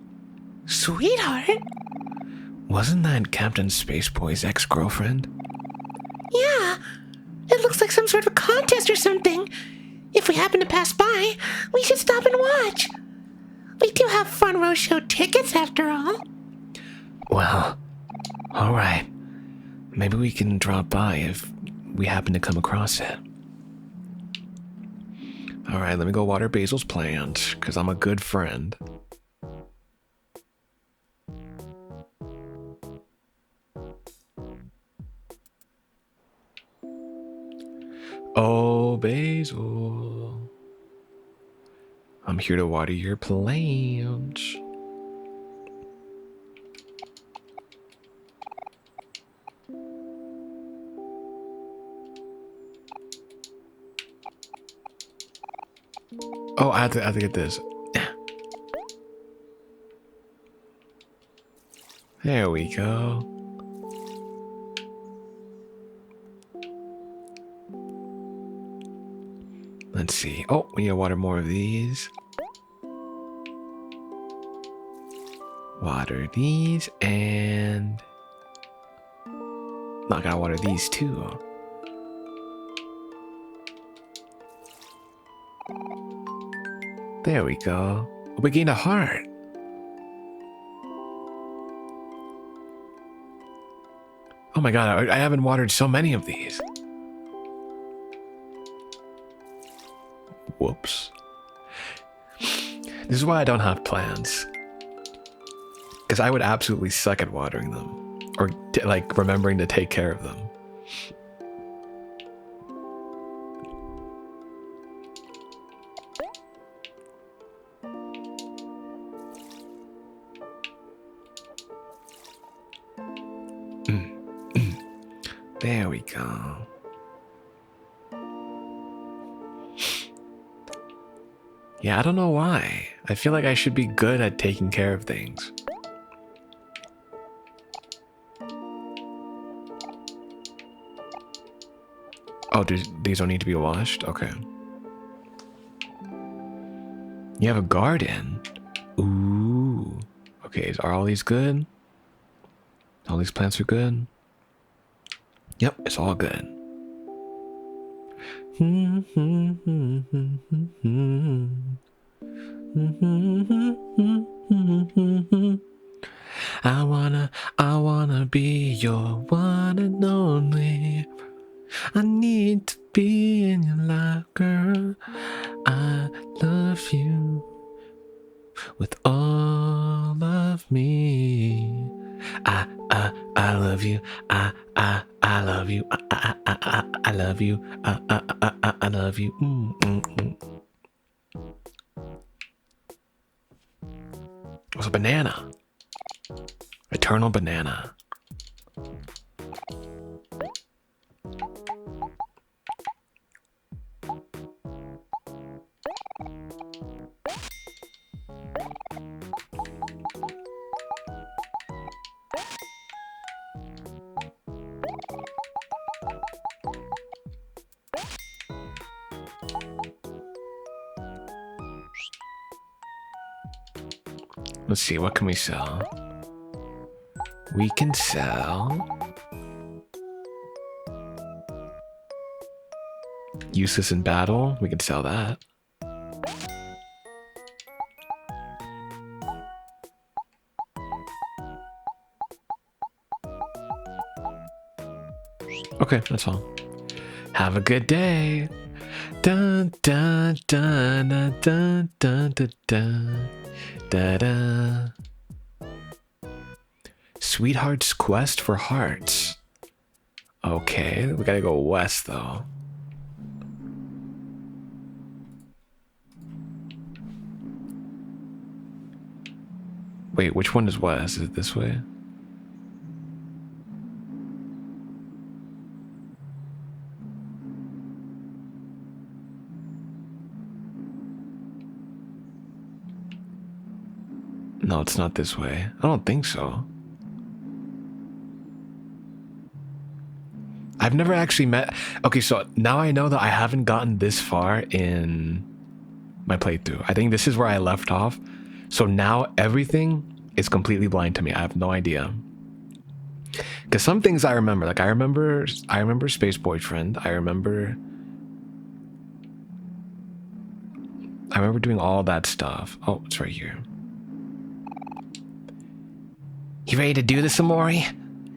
Sweetheart. Wasn't that Captain Spaceboy's ex-girlfriend? Yeah, it looks like some sort of contest or something. If we happen to pass by, we should stop and watch. We do have front row show tickets after all. Well, all right. Maybe we can drop by if we happen to come across it. All right, let me go water basil's plant, because I'm a good friend. Oh, Basil. I'm here to water your plants. Oh, I have to get this. There we go. Let's see. Oh, we need to water more of these. Water these, and not gotta water these too. There we go. We gained a heart. Oh my god, I haven't watered so many of these. Whoops. This is why I don't have plants. Because I would absolutely suck at watering them. Or like remembering to take care of them. There we go. Yeah, I don't know why. I feel like I should be good at taking care of things. Oh, these don't need to be washed? Okay. You have a garden? Ooh. Okay, are all these good? All these plants are good? Yep, it's all good. I wanna be your one and only. I need to be in your life, girl. I love you with all of me. I love you. I I love you. I love you. I love you. What's a banana? Eternal banana. Let's see, what can we sell? We can sell useless in battle. We can sell that. Okay, that's all. Have a good day. Dun dun dun dun dun dun dun dun. Da-da. Sweetheart's Quest for Hearts. Okay, we gotta go west though. Wait, which one is west? Is it this way? No, it's not this way. I don't think so. I've never actually met... Okay, so now I know that I haven't gotten this far in my playthrough. I think this is where I left off. So now everything is completely blind to me. I have no idea. Because some things I remember. Like I remember Space Boyfriend. I remember doing all that stuff. Oh, it's right here. You ready to do this, Omori?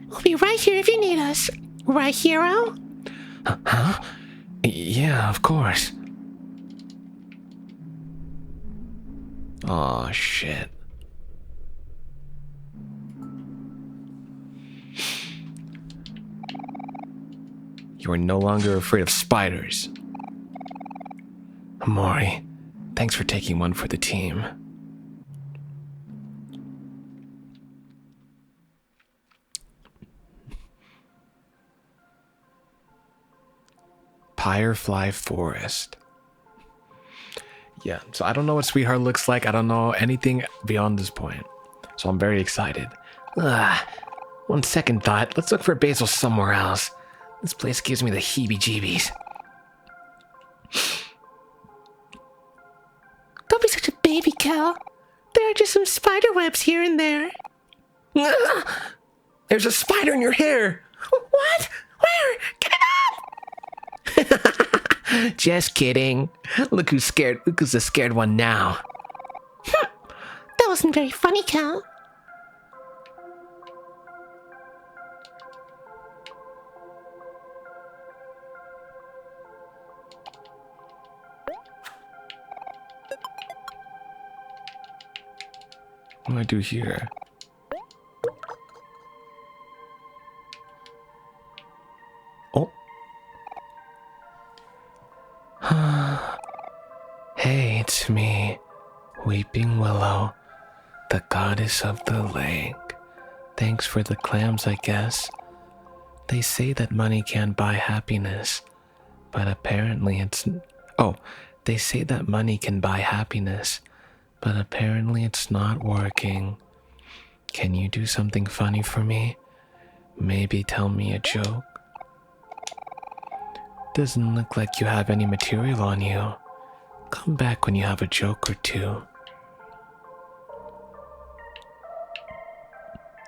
We'll be right here if you need us. Right, hero? Huh? Yeah, of course. Oh shit. You are no longer afraid of spiders. Omori, thanks for taking one for the team. Firefly Forest. Yeah, so I don't know what Sweetheart looks like. I don't know anything beyond this point. So I'm very excited. On second thought, let's look for Basil somewhere else. This place gives me the heebie-jeebies. Don't be such a baby, Cal. There are just some spider webs here and there. There's a spider in your hair. What? Where? Get it off! Just kidding. Look who's scared. Look who's the scared one now. That wasn't very funny, Cal. What do I do here? Oh. Hey, it's me, Weeping Willow, the goddess of the lake. Thanks for the clams, I guess. They say that money can't buy happiness, but apparently it's... Oh, they say that money can buy happiness, but apparently it's not working. Can you do something funny for me? Maybe tell me a joke? Doesn't look like you have any material on you. Come back when you have a joke or two.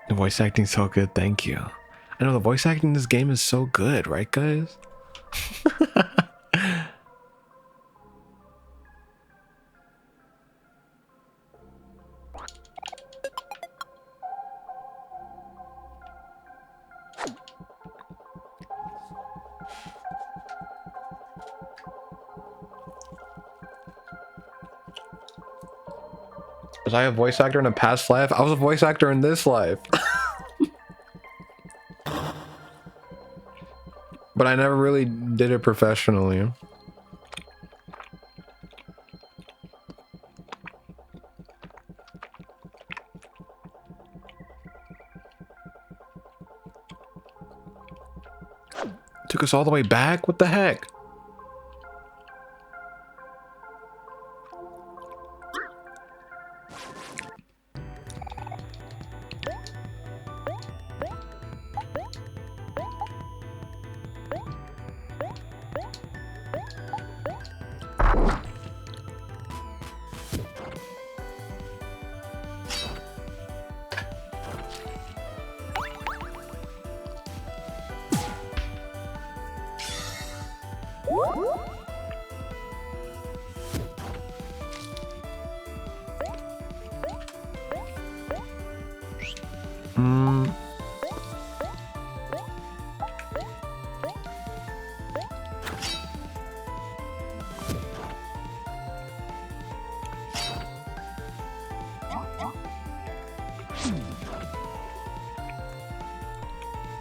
The voice acting's so good, thank you. I know the voice acting in this game is so good, right guys? Was I a voice actor in a past life? I was a voice actor in this life. But I never really did it professionally. Took us all the way back? What the heck?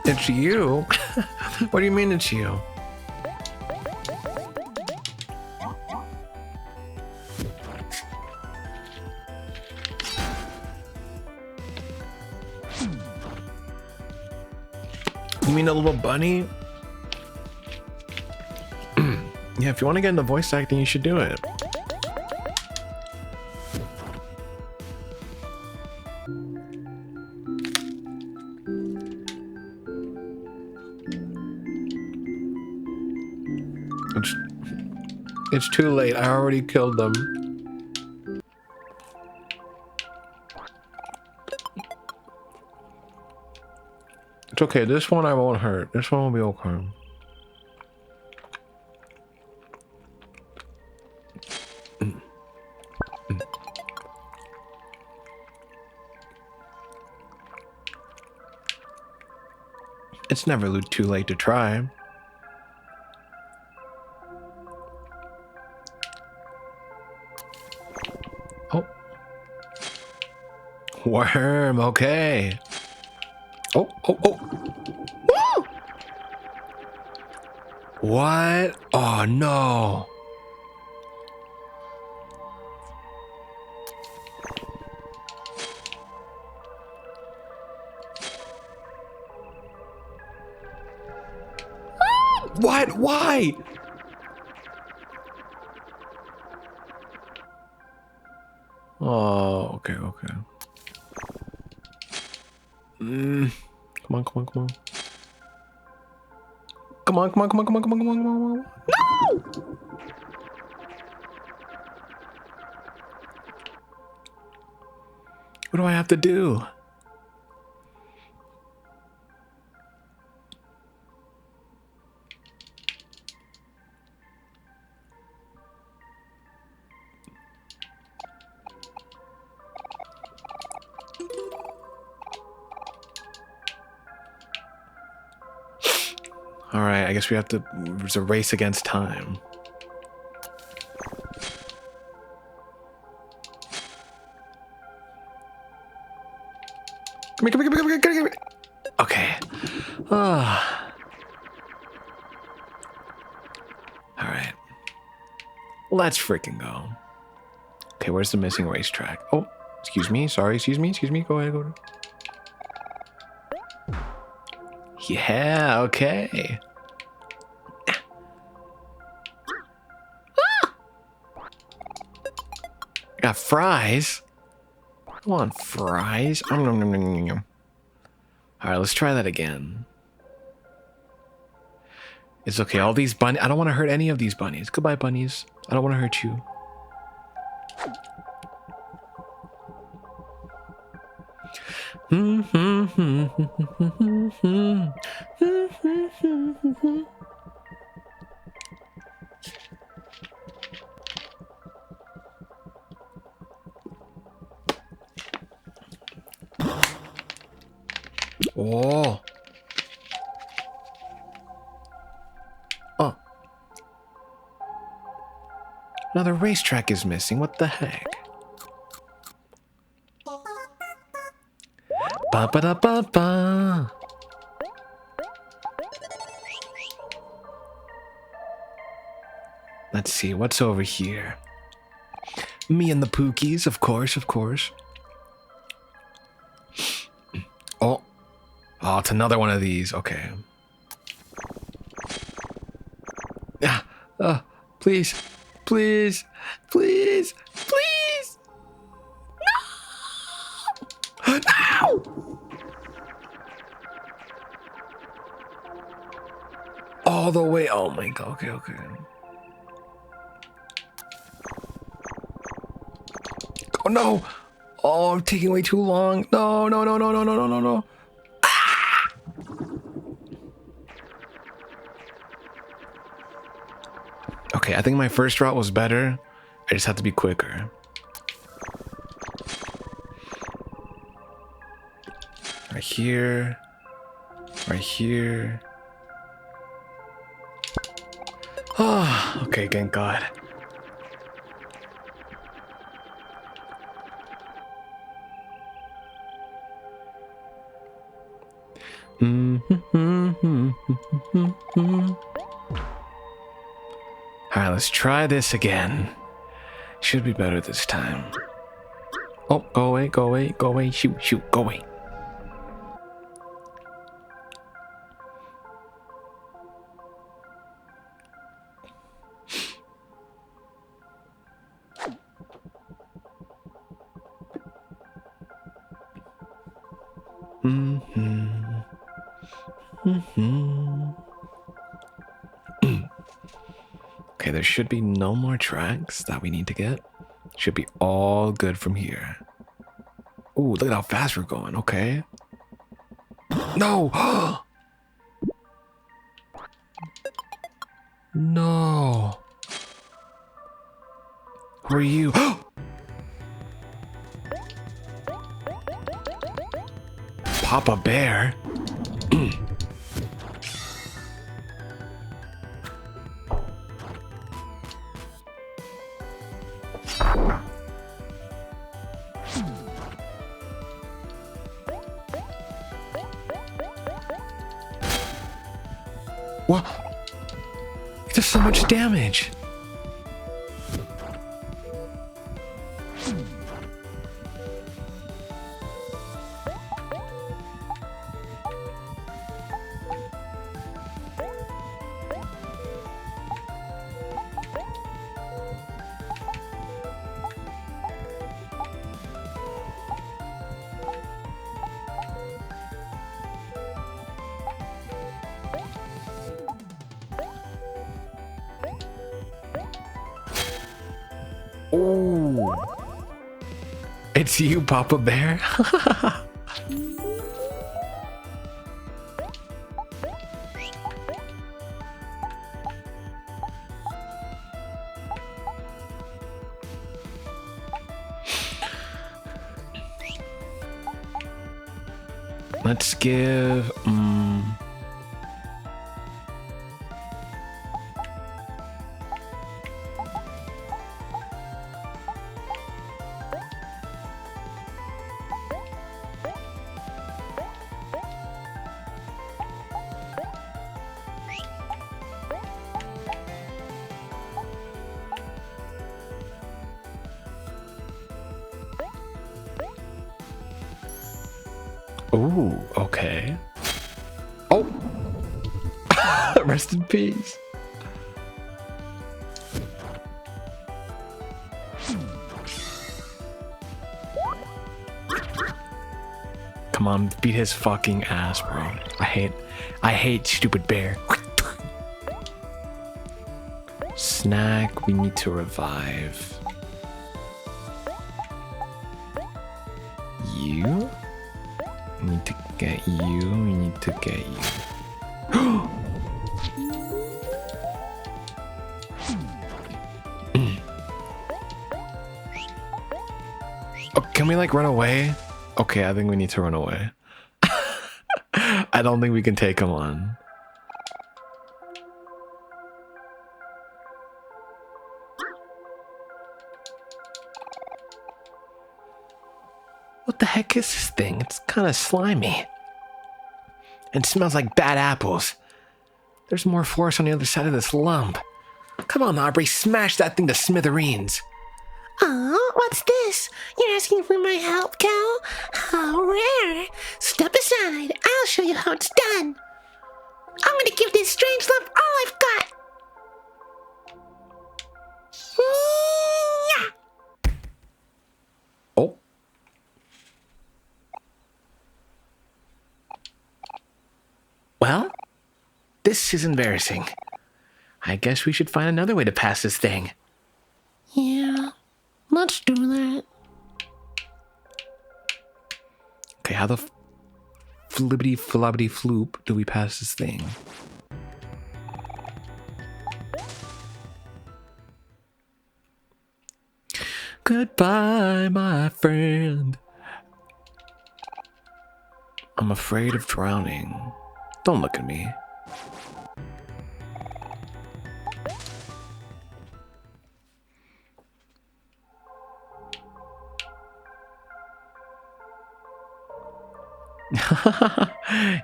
It's you? What do you mean it's you? You mean a little bunny? Yeah, if you want to get into voice acting, you should do it. It's too late. I already killed them. It's okay. This one I won't hurt. This one will be okay. It's never too late to try. Oh. Worm, okay. Oh. Woo! What? Oh, no. What? Why? Oh, okay. Come on. Come on. No! What do I have to do? All right, I guess we have to. There's a race against time. Come here. Okay. All right. Let's freaking go. Okay, where's the missing racetrack? Oh, excuse me. Sorry, excuse me. Go ahead. Yeah, okay. Got fries. Come on, fries. All right, let's try that again. It's okay. All these bunnies. I don't want to hurt any of these bunnies. Goodbye, bunnies. I don't want to hurt you. Oh. Oh. Another racetrack is missing. What the heck? Ba ba da ba ba. Let's see, what's over here? Me and the Pookies, of course, of course. Oh, it's another one of these. Okay. Yeah. Please, please, please, please. No! No! All the way. Oh my god. Okay, okay. Oh no! Oh, I'm taking way too long. No, no, no, no, no, no, no, no, no. Ah! Okay, I think my first route was better. I just have to be quicker. Right here. Right here. Oh, okay, thank God. Alright, let's try this again. Should be better this time. Oh, go away, go away, go away, shoot, shoot, go away. Okay, there should be no more tracks that we need to get. Should be all good from here. Ooh, look at how fast we're going. Okay. No! No. Who are you? Papa Bear? What? There's so much damage. Oh, it's you, Papa Bear. Let's give. Ooh, okay. Oh! Rest in peace. Come on, beat his fucking ass, bro. I hate stupid bear. Snack, we need to revive. You? We need to get you, we need to get you. Oh, can we like run away? Okay, I think we need to run away. I don't think we can take him on. What the heck is this thing? It's kind of slimy. And smells like bad apples. There's more forest on the other side of this lump. Come on, Aubrey, smash that thing to smithereens. Oh, what's this? You're asking for my help, Cal? How rare. Step aside. I'll show you how it's done. I'm gonna give this strange love all I've got. Yeah. Oh. Well, this is embarrassing. I guess we should find another way to pass this thing. Yeah, let's do that. Okay, how the flibbity flobbity floop do we pass this thing? Goodbye, my friend. I'm afraid of drowning. Don't look at me.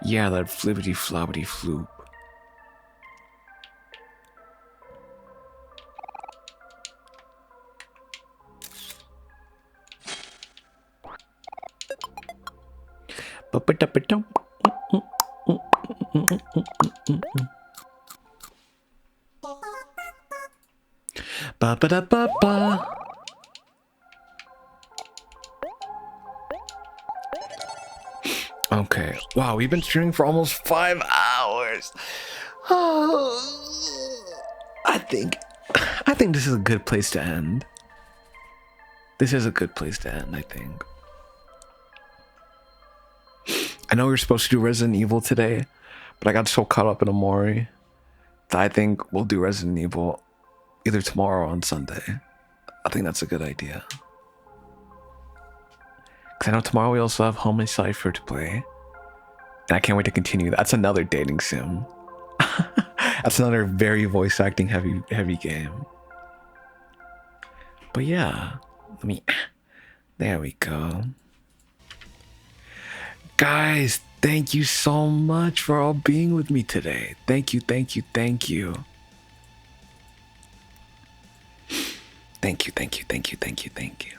Yeah, that flibbity flobbity floop. Ba-ba-da-ba-dum. Ba-ba-da-ba-ba. Okay. Wow, we've been streaming for almost 5 hours. I think this is a good place to end. This is a good place to end, I think. I know we were supposed to do Resident Evil today, but I got so caught up in OMORI that I think we'll do Resident Evil either tomorrow or on Sunday. I think that's a good idea. Because I know tomorrow we also have Homie Cypher to play. And I can't wait to continue. That's another dating sim. That's another very voice acting heavy game. But yeah, there we go. Guys, thank you so much for all being with me today. Thank you, thank you, thank you. Thank you, thank you, thank you, thank you, thank you.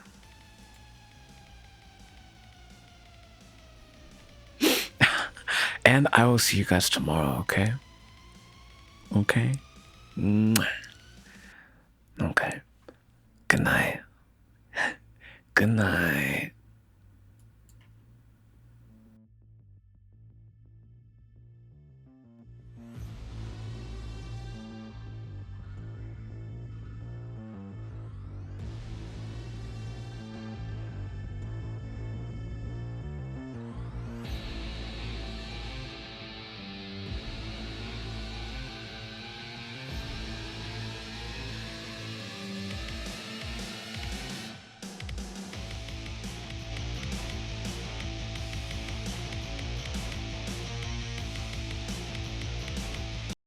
And I will see you guys tomorrow, okay? Okay? Mwah. Okay. Good night. Good night.